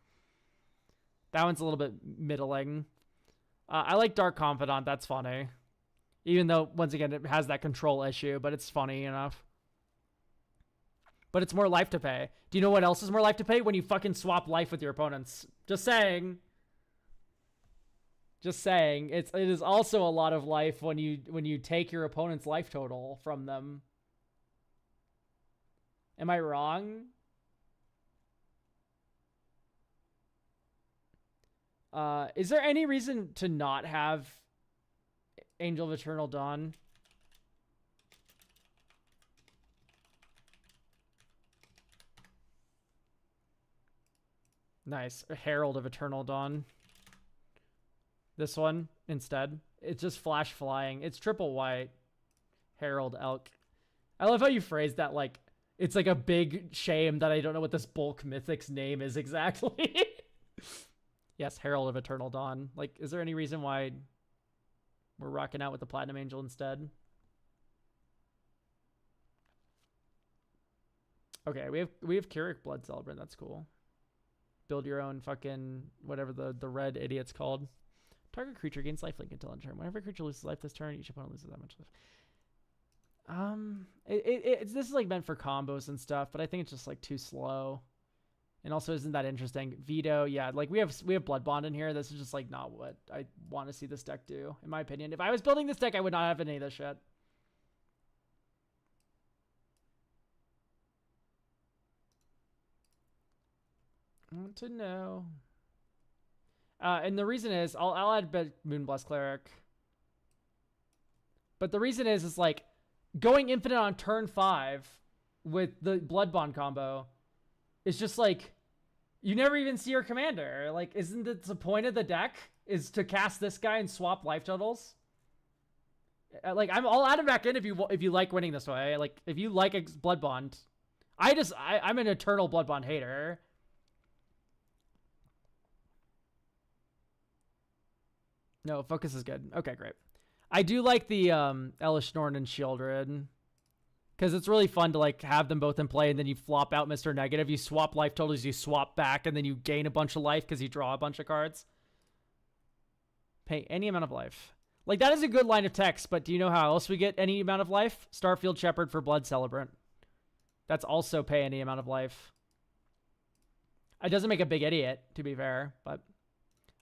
That one's a little bit middling. I like Dark Confidant. That's funny. Even though, once again, it has that control issue, but it's funny enough. But it's more life to pay. Do you know what else is more life to pay? When you fucking swap life with your opponents. Just saying. Just saying. It is also a lot of life when you take your opponent's life total from them. Am I wrong? Is there any reason to not have Angel of Eternal Dawn? Nice. Herald of Eternal Dawn. This one instead. It's just flash flying. It's triple white. Herald Elk. I love how you phrased that like it's like a big shame that I don't know what this bulk mythic's name is exactly. Yes, Herald of Eternal Dawn. Like, is there any reason why we're rocking out with the Platinum Angel instead? Okay, we have Keurig Blood Celebrant. That's cool. Build your own fucking whatever the red idiot's called. Target creature gains lifelink until end turn. Whenever a creature loses life this turn, each opponent loses that much life. This is like meant for combos and stuff, but I think it's just like too slow. And also isn't that interesting. Veto, yeah, like we have Blood Bond in here. This is just like not what I want to see this deck do, in my opinion. If I was building this deck, I would not have any of this shit. I want to know. And the reason is, I'll add Moonblast Cleric. But the reason is like, going infinite on turn 5 with the Blood Bond combo is just like, you never even see your commander. Like, isn't it the point of the deck is to cast this guy and swap life totals? Like, I'll add him back in if you like winning this way. Like, if you like Blood Bond, I'm an eternal Blood Bond hater. No, focus is good. Okay, great. I do like the Elish Norn and Shieldred. Because it's really fun to like have them both in play, and then you flop out Mr. Negative. You swap life totals, you swap back, and then you gain a bunch of life because you draw a bunch of cards. Pay any amount of life. Like, that is a good line of text, but do you know how else we get any amount of life? Starfield Shepherd for Blood Celebrant. That's also pay any amount of life. It doesn't make a big idiot, to be fair, but...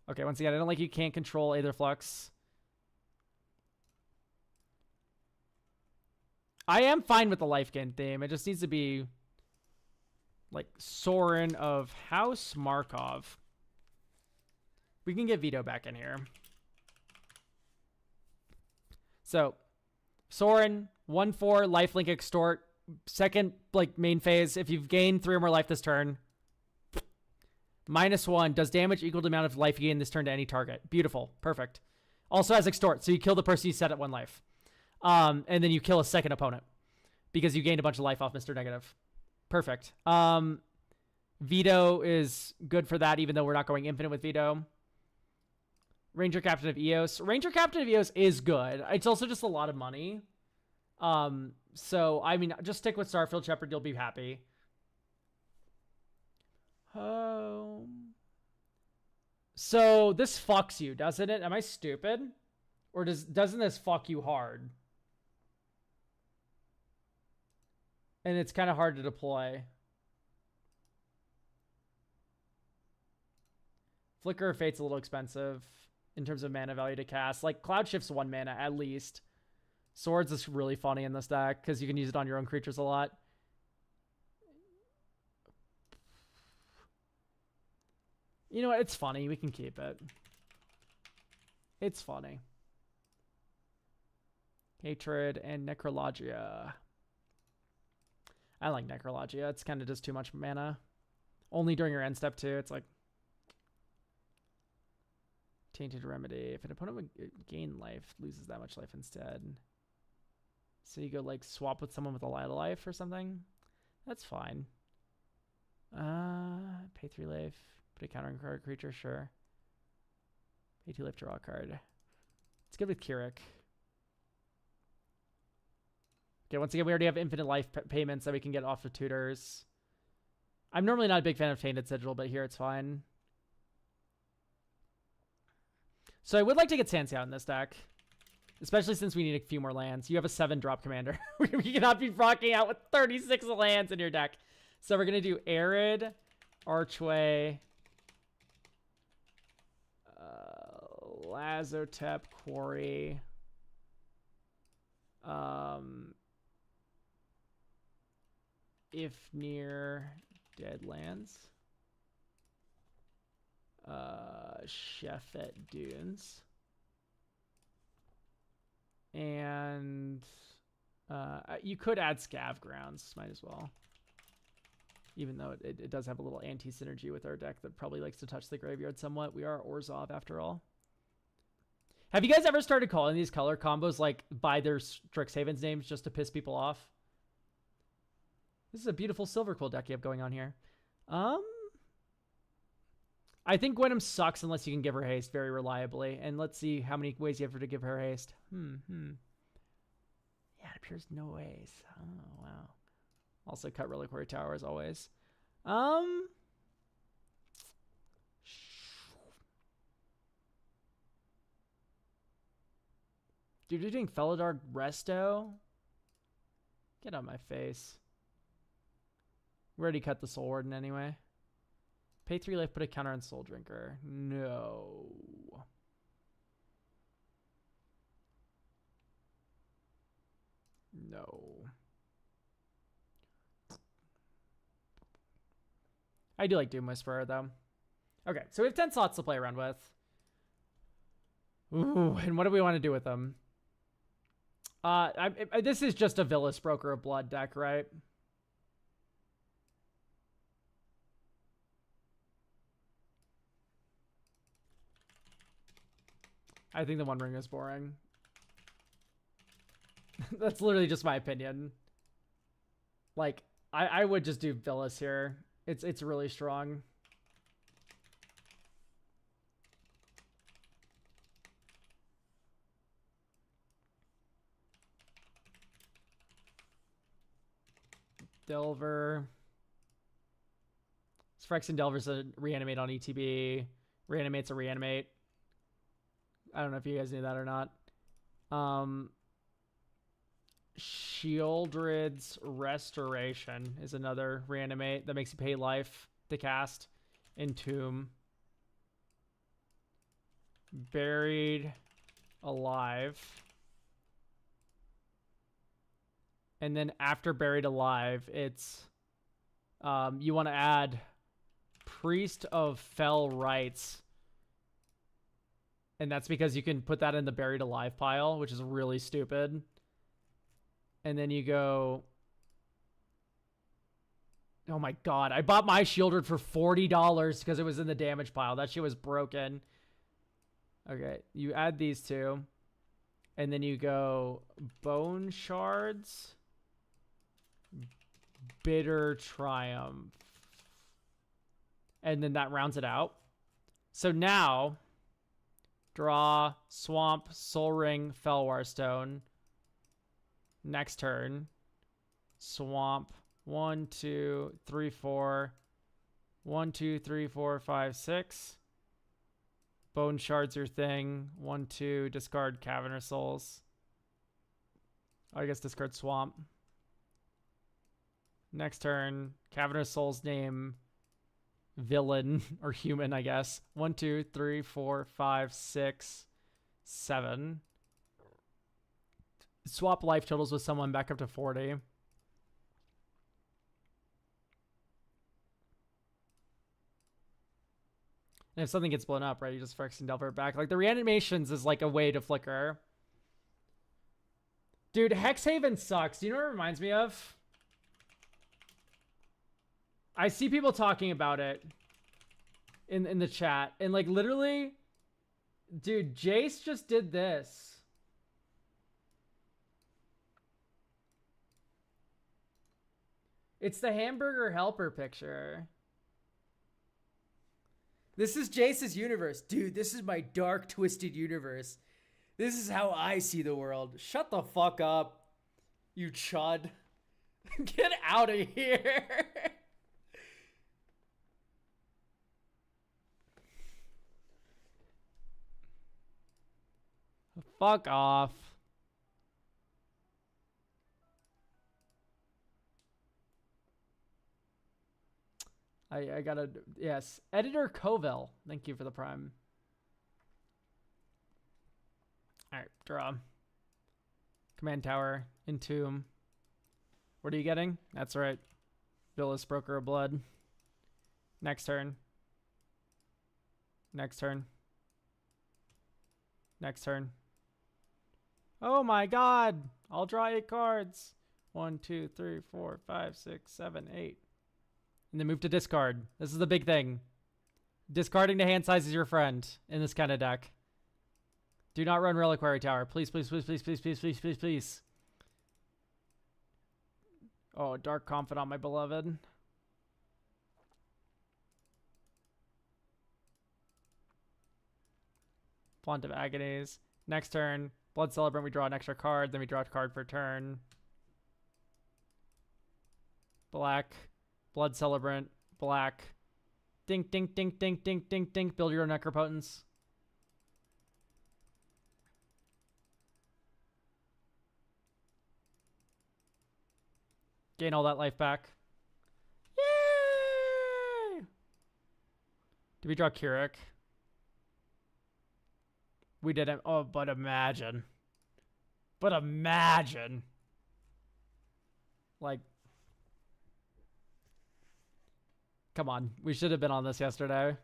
Okay, once again, I don't like you can't control Aether Flux. I am fine with the life gain theme. It just needs to be... like, Sorin of House Markov. We can get Vito back in here. So, Sorin, 1/4, lifelink extort. Second, like, main phase. If you've gained 3 or more life this turn, -1 does damage equal to the amount of life you gain this turn to any target. Beautiful. Perfect. Also has extort, so you kill the person you set at 1 life. And then you kill a second opponent because you gained a bunch of life off Mr. Negative. Perfect. Vito is good for that, even though we're not going infinite with Vito. Ranger Captain of Eos. Ranger Captain of Eos is good. It's also just a lot of money. So, I mean, just stick with Starfield Shepherd. You'll be happy. So, this fucks you, doesn't it? Am I stupid? Or doesn't this fuck you hard? And it's kind of hard to deploy. Flicker of Fate's a little expensive in terms of mana value to cast. Like, Cloud Shift's 1 mana at least. Swords is really funny in this deck because you can use it on your own creatures a lot. You know what? It's funny. We can keep it. It's funny. Hatred and Necrologia. I like Necrologia. It's kind of just too much mana. Only during your end step, too. It's like... Tainted Remedy. If an opponent would gain life, loses that much life instead. So you go like swap with someone with a lot of life or something. That's fine. Pay 3 life. Put a counter on card creature, sure. Pay 2 life, draw a card. It's good with Keurig. Okay, once again, we already have infinite life payments that we can get off of tutors. I'm normally not a big fan of Tainted Sigil, but here it's fine. So I would like to get Sansi out in this deck. Especially since we need a few more lands. You have a 7-drop commander. We cannot be rocking out with 36 lands in your deck. So we're going to do Arid, Archway, Lazotep, Quarry, if near Deadlands, Sheffet Dunes, and you could add Scav Grounds, might as well. Even though it does have a little anti-synergy with our deck that probably likes to touch the graveyard somewhat. We are Orzhov after all. Have you guys ever started calling these color combos like by their Strixhaven's names just to piss people off? This is a beautiful Silverquill deck you have going on here. I think Gwenum sucks unless you can give her haste very reliably. And let's see how many ways you have to give her haste. Yeah, it appears no ways. Oh, wow. Also cut Reliquary Tower as always. Dude, you're doing Felidar Resto? Get out of my face. We already cut the Soul Warden anyway. Pay 3 life, put a counter on Soul Drinker. No. No. I do like Doom Whisperer, though. Okay, so we have 10 slots to play around with. Ooh, and what do we want to do with them? This is just a Villas Broker of Blood deck, right? I think the One Ring is boring. That's literally just my opinion. Like, I would just do Villas here. It's really strong. Delver. Phyrexian Delver's a reanimate on ETB. Reanimate's a reanimate. I don't know if you guys knew that or not. Shieldred's Restoration is another reanimate that makes you pay life to cast. Entomb. Buried Alive. And then after Buried Alive, it's you want to add Priest of Fell Rites. And that's because you can put that in the Buried Alive pile, which is really stupid. And then you go... Oh my god, I bought my Shieldred for $40 because it was in the damage pile. That shit was broken. Okay, you add these two. And then you go Bone Shards. Bitter Triumph. And then that rounds it out. So now, draw Swamp, Soul Ring, Felwar Stone. Next turn, Swamp, 1, 2, 3, 4. 1, 2, 3, 4, 5, 6. Bone Shards your thing. 1, 2, discard Cavernous Souls. I guess discard Swamp. Next turn, Cavernous Souls name villain or human, I guess. 1, 2, 3, 4, 5, 6, 7. Swap life totals with someone back up to 40. And if something gets blown up, right, you just Phyrexian Delver it back. Like, the reanimations is like a way to flicker. Dude, Hexhaven sucks. Do you know what it reminds me of? I see people talking about it in the chat. And, like, literally, dude, Jace just did this. It's the Hamburger Helper picture. This is Jace's universe. Dude, this is my dark, twisted universe. This is how I see the world. Shut the fuck up, you chud. Get out of here. Fuck off. I gotta, yes. Editor Covell, thank you for the prime. Alright, draw. Command Tower, Entomb. What are you getting? That's right. Villas, Broker of Blood. Next turn. Next turn. Next turn. Oh my god! I'll draw 8 cards. 1, 2, 3, 4, 5, 6, 7, 8. And then move to discard. This is the big thing. Discarding to hand size is your friend in this kind of deck. Do not run Reliquary Tower. Please, please, please, please, please, please, please, please, please. Oh, Dark Confidant, my beloved. Font of Agonies. Next turn, Blood Celebrant, we draw an extra card, then we draw a card per turn. Black. Blood Celebrant, black. Dink, dink, dink, dink, dink, dink, dink. Build your own Necropotence. Gain all that life back. Yay! Did we draw Keurig? We didn't. Oh, but imagine. But imagine. Like, come on. We should have been on this yesterday.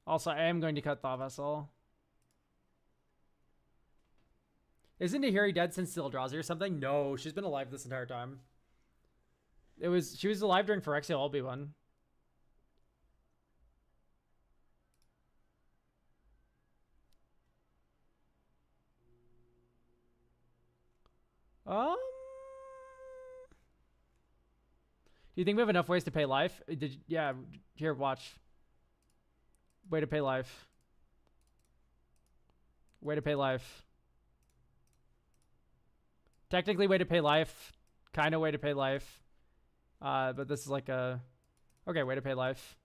Also, I am going to cut Thaw Vessel. Isn't Nahiri dead since Eldrazi or something? No, she's been alive this entire time. She was alive during Phyrexian Obi-Wan. Do you think we have enough ways to pay life? Yeah, here, watch. Way to pay life. Way to pay life. Technically way to pay life. Kind of way to pay life. But this is like a... Okay, way to pay life.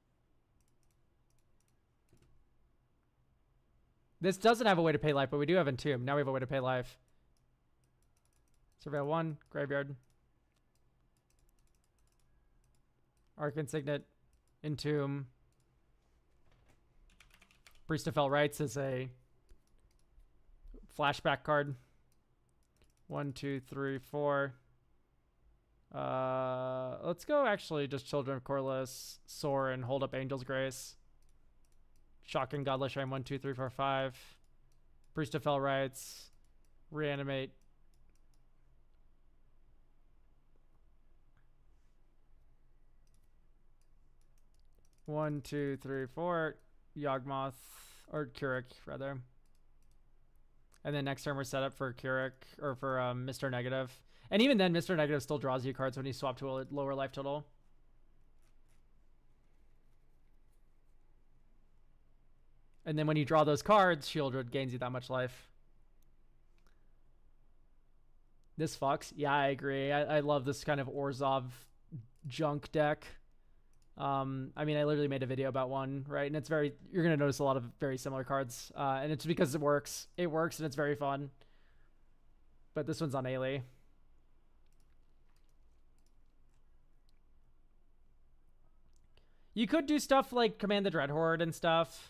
This doesn't have a way to pay life, but we do have Entomb. Now we have a way to pay life. Surveil 1, Graveyard. Arc Insignet, Entomb. Priest of Fell Rites is a flashback card. 1, 2, 3, 4. Let's go actually just Children of Corliss, Soar, and hold up Angel's Grace. Shocking Godless Shrine 1, 2, 3, 4, 5. Priest of Fell Rites. Reanimate. One, two, three, four. Yawgmoth, or Keurig, rather. And then next turn we're set up for Keurig, or for Mr. Negative. And even then, Mr. Negative still draws you cards when you swap to a lower life total. And then when you draw those cards, Shieldred gains you that much life. This fucks. Yeah, I agree. I love this kind of Orzhov junk deck. I mean, I literally made a video about one, right? And it's very... You're going to notice a lot of very similar cards. And it's because it works. It works and it's very fun. But this one's on Ailey. You could do stuff like Command the Dreadhorde and stuff.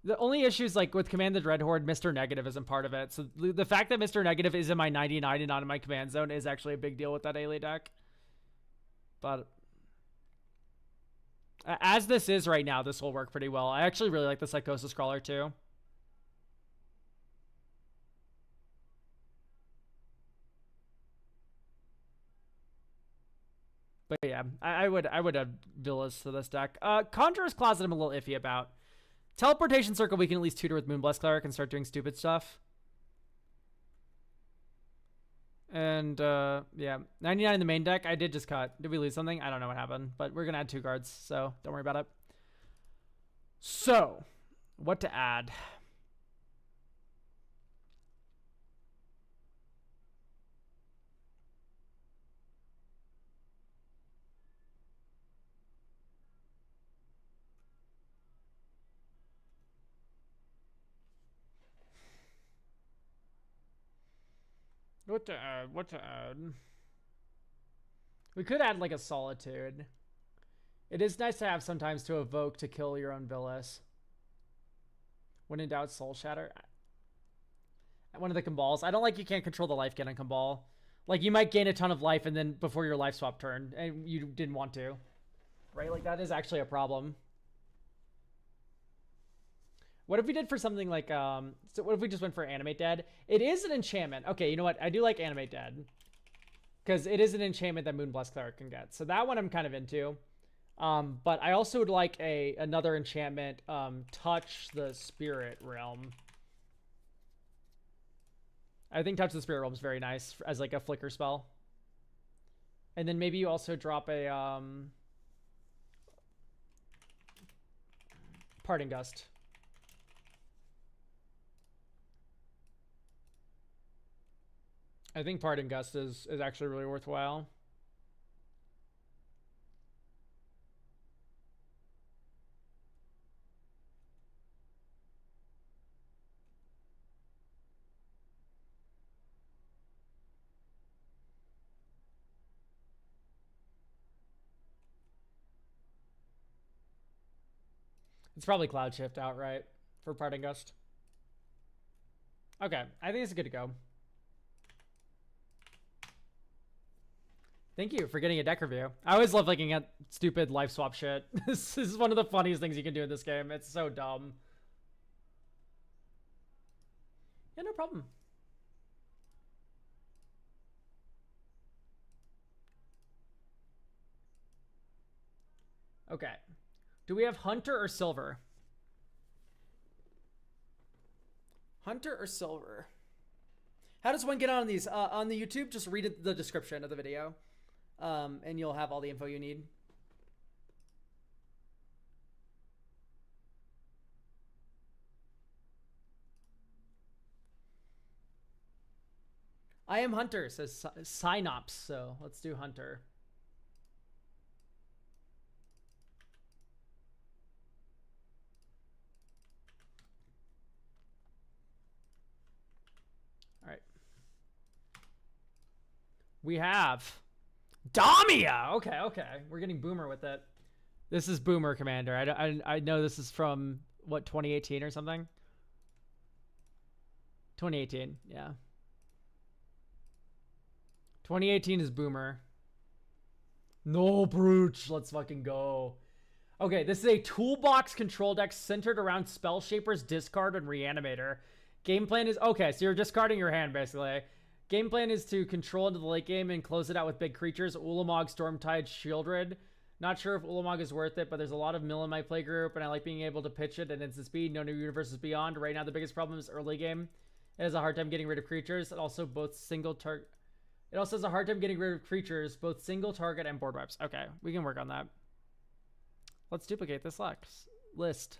The only issue is, like, with Command the Dreadhorde, Mr. Negative isn't part of it. So the fact that Mr. Negative is in my 99 and not in my command zone is actually a big deal with that Ailey deck. But as this is right now, this will work pretty well. I actually really like the Psychosis Crawler too. But yeah, I would have Villas to this deck. Conjurer's Closet I'm a little iffy about. Teleportation Circle we can at least tutor with Moonblast Cleric and start doing stupid stuff. And yeah, 99 in the main deck. I did just cut. Did we lose something? I don't know what happened, but we're gonna add 2 cards, so don't worry about it. So, what to add? What to add? What to add? We could add like a Solitude. It is nice to have sometimes to evoke to kill your own Villas. When in doubt, Soul Shatter. One of the Cabals. I don't like you can't control the life gain on Cabal. Like you might gain a ton of life and then before your life swap turn and you didn't want to. Right? Like that is actually a problem. What if we did for something like, so what if we just went for Animate Dead? It is an enchantment. Okay, you know what? I do like Animate Dead. Because it is an enchantment that Moonblast Cleric can get. So that one I'm kind of into. But I also would like another enchantment, Touch the Spirit Realm. I think Touch the Spirit Realm is very nice as like a flicker spell. And then maybe you also drop a, Parting Gust. I think Parting Gust is actually really worthwhile. It's probably Cloud Shift outright for Parting Gust. Okay, I think it's good to go. Thank you for getting a deck review. I always love looking at stupid life swap shit. This is one of the funniest things you can do in this game. It's so dumb. Yeah, no problem. Okay. Do we have Hunter or Silver? Hunter or Silver? How does one get on these? On the YouTube, just read the description of the video. And you'll have all the info you need. I am Hunter, says Synops. So let's do Hunter. All right. We have Damia. Okay, okay. We're getting Boomer with it. This is Boomer Commander. I know this is from, what, 2018 or something? 2018, yeah. 2018 is Boomer. No, Brooch. Let's fucking go. Okay, this is a toolbox control deck centered around Spell Shapers, Discard, and Reanimator. Game plan is... Okay, so you're discarding your hand, basically. Game plan is to control into the late game and close it out with big creatures. Ulamog, Stormtide, Shieldred. Not sure if Ulamog is worth it, but there's a lot of mill in my play group, and I like being able to pitch it at instant speed. No new universes beyond. Right now, the biggest problem is early game. It has a hard time getting rid of creatures. It also both single target. It also has a hard time getting rid of creatures, both single target and board wipes. Okay, we can work on that. Let's duplicate this list.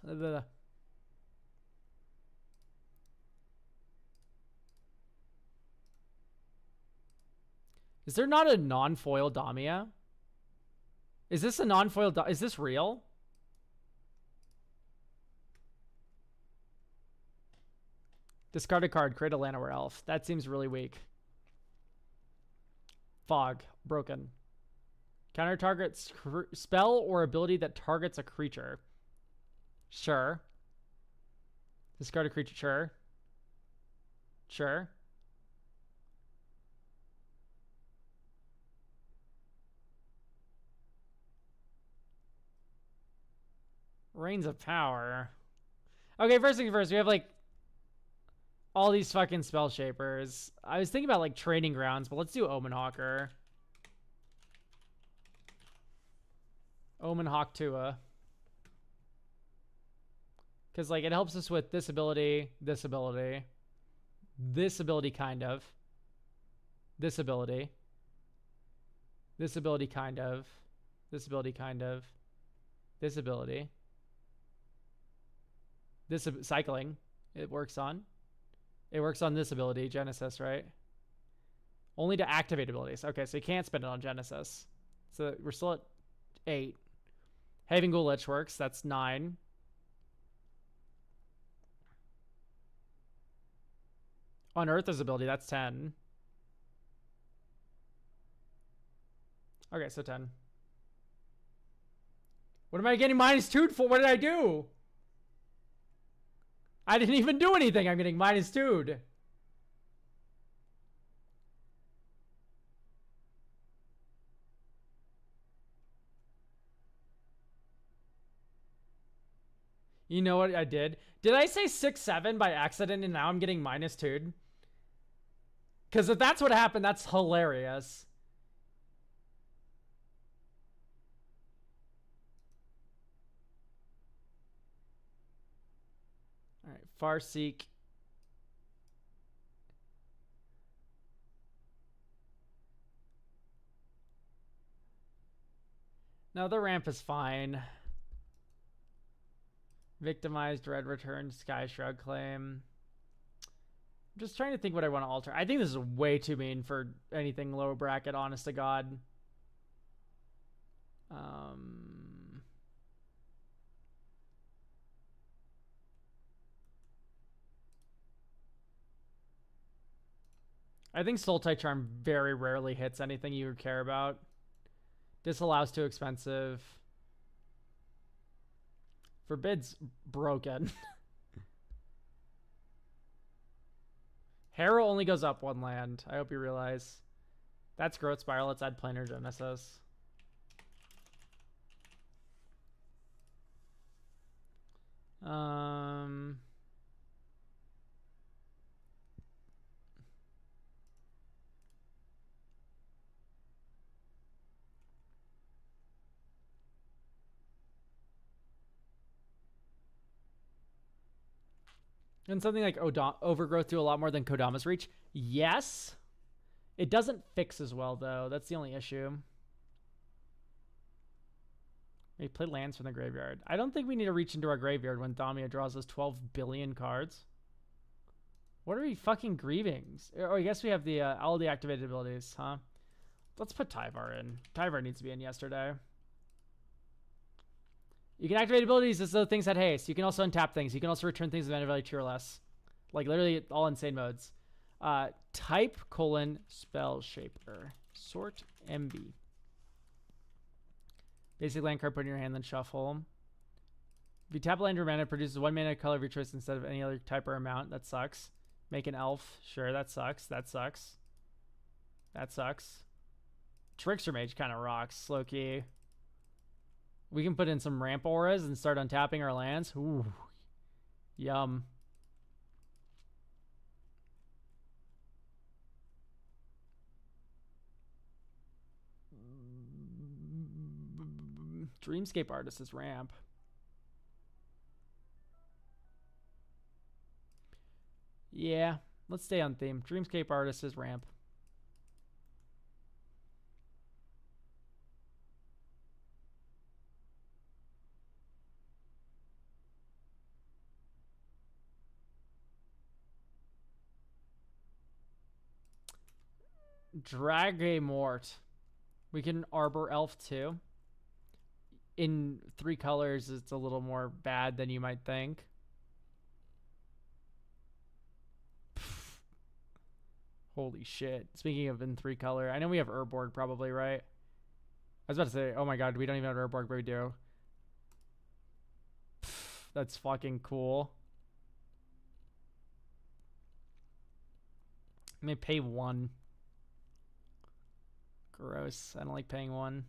Is there not a non-foil Damia? Is this a non-foil? Is this real? Discard a card, create a Llanowar Elf. That seems really weak. Fog, broken. Counter targets spell or ability that targets a creature. Sure. Discard a creature. Sure. Sure. Reigns of Power. Okay, first thing first, we have like all these fucking Spell Shapers. I was thinking about like Training Grounds, but let's do Omen Hawker. Omen Hawk Tua. Because like it helps us with this ability, this ability, this ability kind of, this ability, this ability kind of, this ability kind of, this ability. This cycling, it works on. It works on this ability, Genesis, right? Only to activate abilities. Okay, so you can't spend it on Genesis. So we're still at 8. Haven Ghoul Lich works. That's 9. Unearth's ability, that's 10. Okay, so 10. What am I getting -2 for? What did I do? I didn't even do anything. I'm getting -2. You know what I did? Did I say 6-7 by accident and now I'm getting -2? Because if that's what happened, that's hilarious. All right, Farseek. No, the ramp is fine. Victimized, Red Return, Sky Shroud Claim. I'm just trying to think what I want to alter. I think this is way too mean for anything low bracket, honest to God. I think Sultai Charm very rarely hits anything you care about. Disallows too expensive. Forbid's broken. Harrow only goes up 1 land. I hope you realize. That's Growth Spiral. Let's add Planar Genesis. And something like Overgrowth do a lot more than Kodama's Reach? Yes. It doesn't fix as well, though. That's the only issue. We play lands from the graveyard. I don't think we need to reach into our graveyard when Damia draws us 12 billion cards. What are we fucking grieving? Oh, I guess we have the all the activated abilities, huh? Let's put Tyvar in. Tyvar needs to be in yesterday. You can activate abilities as though things had haste. You can also untap things. You can also return things with mana value 2 or less. Like literally all insane modes. Type : spell shaper. Sort MB. Basic land card, put in your hand, then shuffle. If you tap a land or mana, it produces 1 mana color of your choice instead of any other type or amount. That sucks. Make an elf. Sure, that sucks. That sucks. That sucks. Trickster Mage kind of rocks. Slow key. We can put in some ramp auras and start untapping our lands. Ooh. Yum. Dreamscape Artist is ramp. Yeah, let's stay on theme. Dreamscape Artist is ramp. Dragamort. We can Arbor Elf too. In 3 colors, it's a little more bad than you might think. Holy shit. Speaking of in 3 color, I know we have Urborg probably, right? I was about to say, oh my god, we don't even have Urborg, but we do. That's fucking cool. I may pay 1. Gross. I don't like paying 1.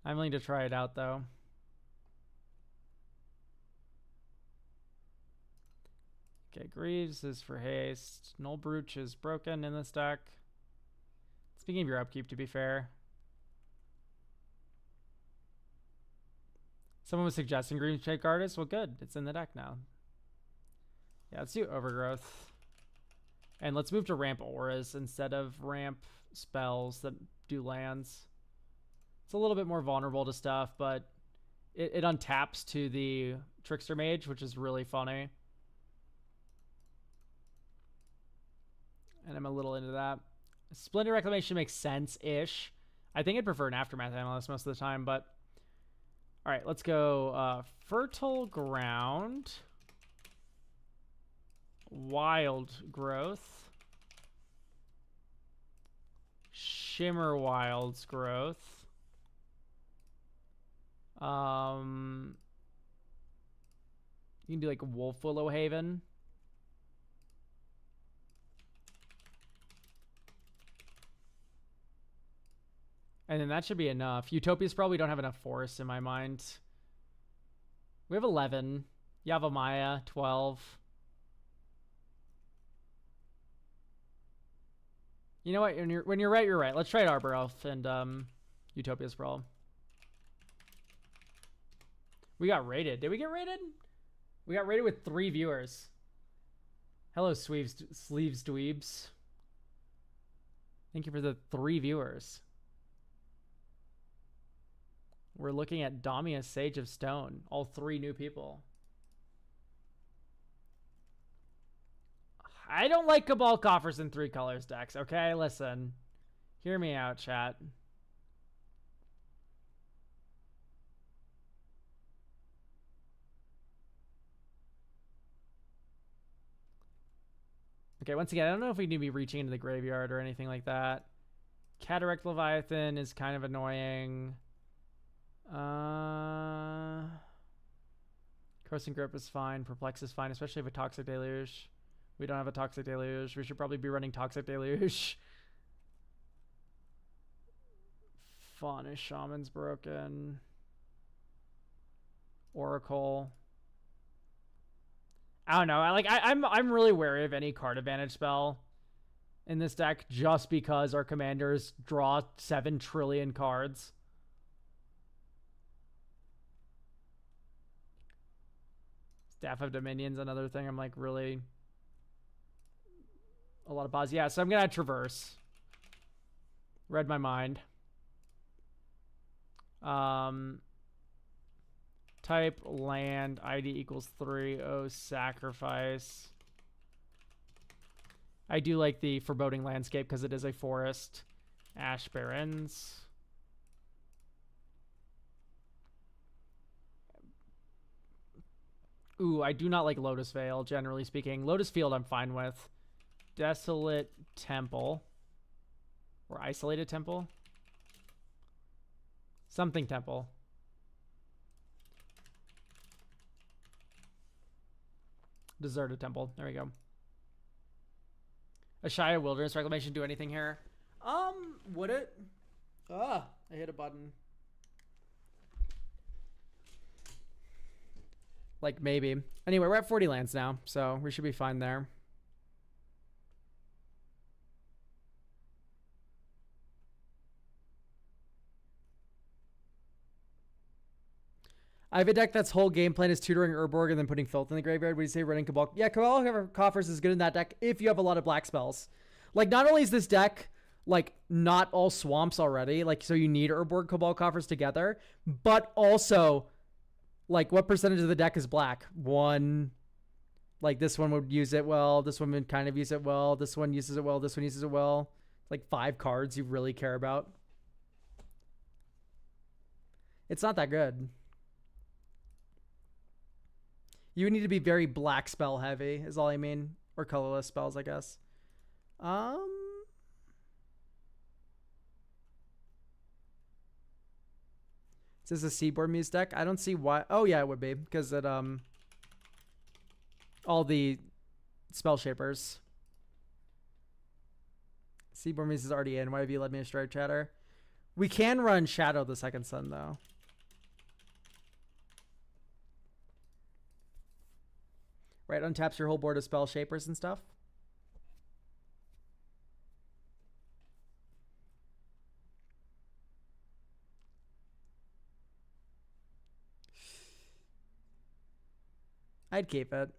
I'm willing to try it out though. Okay, Greaves is for haste. Null Brooch is broken in this deck. Speaking of your upkeep, to be fair. Someone was suggesting Dreamscape Artist. Well, good. It's in the deck now. Yeah, let's do Overgrowth. And let's move to ramp auras instead of ramp spells that do lands. It's a little bit more vulnerable to stuff, but it untaps to the Trickster Mage, which is really funny. And I'm a little into that. Splendid Reclamation makes sense-ish. I think I'd prefer an Aftermath Analyst most of the time, but... Alright, let's go Fertile Ground. Wild Growth. Shimmer Wild's Growth. You can do like Wolf Willow Haven. And then that should be enough. Utopias probably don't have enough forests in my mind. We have 11. Yavimaya, 12. You know what? When you're right, you're right. Let's try Arbor Elf and Utopia's Brawl. We got rated. Did we get rated? We got rated with 3 viewers. Hello, Sleeves Dweebs. Thank you for the 3 viewers. We're looking at Damia, Sage of Stone. All 3 new people. I don't like Cabal Coffers in 3 colors decks, okay? Listen. Hear me out, chat. Okay, once again, I don't know if we need to be reaching into the graveyard or anything like that. Cataract Leviathan is kind of annoying. Crossing Grip is fine. Perplex is fine, especially if a Toxic Deluge. We don't have a Toxic Deluge. We should probably be running Toxic Deluge. Faunish Shaman's broken. Oracle. I don't know. I'm really wary of any card advantage spell in this deck just because our commanders draw 7 trillion cards. Staff of Dominion's another thing. I'm like really a lot of pause. Yeah, so I'm gonna Traverse. Read my mind. Type land, ID equals 3. Oh, sacrifice. I do like the Foreboding Landscape because it is a forest. Ash Barrens. Ooh, I do not like Lotus Vale, generally speaking. Lotus Field I'm fine with. Desolate Temple. Or Isolated Temple. Something Temple. Deserted Temple. There we go. Ashaya Wilderness Reclamation do anything here? Would it? I hit a button. Like, maybe. Anyway, we're at 40 lands now, so we should be fine there. I have a deck that's whole game plan is tutoring Urborg and then putting Filth in the graveyard. Would you say running Cabal? Yeah, Cabal Coffers is good in that deck if you have a lot of black spells. Like, not only is this deck, like, not all swamps already, like, so you need Urborg Cabal Coffers together, but also, like, what percentage of the deck is black? 1. Like, this one would use it well. This one would kind of use it well. This one uses it well. This one uses it well. Like, 5 cards you really care about. It's not that good. You need to be very black spell heavy, is all I mean. Or colorless spells, I guess. Is this a Seaboard Muse deck? I don't see why. Oh, yeah, it would be. Because it, all the spell shapers. Seaboard Muse is already in. Why have you let me astray, chatter? We can run Shadow the Second Sun, though. Right, untaps your whole board of spell shapers and stuff. I'd keep it.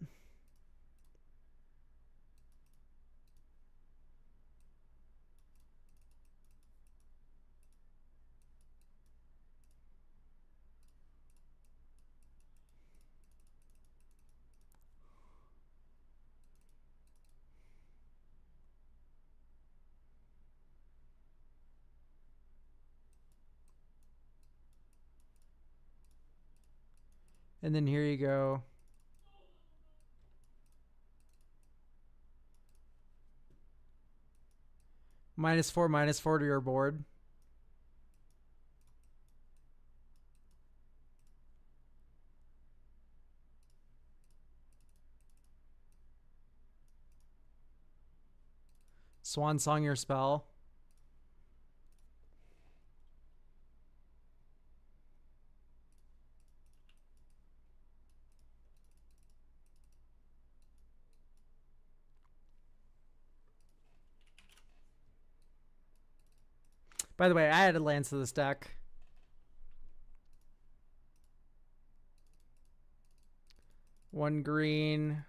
And then here you go. -4/-4 to your board. Swan Song your spell. By the way, I added lands to this deck. One green.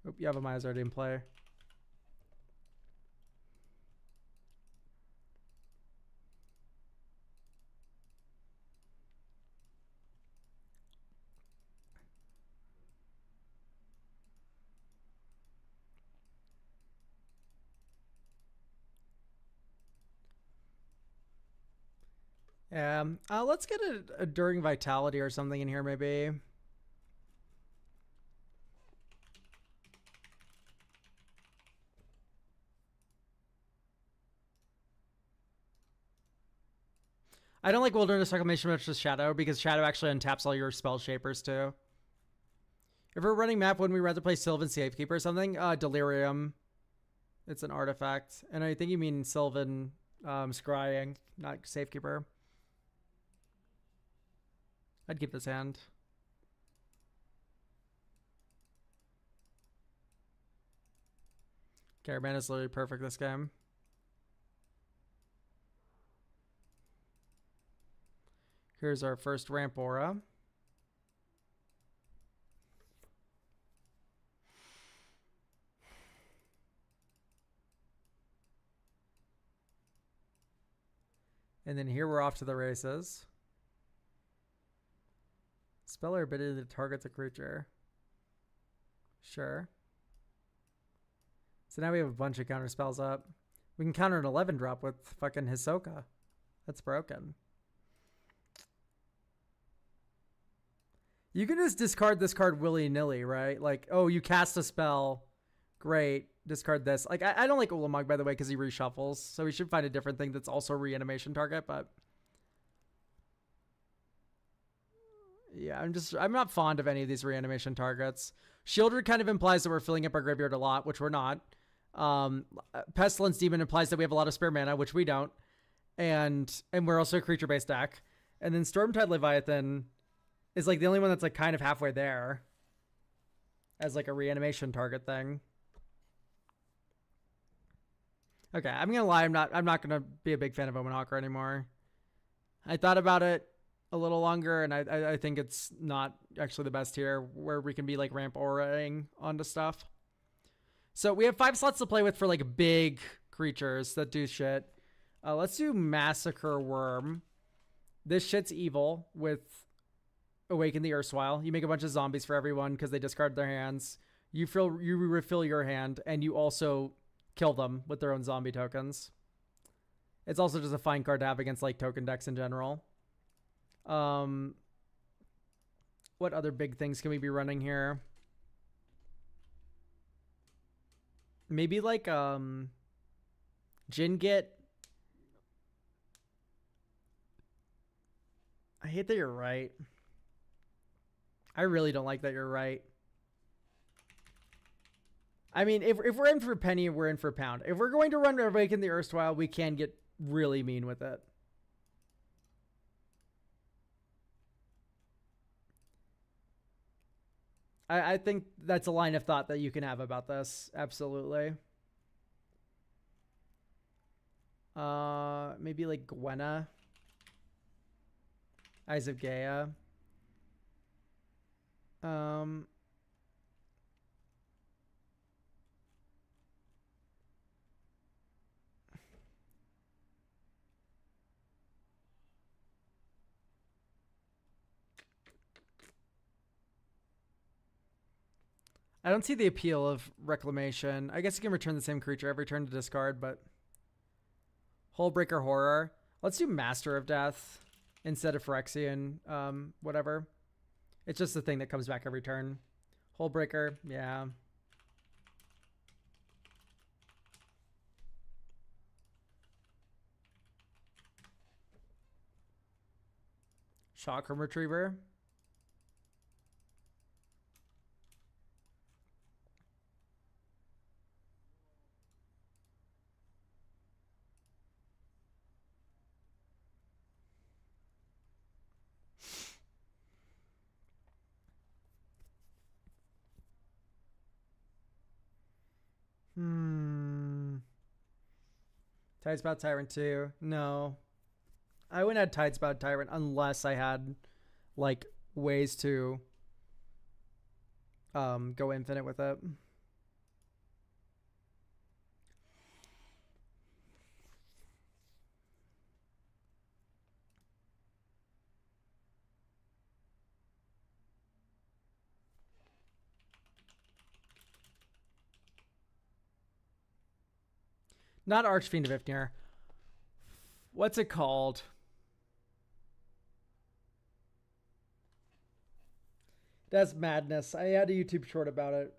Oop, Yavimai's already in play. Let's get a During Vitality or something in here, maybe. I don't like Wilderness Reclamation much with Shadow because Shadow actually untaps all your spell shapers too. If we're running map, wouldn't we rather play Sylvan Safekeeper or something? Delirium. It's an artifact. And I think you mean Sylvan Scrying, not Safekeeper. I'd keep this hand. Caravan is literally perfect this game. Here's our first ramp aura. And then here we're off to the races. Spell or ability that targets a creature. Sure. So now we have a bunch of counter spells up. We can counter an 11 drop with fucking Hisoka. That's broken. You can just discard this card willy-nilly, right? Like, oh, you cast a spell. Great. Discard this. Like, I don't like Ulamog, by the way, because he reshuffles. So we should find a different thing that's also reanimation target, but... yeah, I'm not fond of any of these reanimation targets. Shielder kind of implies that we're filling up our graveyard a lot, which we're not. Pestilence Demon implies that we have a lot of spare mana, which we don't. And we're also a creature-based deck. And then Stormtide Leviathan is like the only one that's like kind of halfway there as like a reanimation target thing. Okay, I'm gonna lie, I'm not gonna be a big fan of Omen Hawker anymore. I thought about it a little longer, and I think it's not actually the best here, where we can be like ramp auraing onto stuff. So we have 5 slots to play with for like big creatures that do shit. Let's do Massacre Worm. This shit's evil with Awaken the Erstwhile. You make a bunch of zombies for everyone because they discard their hands. You refill your hand, and you also kill them with their own zombie tokens. It's also just a fine card to have against like token decks in general. What other big things can we be running here? Maybe like Jingit. I hate that you're right. I really don't like that you're right. I mean, if we're in for a penny, we're in for a pound. If we're going to run Awaken the Erstwhile, we can get really mean with it. I think that's a line of thought that you can have about this. Absolutely. Maybe like Gwenna. Eyes of Gaia. I don't see the appeal of Reclamation. I guess you can return the same creature every turn to discard, but... Hullbreaker Horror. Let's do Master of Death instead of Phyrexian, whatever. It's just the thing that comes back every turn. Hullbreaker, yeah. Chakram Retriever. Tidespout Tyrant 2. No. I wouldn't add Tidespout Tyrant unless I had like ways to go infinite with it. Not Archfiend of Ifnir. What's it called? That's madness. I had a YouTube short about it.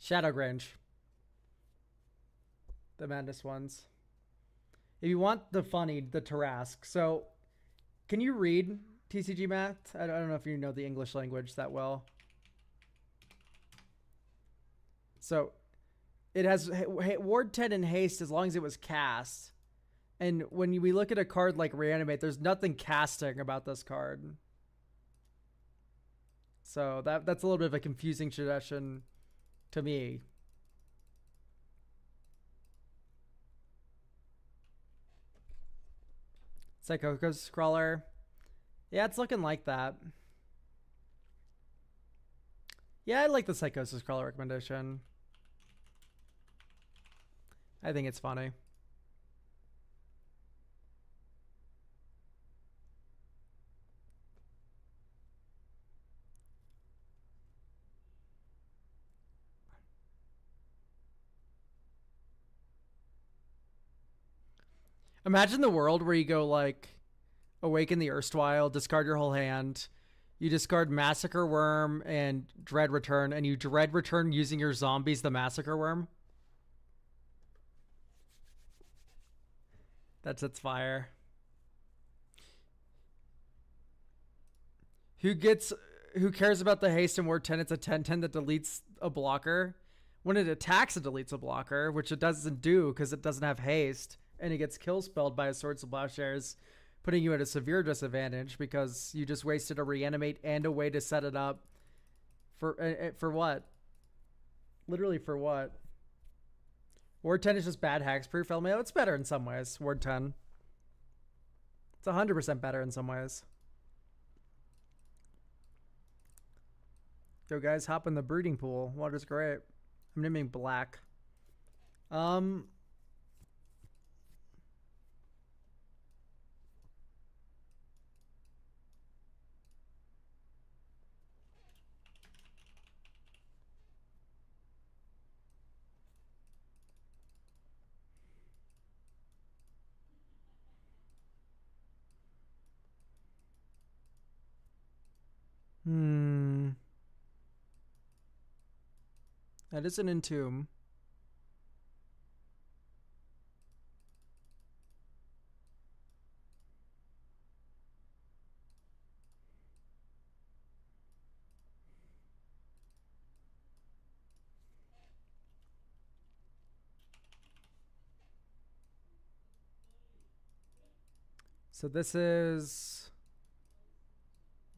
Shadowgrange. The madness ones. If you want the funny, the Tarask. So, can you read TCG math? I don't know if you know the English language that well. So, it has Ward 10 and Haste as long as it was cast. And when we look at a card like Reanimate, there's nothing casting about this card. So that's a little bit of a confusing suggestion to me. Psycho's Crawler. Yeah, it's looking like that. Yeah, I like the Psychosis crawler recommendation. I think it's funny. Imagine the world where you go like awaken the erstwhile, discard your whole hand, you discard Massacre Worm and Dread Return, and you Dread Return using your zombies the Massacre Worm. That's its fire. Who cares about the haste in Ward 10? It's a 10/10 that deletes a blocker. When it attacks, it deletes a blocker, which it doesn't do because it doesn't have haste, and it gets kill spelled by a Swords of Plowshares, putting you at a severe disadvantage because you just wasted a reanimate and a way to set it up for what? Literally for what? Ward 10 is just bad hexproof. LMAO, it's better in some ways. Ward 10. It's 100% better in some ways. Yo, guys, hop in the breeding pool. Water's great. I'm naming black. That is an Entomb. So this is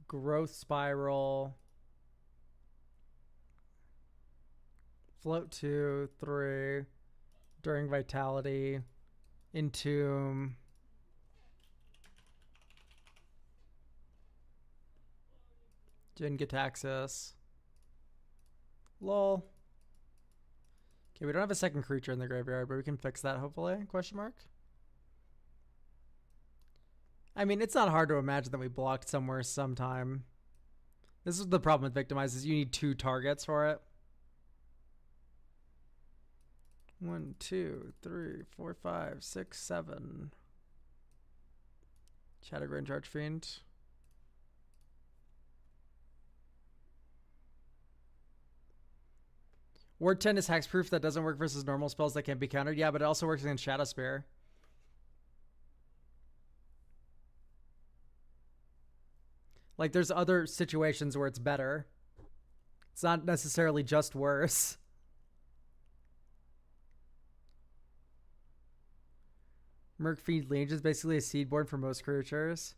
Growth Spiral. Float 2, 3. During Vitality. Entomb. Jin-Gitaxias. Lol. Okay, we don't have a second creature in the graveyard, but we can fix that hopefully? Question mark? I mean, it's not hard to imagine that we blocked somewhere sometime. This is the problem with Victimize, is you need 2 targets for it. 1, 2, 3, 4, 5, 6, 7. Shadowgrange Archfiend. Ward 10 is hexproof. That doesn't work versus normal spells that can't be countered. Yeah, but it also works against Shadow Spear. Like, there's other situations where it's better. It's not necessarily just worse. Mercfiend Lineage is basically a seedborn for most creatures.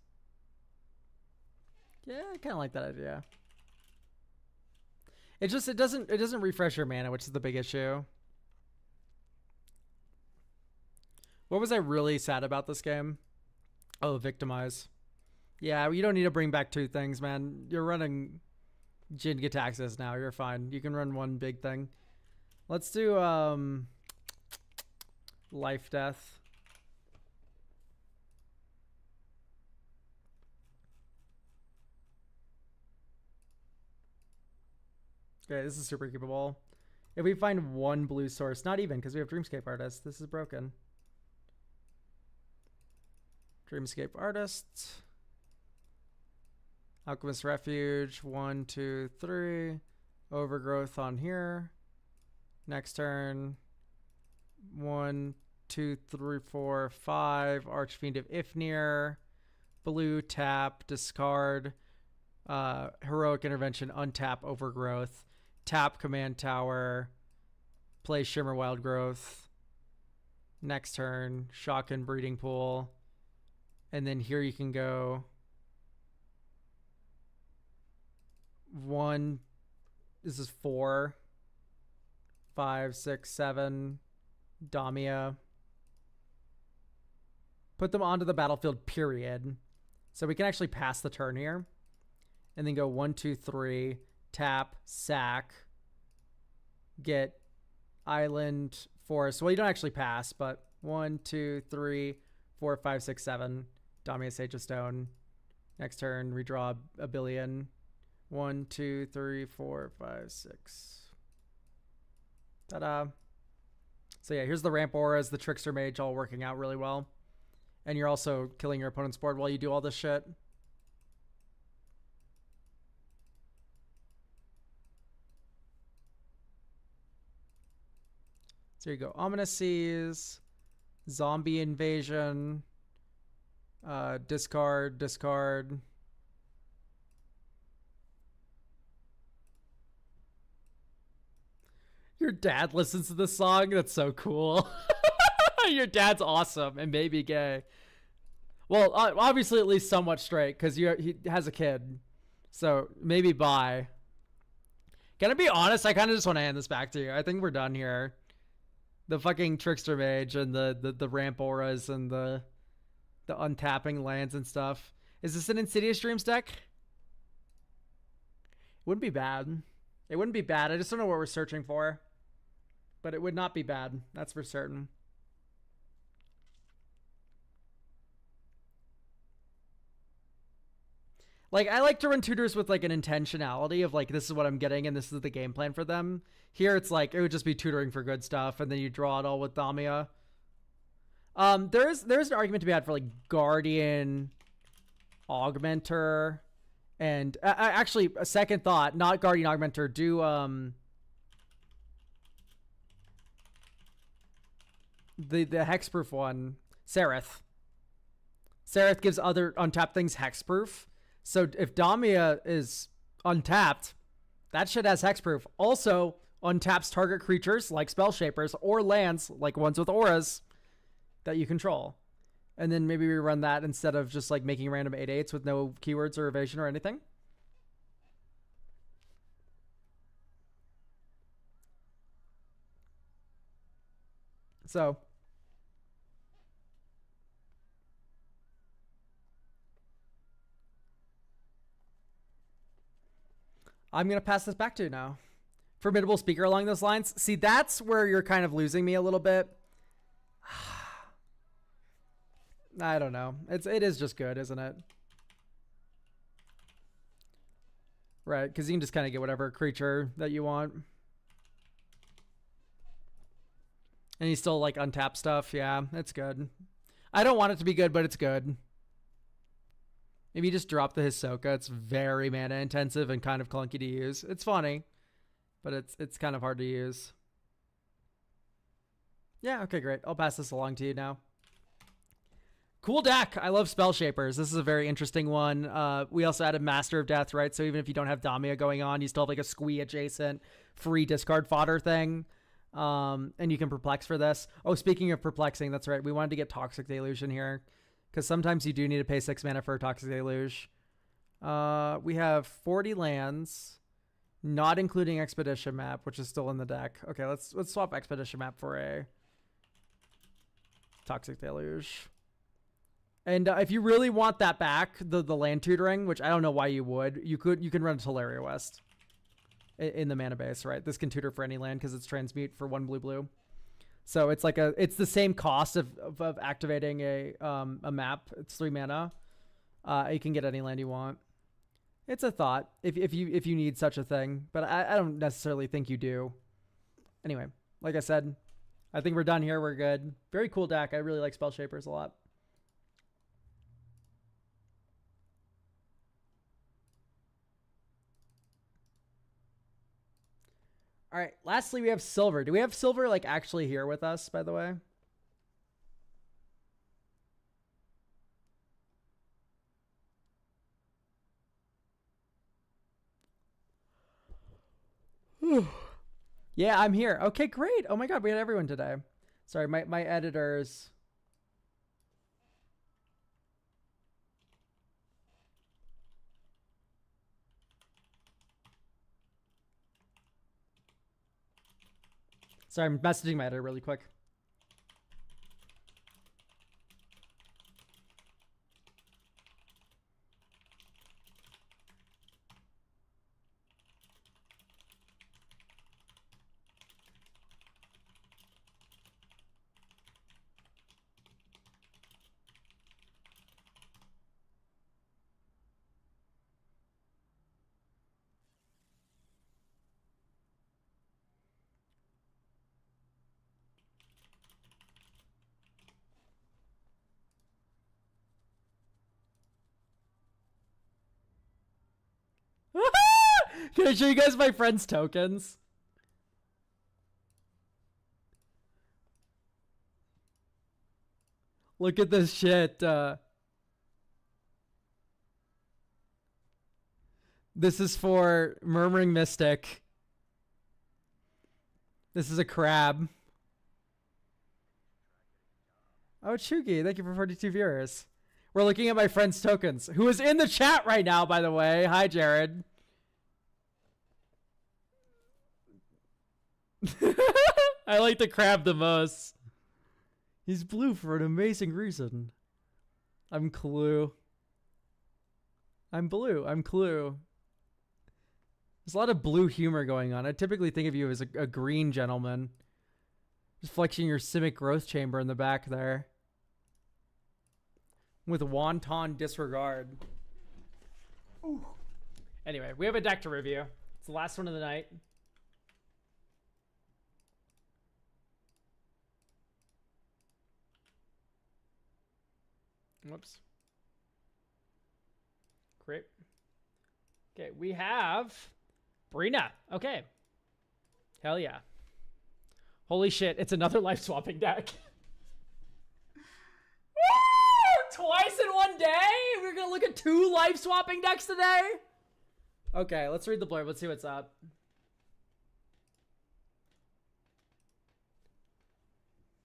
Yeah, I kind of like that idea. It doesn't refresh your mana, which is the big issue. What was I really sad about this game? Oh, Victimize. Yeah, you don't need to bring back 2 things, man. You're running Jin-Gitaxias now. You're fine. You can run 1 big thing. Let's do Life Death. Okay, this is super keepable. If we find 1 blue source, not even, because we have Dreamscape Artist. This is broken. Dreamscape Artist. Alchemist Refuge. 1, 2, 3. Overgrowth on here. Next turn. 1, 2, 3, 4, 5. Archfiend of Ifnir. Blue, tap, discard. Heroic Intervention, untap, Overgrowth. Tap Command Tower, play Shimmer Wild Growth. Next turn, Shock and Breeding Pool. And then here you can go 1, this is 4, 5, 6, 7, Damia. Put them onto the battlefield, period. So we can actually pass the turn here. And then go 1, 2, 3. tap, sack, get island, forest. Well, you don't actually pass, but 1, 2, 3, 4, 5, 6, 7. Dominate Sage of Stone. Next turn, redraw a billion. 1, 2, 3, 4, 5, 6. Ta-da. So yeah, here's the ramp auras, the Trickster Mage all working out really well. And you're also killing your opponent's board while you do all this shit. So here you go. Ominous Seas, Zombie Invasion, discard, discard. Your dad listens to this song? That's so cool. Your dad's awesome and maybe gay. Well, obviously at least somewhat straight because he has a kid. So maybe bi. Can I be honest? I kind of just want to hand this back to you. I think we're done here. The fucking Trickster Mage and the ramp auras and the untapping lands and stuff. Is this an Insidious Dreams deck? Wouldn't be bad. It wouldn't be bad. I just don't know what we're searching for. But it would not be bad. That's for certain. Like, I like to run tutors with, like, an intentionality of, like, this is what I'm getting and this is the game plan for them. Here, it's like, it would just be tutoring for good stuff, and then you draw it all with Damia. There's an argument to be had for, like, Guardian, Augmenter, and... actually, a second thought, not Guardian Augmenter, do, the hexproof one, Sereth. Sereth gives other untapped things hexproof. So if Damia is untapped, that shit has hexproof. Also, untaps target creatures like Spell Shapers or lands like ones with auras that you control. And then maybe we run that instead of just like making random 8/8s with no keywords or evasion or anything. So I'm going to pass this back to you now. Formidable Speaker along those lines. See, that's where you're kind of losing me a little bit. I don't know. It is just good, isn't it? Right, because you can just kind of get whatever creature that you want. And you still like untap stuff. Yeah, it's good. I don't want it to be good, but it's good. If you just drop the Hisoka, it's very mana intensive and kind of clunky to use. It's funny, but it's kind of hard to use. Yeah, okay, great. I'll pass this along to you now. Cool deck. I love Spell Shapers. This is a very interesting one. We also added Master of Death, right? So even if you don't have Damia going on, you still have like a Squee adjacent free discard fodder thing. And you can perplex for this. Oh, speaking of perplexing, that's right. We wanted to get Toxic Deluge in here. Because sometimes you do need to pay 6 mana for a Toxic Deluge. We have 40 lands, not including Expedition Map, which is still in the deck. Okay, let's swap Expedition Map for a Toxic Deluge. And if you really want that back, the land tutoring, which I don't know why you would, you can run Teleria West in the mana base, right? This can tutor for any land because it's transmute for 1 blue. So it's like it's the same cost of activating a map. It's 3 mana. You can get any land you want. It's a thought if you need such a thing, but I don't necessarily think you do. Anyway, like I said, I think we're done here. We're good. Very cool deck. I really like Spell Shapers a lot. All right, lastly, we have Silver. Do we have Silver, like, actually here with us, by the way? Yeah, I'm here. Okay, great. Oh my god, we had everyone today. Sorry, my editors... Sorry, I'm messaging my editor really quick. I show you guys my friend's tokens? Look at this shit. This is for Murmuring Mystic. This is a crab. Oh, Chugi, thank you for 42 viewers. We're looking at my friend's tokens, who is in the chat right now, by the way. Hi, Jared. I like the crab the most. He's blue for an amazing reason. I'm Clue. I'm blue. I'm Clue. There's a lot of blue humor going on. I typically think of you as a green gentleman. Just flexing your simic growth chamber in the back there. With wanton disregard. Ooh. Anyway, we have a deck to review. It's the last one of the night. Whoops. Great. Okay, we have Brina. Okay. Hell yeah. Holy shit, it's another life swapping deck. Woo! Twice in one day? We're gonna look at 2 life swapping decks today? Okay, let's read the blurb. Let's see what's up.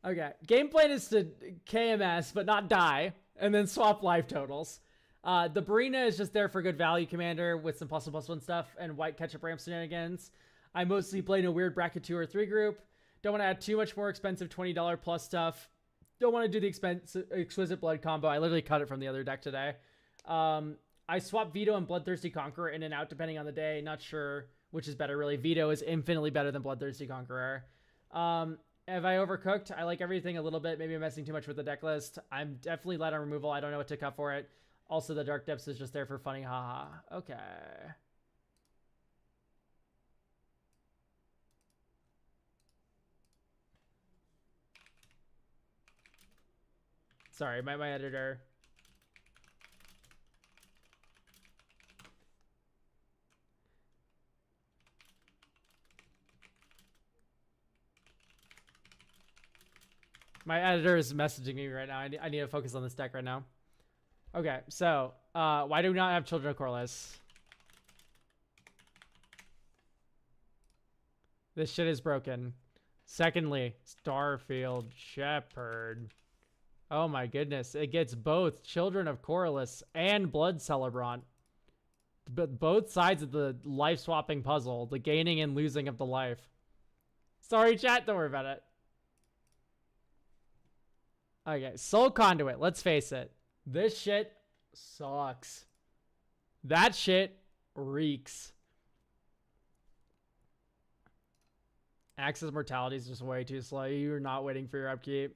Okay, game plan is to KMS, but not die, and then swap life totals. The Brina is just there for good value commander with some +1/+1 stuff and white ketchup ramp shenanigans. I mostly play in a weird bracket 2 or 3 group. Don't want to add too much more expensive $20 plus stuff. Don't want to do the exquisite blood combo. I literally cut it from the other deck today. I swap Veto and Bloodthirsty Conqueror in and out depending on the day. Not sure which is better really. Veto is infinitely better than Bloodthirsty Conqueror. Have I overcooked? I like everything a little bit. Maybe I'm messing too much with the deck list. I'm definitely light on removal. I don't know what to cut for it. Also, the Dark Depths is just there for funny. Haha. Okay. Sorry, my editor. My editor is messaging me right now. I need to focus on this deck right now. Okay, so why do we not have Children of Corliss? This shit is broken. Secondly, Starfield Shepherd. Oh my goodness. It gets both Children of Corliss and Blood Celebrant. But both sides of the life swapping puzzle. The gaining and losing of the life. Sorry, chat. Don't worry about it. Okay, Soul Conduit. Let's face it. This shit sucks. That shit reeks. Access Mortality is just way too slow. You're not waiting for your upkeep.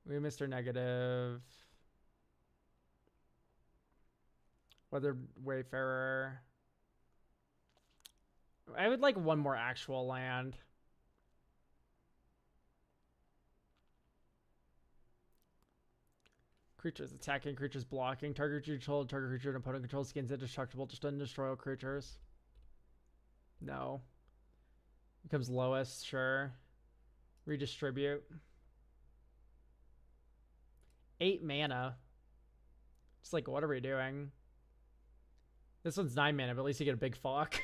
We have Mr. Negative. Weather Wayfarer. I would like one more actual land. Creatures attacking, creatures blocking. Target creature controlled, target creature and opponent controls skins indestructible, just undestroy all creatures. No. Becomes lowest, sure. Redistribute. 8 mana. Just like, what are we doing? This one's 9 mana, but at least you get a big fuck.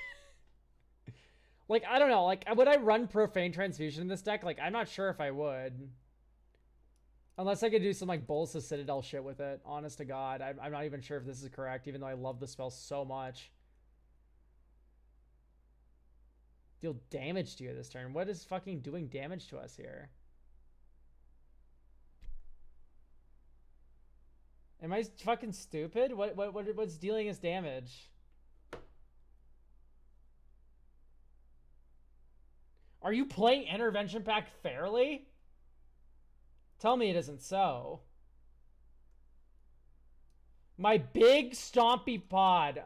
Like, I don't know. Like, would I run Profane Transfusion in this deck? Like, I'm not sure if I would. Unless I could do some, like, Bolus of Citadel shit with it. Honest to God. I'm not even sure if this is correct, even though I love the spell so much. Deal damage to you this turn. What is fucking doing damage to us here? Am I fucking stupid? What's dealing us damage? Are you playing Intervention Pack fairly? Tell me it isn't so. My big stompy pod.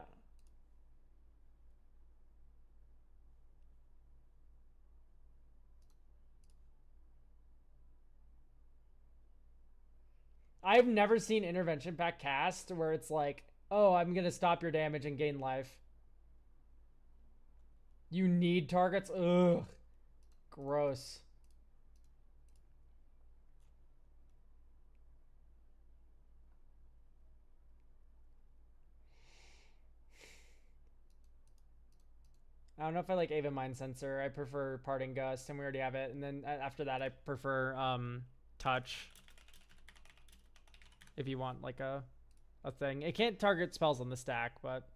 I've never seen Intervention Pack cast where it's like, oh, I'm going to stop your damage and gain life. You need targets? Ugh. Gross. I don't know if I like Ava Mind Sensor. I prefer Parting Gust, and we already have it. And then after that, I prefer Touch. If you want like a thing. It can't target spells on the stack, but...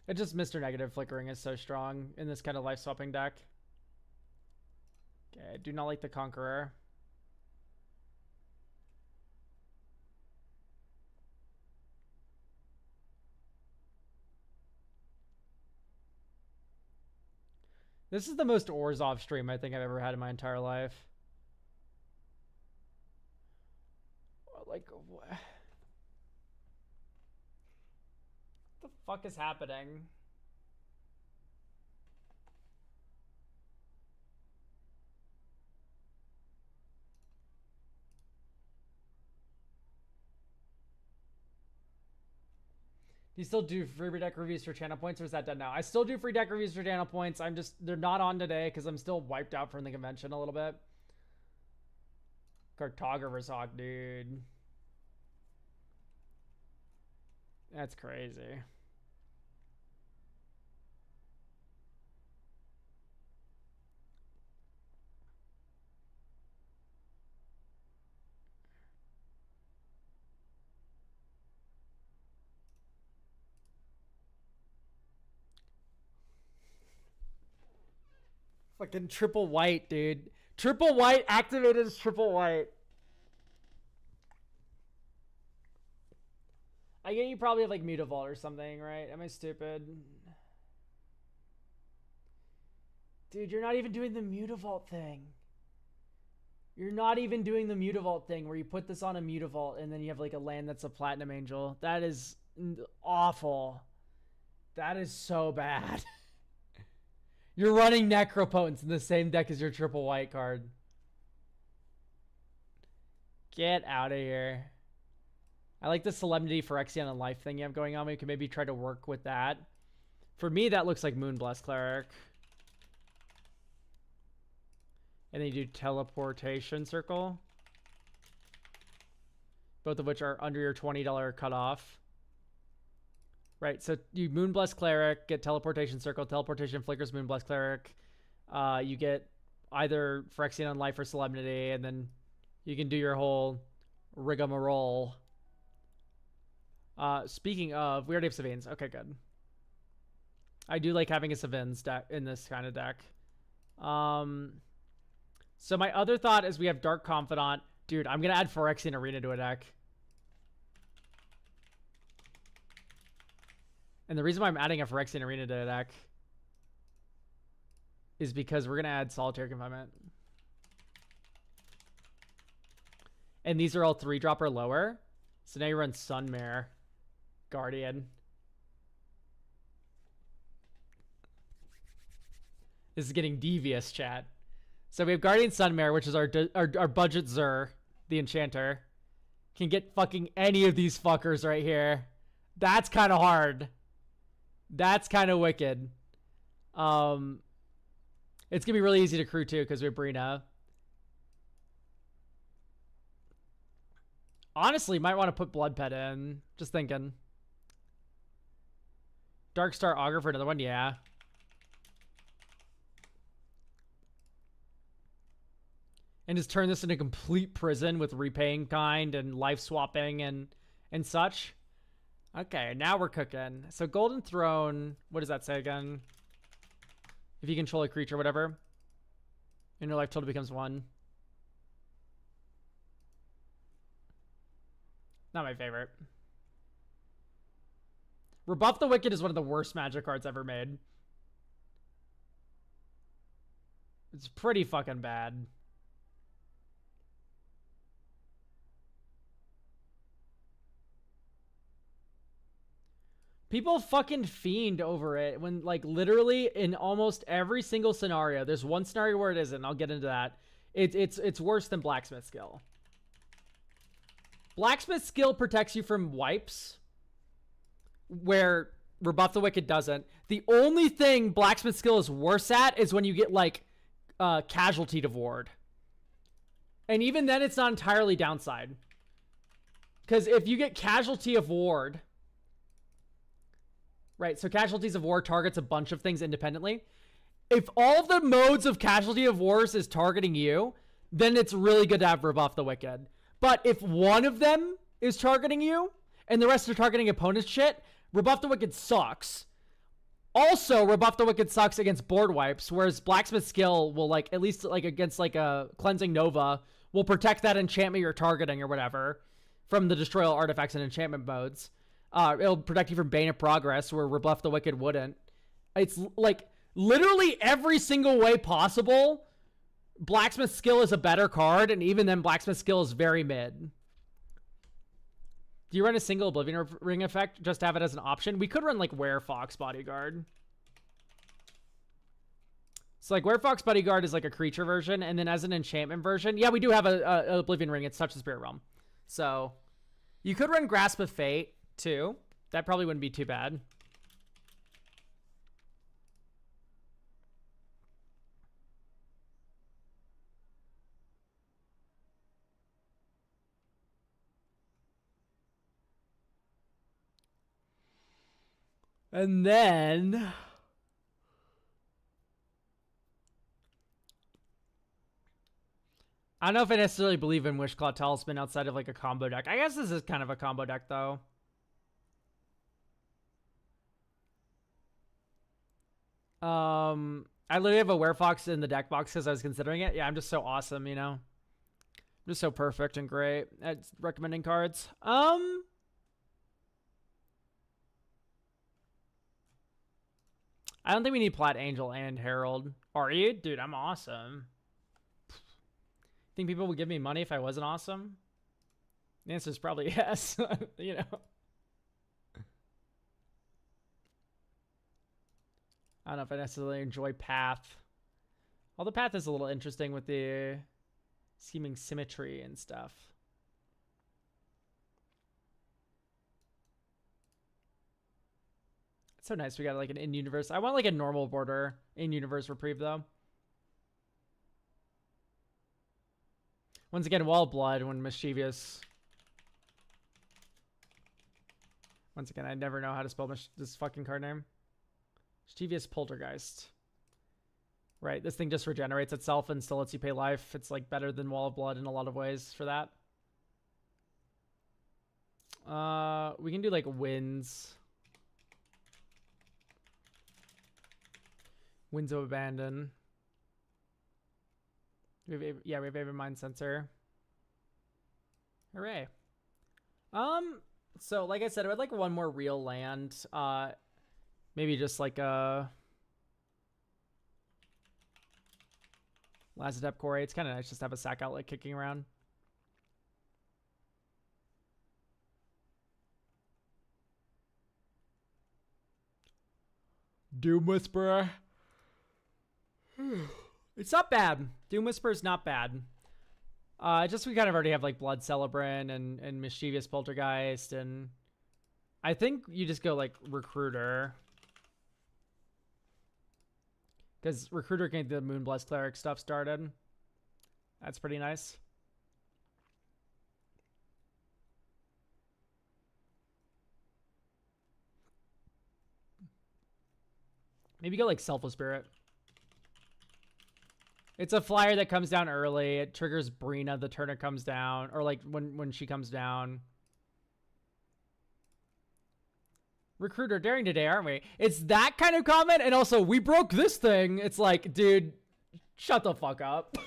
It just Mr. Negative flickering is so strong in this kind of life swapping deck. Okay, I do not like the Conqueror. This is the most Orzhov stream I think I've ever had in my entire life. Like, what the fuck is happening? Do you still do free deck reviews for channel points, or is that done now? I still do free deck reviews for channel points. I'm just, they're not on today because I'm still wiped out from the convention a little bit. Cartographer's Hawk, dude. That's crazy. Fucking triple white, dude. Triple white activated as triple white. I get you probably have like Mutavault or something, right? Am I stupid? Dude, you're not even doing the Mutavault thing. You're not even doing the Mutavault thing where you put this on a Mutavault and then you have like a land that's a Platinum Angel. That is awful. That is so bad. You're running Necropotence in the same deck as your triple white card. Get out of here. I like the Solemnity, Phyrexian, and Life thing you have going on. We can maybe try to work with that. For me, that looks like Moonblast Cleric. And then you do Teleportation Circle. Both of which are under your $20 cutoff. Right, so you Moonblast Cleric, get Teleportation Circle, Teleportation Flickers Moonblast Cleric. You get either Phyrexian on Life or Solemnity, and then you can do your whole rigmarole. Speaking of, we already have Savines. Okay, good. I do like having a Savines deck in this kind of deck. So my other thought is we have Dark Confidant. Dude, I'm going to add Phyrexian Arena to a deck. And the reason why I'm adding a Phyrexian Arena to a deck is because we're going to add Solitary Confinement. And these are all 3-drop or lower. So now you run Sunmare, Guardian. This is getting devious, chat. So we have Guardian Sunmare, which is our budget Zur, the Enchanter. Can get fucking any of these fuckers right here. That's kind of hard. That's kind of wicked. It's going to be really easy to crew too because we have Brina. Honestly, might want to put Blood Pet in. Just thinking. Darkstar Augur for another one? Yeah. And just turn this into complete prison with Repaying Kind and life swapping and such. Okay, now we're cooking. So Golden Throne, what does that say again? If you control a creature, whatever. And your life total becomes 1. Not my favorite. Rebuff the Wicked is one of the worst Magic cards ever made. It's pretty fucking bad. People fucking fiend over it when, like, literally in almost every single scenario. There's one scenario where it isn't. I'll get into that. It's worse than Blacksmith Skill. Blacksmith skill protects you from wipes, where Rebuff the Wicked doesn't. The only thing Blacksmith skill is worse at is when you get, like, Casualty to Ward. And even then, it's not entirely downside. Because if you get Casualty of Ward... Right, so Casualties of War targets a bunch of things independently. If all of the modes of Casualty of Wars is targeting you, then it's really good to have Rebuff the Wicked. But if one of them is targeting you, and the rest are targeting opponent's shit, Rebuff the Wicked sucks. Also, Rebuff the Wicked sucks against board wipes, whereas Blacksmith skill will, like, at least, like, against, like, a Cleansing Nova, will protect that enchantment you're targeting or whatever from the Destroy All Artifacts and enchantment modes. It'll protect you from Bane of Progress, where Rebuff the Wicked wouldn't. It's, like, literally every single way possible, Blacksmith skill is a better card, and even then, Blacksmith skill is very mid. Do you run a single Oblivion Ring effect just to have it as an option? We could run, like, Werefox Bodyguard. So, like, Werefox Bodyguard is, like, a creature version, and then as an enchantment version, yeah, we do have a Oblivion Ring. It's Touch the Spirit Realm. So, you could run Grasp of Fate, too. That probably wouldn't be too bad. And then... I don't know if I necessarily believe in Wishclaw Talisman outside of, like, a combo deck. I guess this is kind of a combo deck, though. I literally have a Werefox in the deck box because I was considering it. Yeah, I'm just so awesome, you know? I'm just so perfect and great at recommending cards. I don't think we need Plat Angel and Herald. Are you? Dude, I'm awesome. Think people would give me money if I wasn't awesome? The answer is probably yes. You know? I don't know if I necessarily enjoy Path. Although Path is a little interesting with the scheming symmetry and stuff. It's so nice we got like an in-universe. I want like a normal border in-universe reprieve though. Once again, Wall of Blood when Mischievous. Once again, I never know how to spell this fucking card name. Mischievous Poltergeist. Right, this thing just regenerates itself and still lets you pay life. It's like better than Wall of Blood in a lot of ways for that. We can do like Winds. Winds of Abandon. We have Avid Mind Sensor. Hooray. So like I said, I would like one more real land. Maybe just like a Lazadep Core. It's kind of nice just to have a sack outlet kicking around. Doom Whisperer. It's not bad. Doom Whisperer is not bad. Just we kind of already have like Blood Celebrant and Mischievous Poltergeist, and I think you just go like Recruiter. Because Recruiter can get the Moonblessed Cleric stuff started. That's pretty nice. Maybe go like Selfless Spirit. It's a flyer that comes down early. It triggers Brina the turn it comes down. Or like when she comes down. Recruiter, daring today, aren't we? It's that kind of comment, and also, we broke this thing. It's like, dude, shut the fuck up.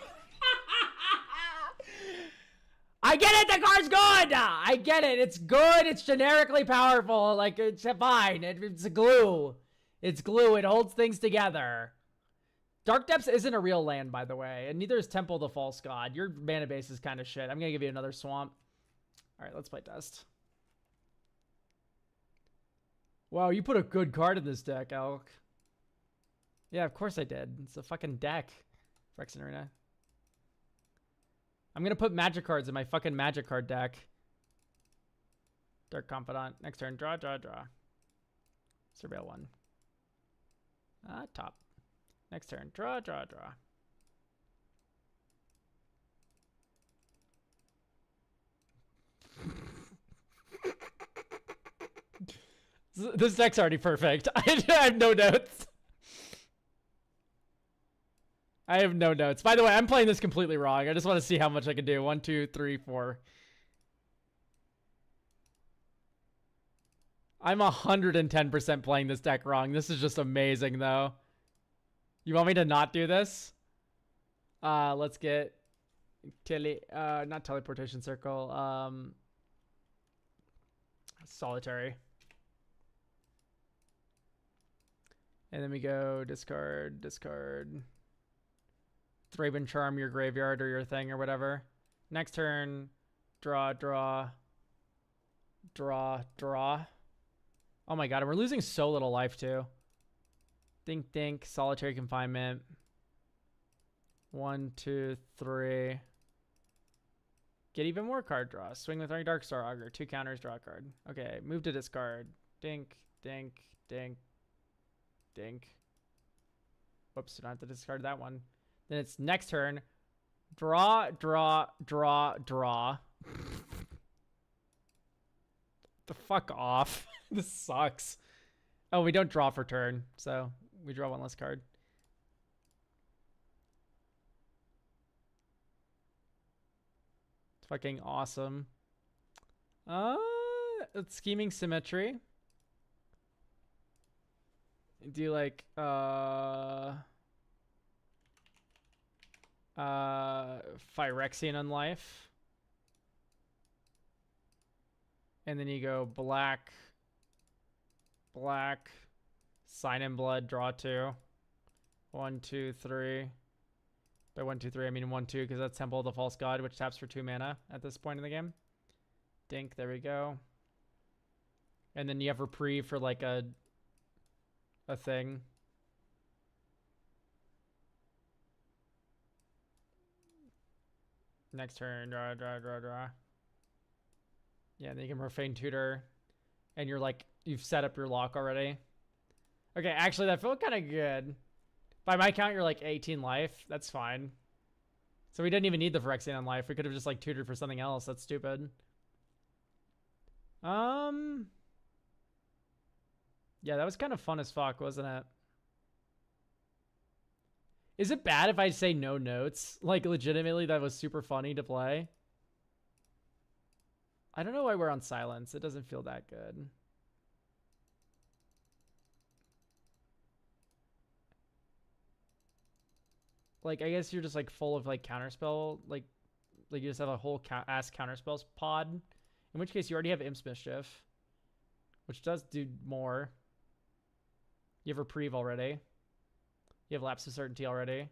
I get it, the card's good! I get it, it's good, it's generically powerful, like, it's fine, it's glue. It's glue, it holds things together. Dark Depths isn't a real land, by the way, and neither is Temple of the False God. Your mana base is kind of shit. I'm gonna give you another swamp. Alright, let's play test. Wow, you put a good card in this deck, Elk. Yeah, of course I did. It's a fucking deck. Phyrexian Arena. I'm gonna put magic cards in my fucking magic card deck. Dark Confidant. Next turn, draw, draw, draw. Surveil 1. Top. Next turn, draw, draw, draw. This deck's already perfect. I have no notes. I have no notes. By the way, I'm playing this completely wrong. I just want to see how much I can do. 1, 2, 3, 4. I'm 110% playing this deck wrong. This is just amazing, though. You want me to not do this? Let's get not teleportation circle. Solitary. And then we go discard, discard. Thraben Charm your graveyard or your thing or whatever. Next turn, draw, draw, draw, draw. Oh my god, and we're losing so little life too. Think, think, solitary confinement. 1, 2, 3. Get even more card draw. Swing with our Darkstar Augur. 2 counters, draw a card. Okay, move to discard. Dink, dink, dink, dink. Whoops, don't have to discard that one. Then it's next turn. Draw, draw, draw, draw. The fuck off. This sucks. Oh, we don't draw for turn, so we draw one less card. It's fucking awesome. It's Scheming Symmetry. Do like Phyrexian Unlife. And then you go black, black, Sign in Blood, draw 2. 1, 2, 3. By 1, 2, 3, I mean 1, 2, because that's Temple of the False God, which taps for 2 mana at this point in the game. Dink, there we go. And then you have Reprieve for like a thing. Next turn, draw, draw, draw, draw. Yeah, then you can Profane Tutor. And you're like, you've set up your lock already. Okay, actually that felt kind of good. By my count, you're like 18 life. That's fine. So we didn't even need the Phyrexian Unlife. We could have just like tutored for something else. That's stupid. Yeah, that was kind of fun as fuck, wasn't it? Is it bad if I say no notes? Like, legitimately, that was super funny to play. I don't know why we're on silence. It doesn't feel that good. Like, I guess you're just, like, full of, like, counterspell. Like you just have a whole ass counterspells pod. In which case, you already have Imp's Mischief. Which does do more. You have Reprieve already. You have Lapse of Certainty already.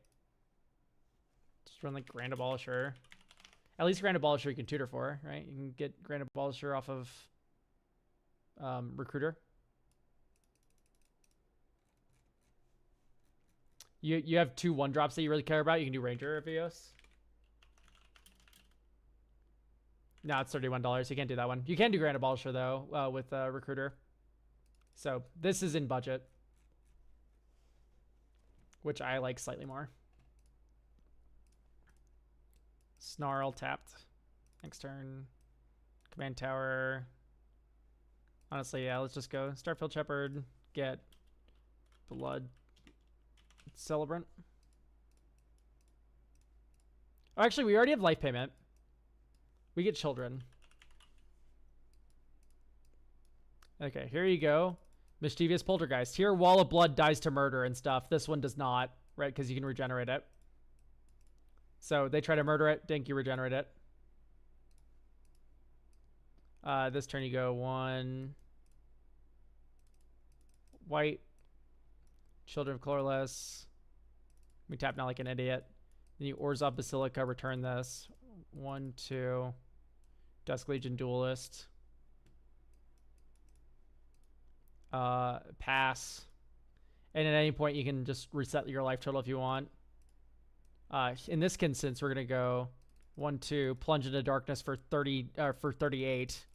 Just run, like, Grand Abolisher. At least Grand Abolisher you can tutor for, right? You can get Grand Abolisher off of Recruiter. You have 2 1-drops that you really care about. You can do Ranger REVIEWz. No, it's $31. You can't do that one. You can do Grand Abolisher, though, with Recruiter. So this is in budget, which I like slightly more. Snarl tapped. Next turn. Command Tower. Honestly, yeah, let's just go. Starfield Shepherd. Get Blood Celebrant. Oh, actually, we already have Life Payment. We get Children. Okay, here you go. Mischievous Poltergeist. Here, Wall of Blood dies to murder and stuff. This one does not, right? Because you can regenerate it. So they try to murder it. Dink, you regenerate it. This turn you go 1 white. Children of Colorless. We tap now like an idiot. Then you Orzhov Basilica, return this. 1, 2. Dusk Legion Duelist. Pass. And at any point you can just reset your life total if you want. In this instance, we're gonna go 1, 2, plunge into darkness for 38.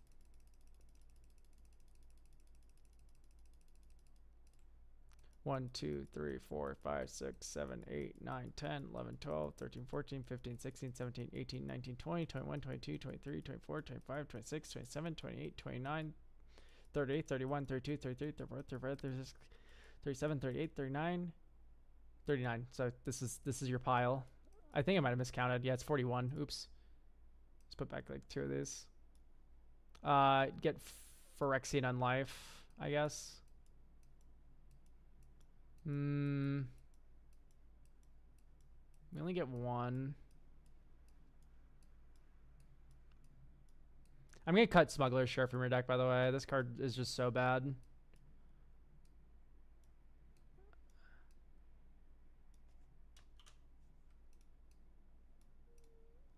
1, 2, 3, 4, 5, 6, 7, 8, 9, 10, 11, 12, 13, 14, 15, 16, 17, 18, 19, 20, 21, 22, 23, 24, 25, 26, 27, 28, 29, 30, 31, 32, 33, 34, 35, 36, 37, 38, 39, 39. So this is your pile. I think I might have miscounted. Yeah, it's 41. Oops. Let's put back like 2 of these. Get Phyrexian on life, I guess. We only get 1. I'm gonna cut Smuggler's Share from your deck, by the way. This card is just so bad.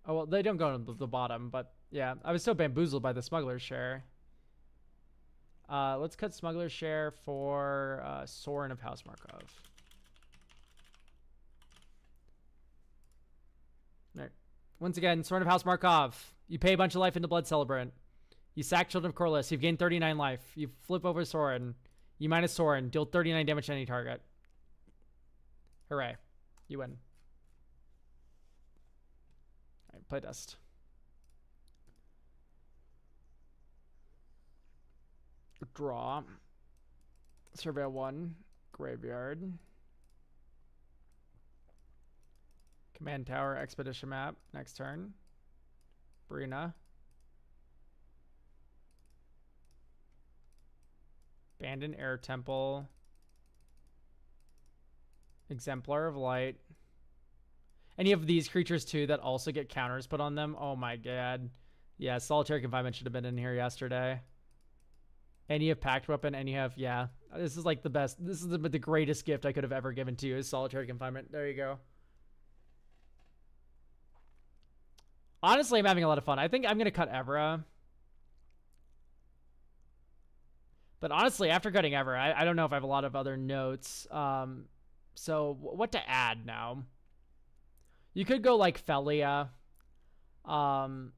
Oh, well, they don't go to the bottom, but yeah, I was so bamboozled by the Smuggler's Share. Let's cut Smuggler's Share for Sorin of House Markov. Right. Once again, Sorin of House Markov. You pay a bunch of life into Blood Celebrant. You sack Children of Corliss. You've gained 39 life. You flip over Sorin. You minus Sorin. Deal 39 damage to any target. Hooray. You win. Alright, play dust. Draw. Surveil 1. Graveyard. Command Tower, Expedition Map. Next turn. Brina. Abandoned Air Temple. Exemplar of Light. Any of these creatures too that also get counters put on them. Oh my god. Yeah, Solitary Confinement should have been in here yesterday. And you have Pact Weapon, and you have, yeah. This is like the best. This is the greatest gift I could have ever given to you is Solitary Confinement. There you go. Honestly, I'm having a lot of fun. I think I'm going to cut Evra. But honestly, after cutting Evra, I don't know if I have a lot of other notes. So what to add now? You could go like Felia.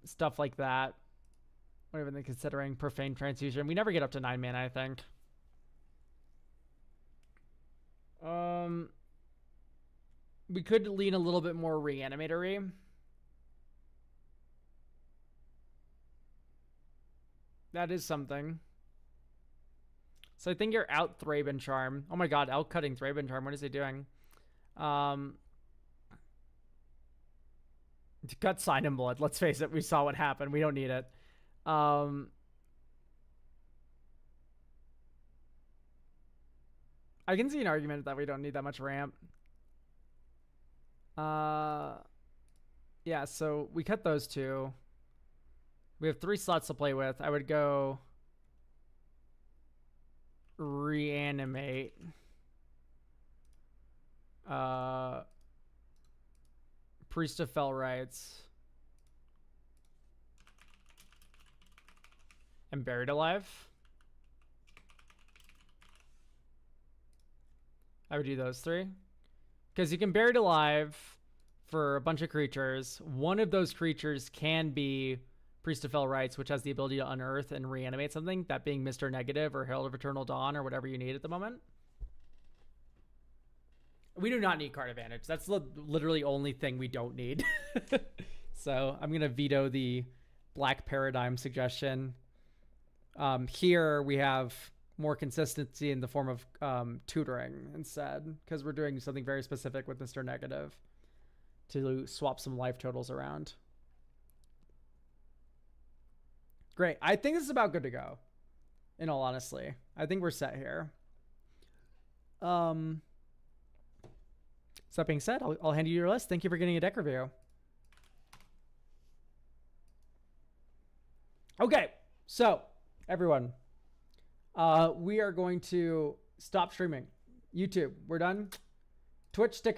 Stuff like that. What even considering Profane Transfusion. We never get up to 9 mana, I think. We could lean a little bit more Reanimator-y. That is something. So I think you're out Thraben Charm. Oh my god, out cutting Thraben Charm. What is he doing? Cut Sign in Blood. Let's face it, we saw what happened. We don't need it. I can see an argument that we don't need that much ramp. Yeah, so we cut those 2. We have 3 slots to play with. I would go Reanimate. Priest of Fell Rites. And Buried Alive. I would do those 3. Because you can Buried Alive for a bunch of creatures. One of those creatures can be Priest of Fell Rites, which has the ability to unearth and reanimate something, that being Mr. Negative or Herald of Eternal Dawn or whatever you need at the moment. We do not need card advantage. That's the literally only thing we don't need. So I'm going to veto the Black Paradigm suggestion. Here we have more consistency in the form of tutoring instead, because we're doing something very specific with Mr. Negative to swap some life totals around. Great. I think this is about good to go. In all honesty, I think we're set here. So that being said, I'll hand you your list. Thank you for getting a deck review. Okay, so everyone, we are going to stop streaming. YouTube, we're done. Twitch sticker.